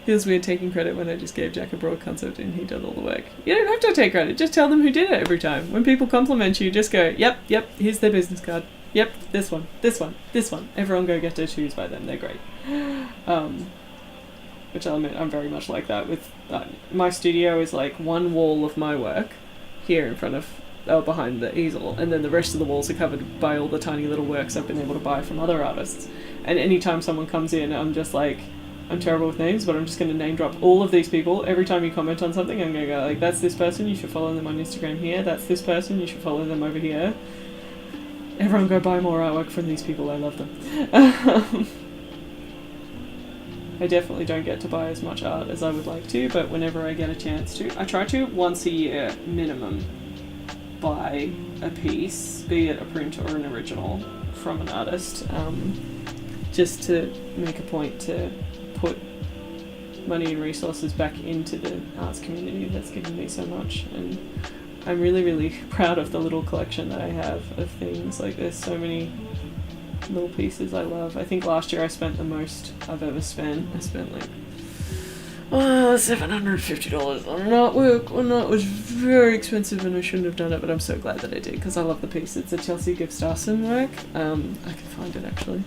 Feels weird taking credit when I just gave Jack a broad concept and he did all the work. You don't have to take credit, just tell them who did it every time. When people compliment you, just go, yep, here's their business card. Yep, this one. Everyone go get tattoos by them, they're great. Which I'll admit, I'm very much like that with my studio is like one wall of my work here in front of behind the easel, and then the rest of the walls are covered by all the tiny little works I've been able to buy from other artists. And anytime someone comes in, I'm just like, I'm terrible with names, but I'm just going to name drop all of these people. Every time you comment on something, I'm going to go like, that's this person, you should follow them on Instagram here. That's this person, you should follow them over here. Everyone go buy more artwork from these people, I love them. I definitely don't get to buy as much art as I would like to, but whenever I get a chance to, I try to once a year minimum buy a piece, be it a print or an original, from an artist, just to make a point to put money and resources back into the arts community that's given me so much. And I'm really, really proud of the little collection that I have of things. Like, there's so many little pieces I love. I think last year I spent the most I've ever spent. I spent like $750 on artwork. It was very expensive and I shouldn't have done it, but I'm so glad that I did because I love the piece. It's a Chelsea Gustafson work. I can find it actually.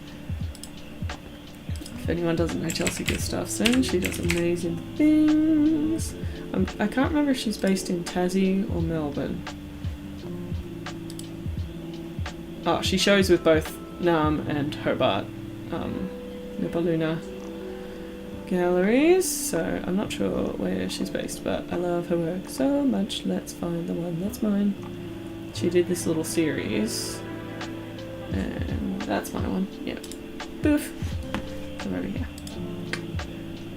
If anyone doesn't know Chelsea Gustafson, she does amazing things. I can't remember if she's based in Tassie or Melbourne. Oh, she shows with both Nam and Hobart, Nipaluna galleries, so I'm not sure where she's based, but I love her work so much. Let's find the one that's mine. She did this little series, and that's my one. Yep. Boof. Come over here.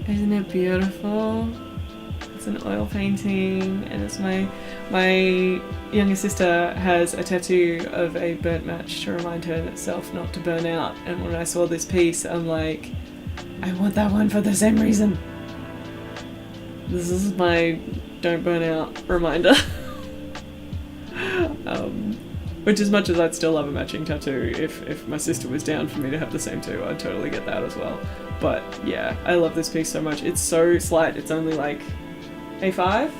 Isn't it beautiful? It's an oil painting, and it's my younger sister has a tattoo of a burnt match to remind herself not to burn out. And when I saw this piece, I'm like, I want that one for the same reason. This is my don't burn out reminder. Which, as much as I'd still love a matching tattoo, if my sister was down for me to have the same two, I'd totally get that as well. But yeah, I love this piece so much. It's so slight. It's only like A5,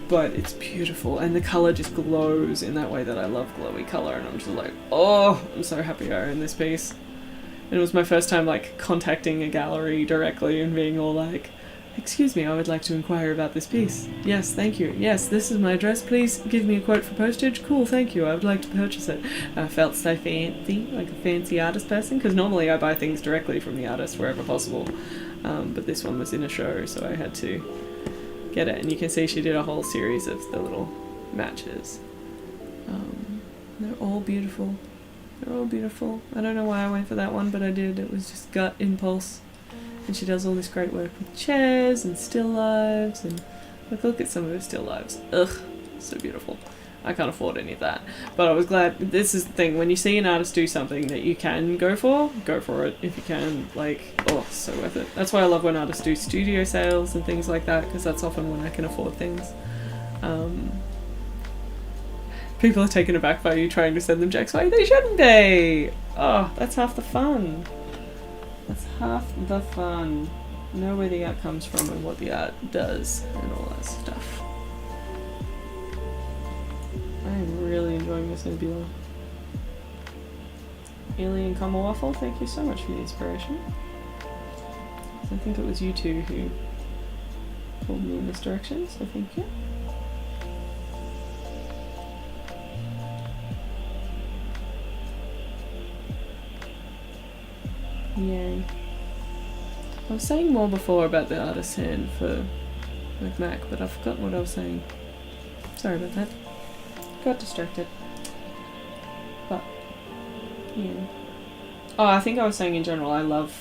but it's beautiful, and the colour just glows in that way that I love glowy colour, and I'm just like, oh, I'm so happy I own this piece. And it was my first time like contacting a gallery directly and being all like, excuse me, I would like to inquire about this piece. Yes, thank you. Yes, this is my address. Please give me a quote for postage. Cool, thank you. I would like to purchase it. I felt so fancy, like a fancy artist person, because normally I buy things directly from the artist wherever possible. But this one was in a show, so I had to get it. And you can see she did a whole series of the little matches. They're all beautiful. They're all beautiful. I don't know why I went for that one, but I did. It was just gut impulse. And she does all this great work with chairs and still lives, and look at some of her still lives. Ugh, so beautiful. I can't afford any of that. But I was glad. This is the thing, when you see an artist do something that you can go for it if you can. Like, oh, so worth it. That's why I love when artists do studio sales and things like that, because that's often when I can afford things. People are taken aback by you trying to send them checks. Why they shouldn't be? Oh, that's half the fun. That's half the fun. Know where the art comes from and what the art does and all that stuff. I am really enjoying this nebula. Alien Comma Waffle, thank you so much for the inspiration. I think it was you two who pulled me in this direction, so thank you. Yay. I was saying more before about the artist's hand for Mac, but I've forgotten what I was saying. Sorry about that. Got distracted. But, yeah. Oh, I think I was saying in general, I love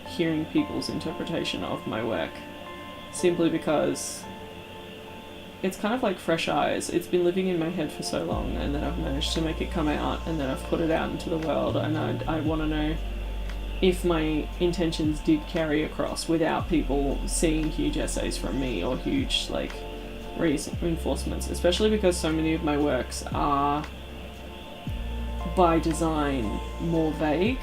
hearing people's interpretation of my work. Simply because it's kind of like fresh eyes. It's been living in my head for so long, and then I've managed to make it come out, and then I've put it out into the world, and I want to know if my intentions did carry across without people seeing huge essays from me or huge like reinforcements, especially because so many of my works are by design more vague.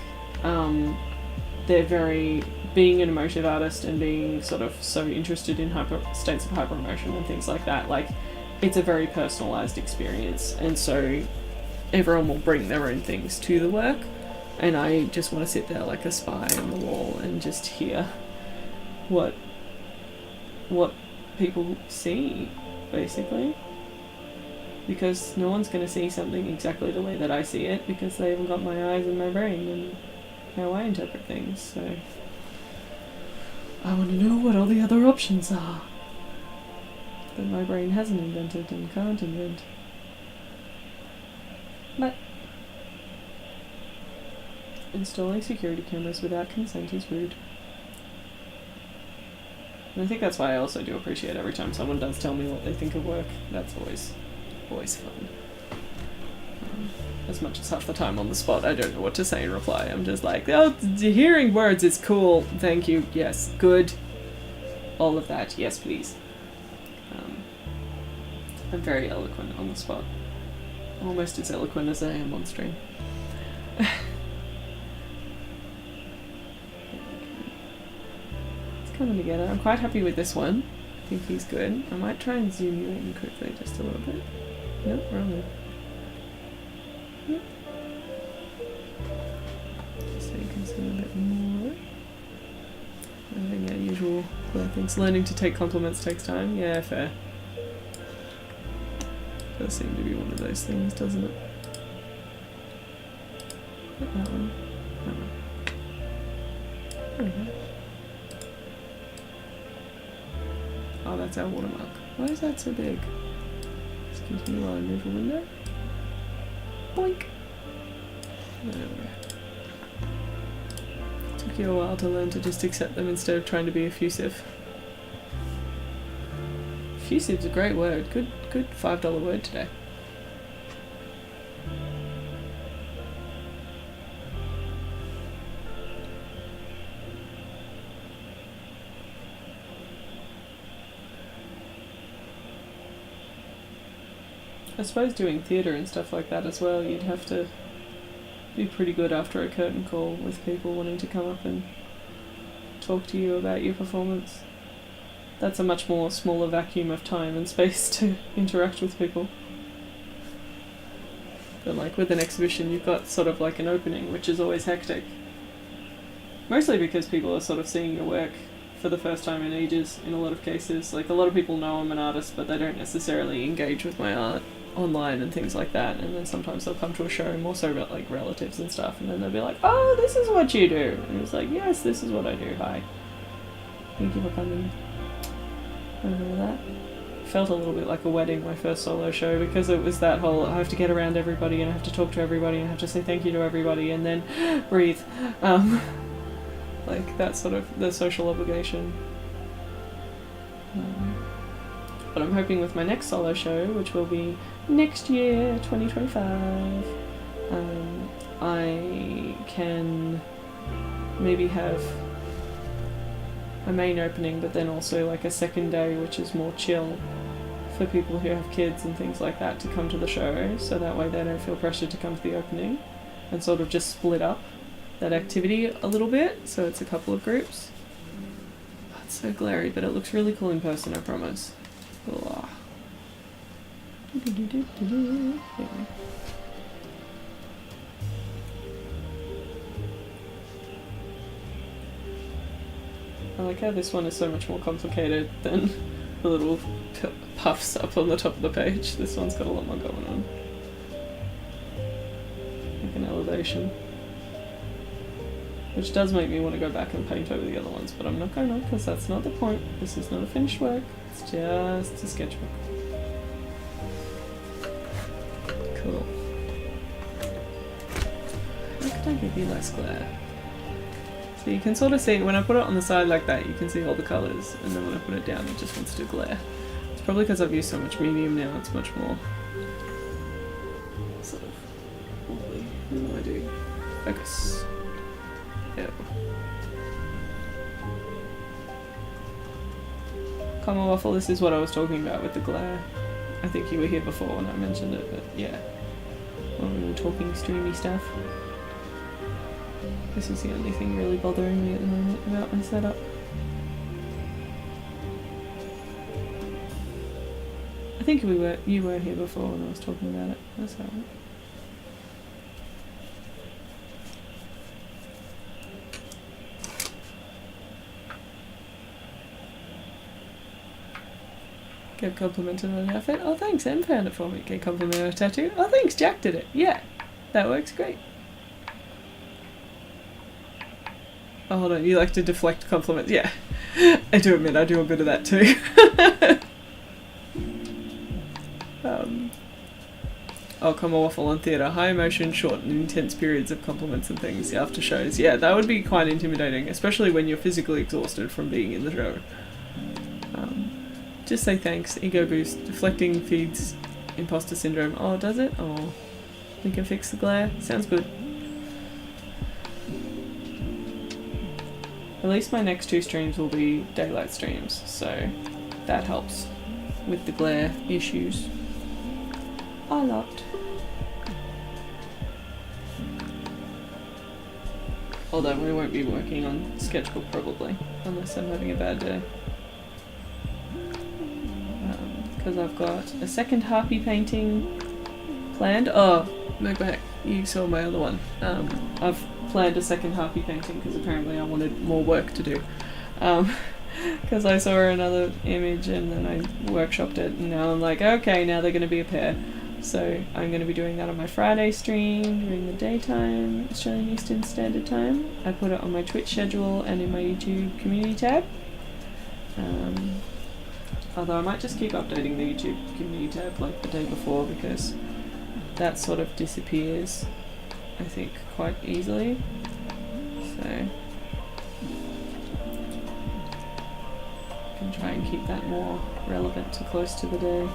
They're very, being an emotive artist and being sort of so interested in states of hyper-emotion and things like that, like it's a very personalised experience, and so everyone will bring their own things to the work. And I just want to sit there like a spy on the wall and just hear what people see, basically. because no one's going to see something exactly the way that I see it because they haven't got my eyes and my brain and how I interpret things. So I want to know what all the other options are that my brain hasn't invented and can't invent. But installing security cameras without consent is rude. And I think that's why I also do appreciate every time someone does tell me what they think of work. That's always fun. As much as half the time on the spot I don't know what to say in reply. I'm just like, oh, hearing words is cool. Thank you. Yes. Good. All of that. Yes, please. I'm very eloquent on the spot. Almost as eloquent as I am on stream. It's coming together. I'm quite happy with this one. I think he's good. I might try and zoom you in quickly just a little bit. Nope, wrong one. Yep. Just so you can see a bit more. I think, yeah, usual things. Learning to take compliments takes time. Yeah, fair. Does seem to be one of those things, doesn't it? That one. That one. There we go. Oh, that's our watermark. Why is that so big? Excuse me while I move a window. Boink! There we go. Took you a while to learn to just accept them instead of trying to be effusive. Effusive's a great word. Good $5 word today. I suppose doing theatre and stuff like that as well, you'd have to be pretty good after a curtain call with people wanting to come up and talk to you about your performance. That's a much more smaller vacuum of time and space to interact with people. But like with an exhibition, you've got sort of like an opening, which is always hectic. Mostly because people are sort of seeing your work for the first time in ages in a lot of cases. Like a lot of people know I'm an artist, but they don't necessarily engage with my art online and things like that, and then sometimes they'll come to a show, more so about like relatives and stuff, and then they'll be like, oh, this is what you do, and it's like, yes, this is what I do, hi, thank you for coming. I remember that. Felt a little bit like a wedding, my first solo show, because it was that whole, I have to get around everybody, and I have to talk to everybody, and I have to say thank you to everybody, and then breathe, like that sort of, the social obligation. But I'm hoping with my next solo show, which will be next year, 2025, I can maybe have a main opening, but then also like a second day, which is more chill for people who have kids and things like that to come to the show, so that way they don't feel pressured to come to the opening, and sort of just split up that activity a little bit, so it's a couple of groups. Oh, it's so glary, but it looks really cool in person, I promise. Ugh. I like how this one is so much more complicated than the little puffs up on the top of the page. This one's got a lot more going on. Like an elevation. Which does make me want to go back and paint over the other ones, but I'm not going to, because that's not the point. This is not a finished work. It's just a sketchbook. Cool. How could I give you less glare? So you can sort of see, when I put it on the side like that, you can see all the colours, and then when I put it down, it just wants to glare. It's probably because I've used so much medium now, it's much more sort of wobbly. What do I do? Focus. Ew. Commonwealth, this is what I was talking about with the glare. I think you were here before when I mentioned it, but yeah. When we were talking streamy stuff. This is the only thing really bothering me at the moment about my setup. I think you were here before when I was talking about it. That's alright. Get complimented on an outfit. Oh, thanks, Em found it for me. Get complimented on a tattoo. Oh, thanks, Jack did it. Yeah, that works great. Oh, hold on, you like to deflect compliments. Yeah, I do admit I do a bit of that too. I'll come awful on theatre. High emotion, short and intense periods of compliments and things after shows. Yeah, that would be quite intimidating, especially when you're physically exhausted from being in the show. Just say thanks, ego boost, deflecting feeds imposter syndrome. Oh, does it? Oh, we can fix the glare. Sounds good. At least my next 2 streams will be daylight streams, so that helps with the glare issues. A lot. Although we won't be working on Sketchbook probably, unless I'm having a bad day. Because I've got a second harpy painting planned. Oh, no back. You saw my other one. I've planned a second harpy painting because apparently I wanted more work to do. Because I saw another image and then I workshopped it, and now I'm like, okay, now they're going to be a pair. So I'm going to be doing that on my Friday stream during the daytime, Australian Eastern Standard Time. I put it on my Twitch schedule and in my YouTube community tab. Although I might just keep updating the YouTube community tab like the day before, because that sort of disappears, I think, quite easily. So I can try and keep that more relevant to close to the day.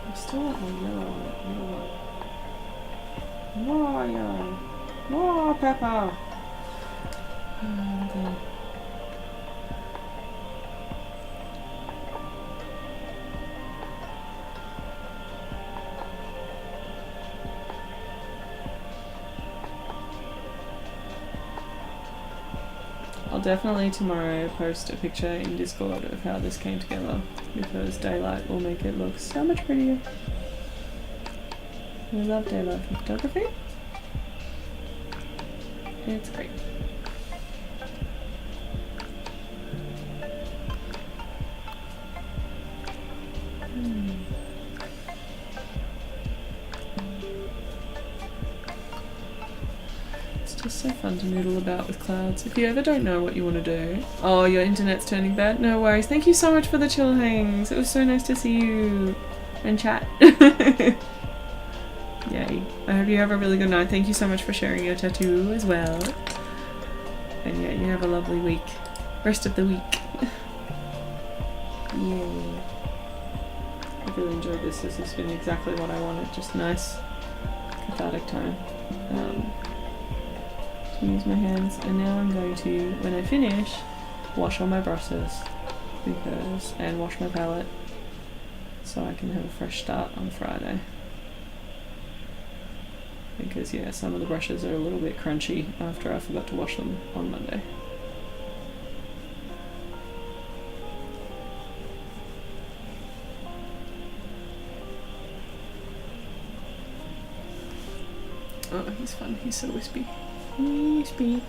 I still want my yellow on it. More yellow. More pepper. Okay. I'll definitely tomorrow post a picture in Discord of how this came together, because daylight will make it look so much prettier. I love daylight photography. It's great. It's just so fun to noodle about with clouds. If you ever don't know what you want to do... Oh, your internet's turning bad? No worries. Thank you so much for the chill hangs. It was so nice to see you and chat. Yay. I hope you have a really good night. Thank you so much for sharing your tattoo as well. And yeah, you have a lovely week. Rest of the week. Yay. I really enjoyed this. This has been exactly what I wanted. Just nice, cathartic time. To use my hands. And now I'm going to, when I finish, wash all my brushes. And wash my palette. So I can have a fresh start on Friday. Because yeah, some of the brushes are a little bit crunchy after I forgot to wash them on Monday. Oh, he's fun. He's so wispy. Wispy.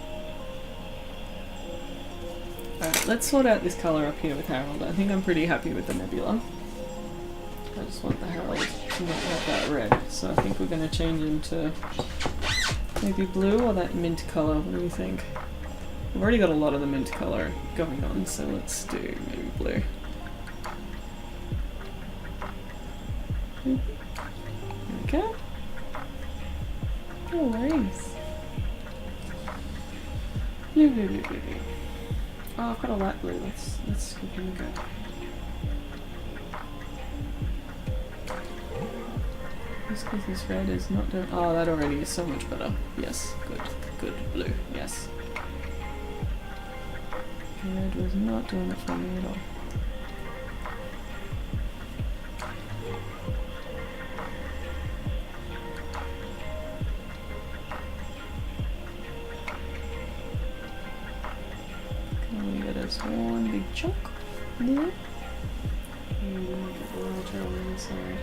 Alright, let's sort out this colour up here with Harold. I think I'm pretty happy with the nebula. I just want the Harold to not have that red, so I think we're going to change him to maybe blue or that mint colour. What do you think? We've already got a lot of the mint colour going on, so let's do maybe blue. Okay. No worries. Oh, I've got a light blue. Let's give him a go. Just because this red is not doing... Oh, that already is so much better. Yes, good. Good. Blue. Yes. Red was not doing it for me at all. Can we get us one big chunk there? And get the lighter on the inside.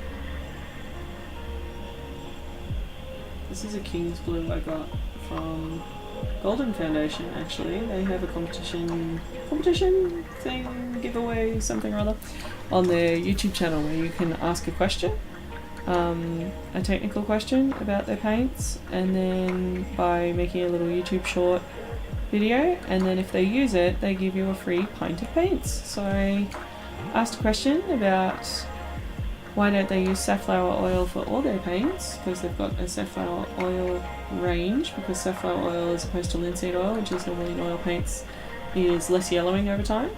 This is a King's Blue I got from Golden Foundation, actually. They have a competition thing, giveaway, something or other, on their YouTube channel where you can ask a question, a technical question about their paints, and then by making a little YouTube short video, and then if they use it, they give you a free pint of paints. So I asked a question about why don't they use safflower oil for all their paints, because they've got a safflower oil range, because safflower oil as opposed to linseed oil, which is normally in oil paints, is less yellowing over time,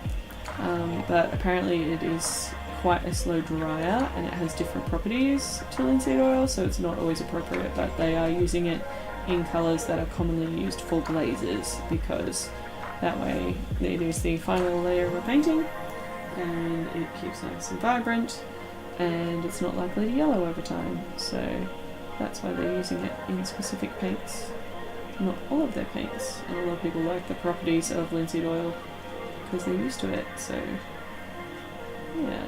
but apparently it is quite a slow dryer and it has different properties to linseed oil, so it's not always appropriate, but they are using it in colours that are commonly used for glazes, because that way it is the final layer of a painting and it keeps nice and vibrant and it's not likely to yellow over time, so that's why they're using it in specific paints, not all of their paints. And a lot of people like the properties of linseed oil because they're used to it, so yeah,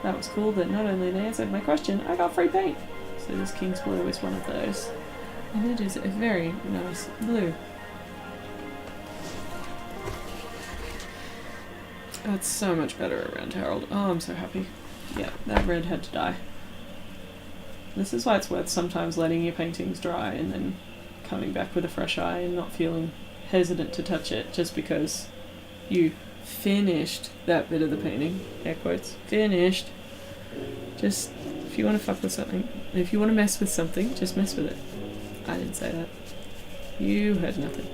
that was cool that not only they answered my question, I got free paint. So this King's Blue is one of those, and it is a very nice blue. That's so much better around Harold. Oh, I'm so happy. Yeah, that red had to die. This is why it's worth sometimes letting your paintings dry and then coming back with a fresh eye and not feeling hesitant to touch it just because you finished that bit of the painting. Air quotes. Finished. Just, if you want to fuck with something, if you want to mess with something, just mess with it. I didn't say that. You heard nothing.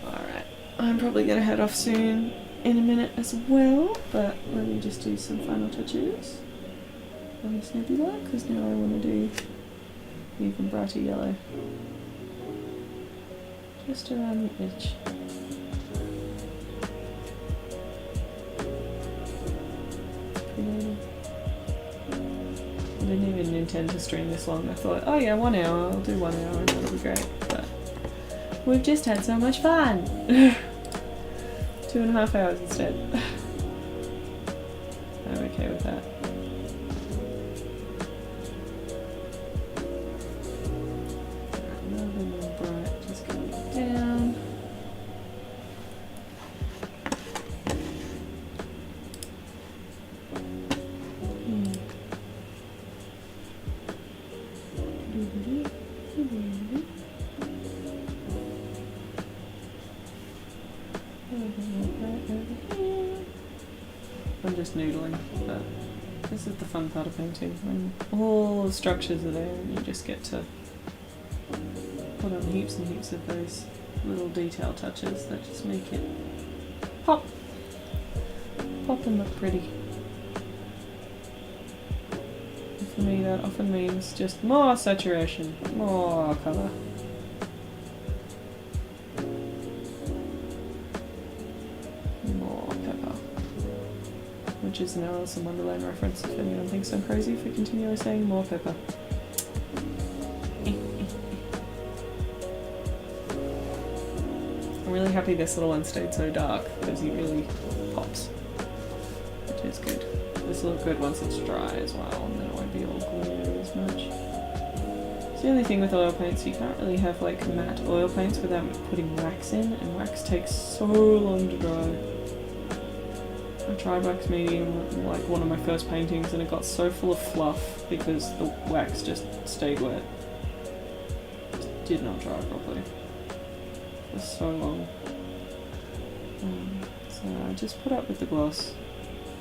Alright, I'm probably going to head off soon in a minute as well, but let me just do some final touches on this nebula, because now I want to do even brighter yellow just around the edge. I didn't even intend to stream this long. I thought, oh yeah, 1 hour, I'll do 1 hour and that'll be great, but we've just had so much fun! 2.5 hours instead. I'm okay with that. Another more bright, just coming down. I'm just noodling, but this is the fun part of painting, when all the structures are there and you just get to put on heaps and heaps of those little detail touches that just make it pop and look pretty. And for me that often means just more saturation, more colour. Which is an Alice in Wonderland reference if anyone thinks I'm crazy for continually saying more pepper. I'm really happy this little one stayed so dark because he really pops, which is good. This will look good once it's dry as well, and then it won't be all glary as much. It's the only thing with oil paints, you can't really have like matte oil paints without putting wax in, and wax takes so long to dry. I tried wax medium, like one of my first paintings, and it got so full of fluff because the wax just stayed wet. It did not dry properly for so long. So I just put up with the gloss.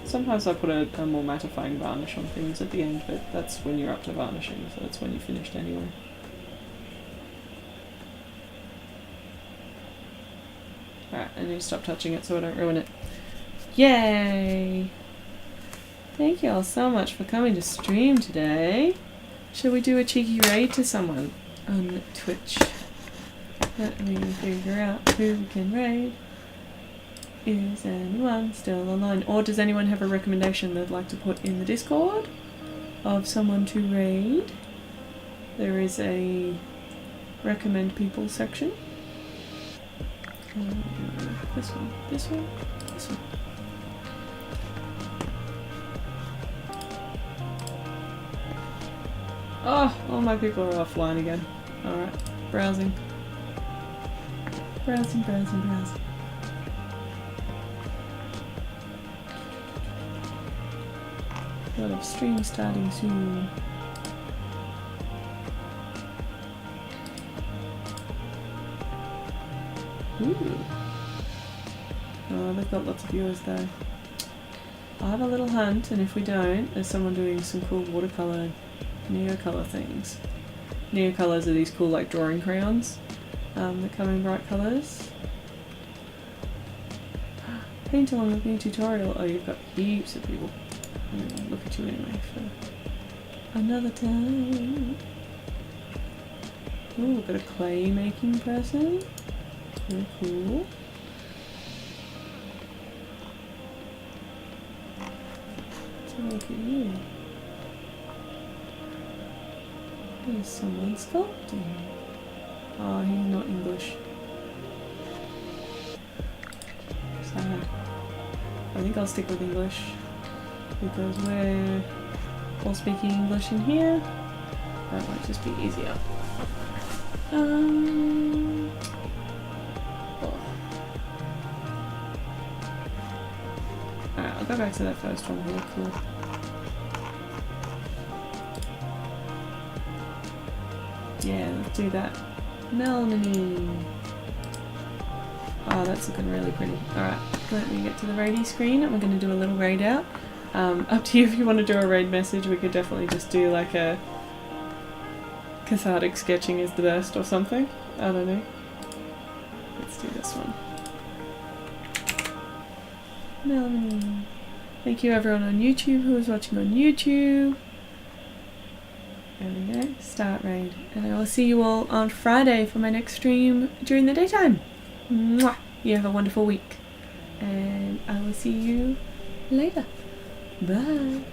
Sometimes I put a more mattifying varnish on things at the end, but that's when you're up to varnishing, so that's when you're finished anyway. Alright, I need to stop touching it so I don't ruin it. Yay! Thank you all so much for coming to stream today. Shall we do a cheeky raid to someone on Twitch? Let me figure out who we can raid. Is anyone still online? Or does anyone have a recommendation they'd like to put in the Discord of someone to raid? There is a recommend people section. This one, this one, this one. Oh, all my people are offline again. Alright, browsing. Browsing, browsing, browsing. A lot of stream starting soon. Ooh. Oh, they've got lots of viewers though. I'll have a little hunt, and if we don't, there's someone doing some cool watercolour neocolour things. Neocolours are these cool like drawing crayons that come in bright colours. Paint along with new tutorial. Oh, you've got heaps of people. I'll look at you anyway for another time. Ooh, we've got a clay making person. Very cool. Let's look at you. There's someone sculpting. Oh, he's not English. Sad. I think I'll stick with English because we're all speaking English in here. That might just be easier. Oh. Alright, I'll go back to that first one. Really cool. Yeah, let's do that. Melanie. Oh, that's looking really pretty. Alright, let me get to the raidie screen and we're going to do a little raid out. Up to you if you want to do a raid message. We could definitely just do like a cathartic sketching is the best or something. I don't know. Let's do this one. Melanie. Thank you everyone on YouTube who is watching on YouTube. There we go. Start raid. And I will see you all on Friday for my next stream during the daytime. Mwah! You have a wonderful week. And I will see you later. Bye.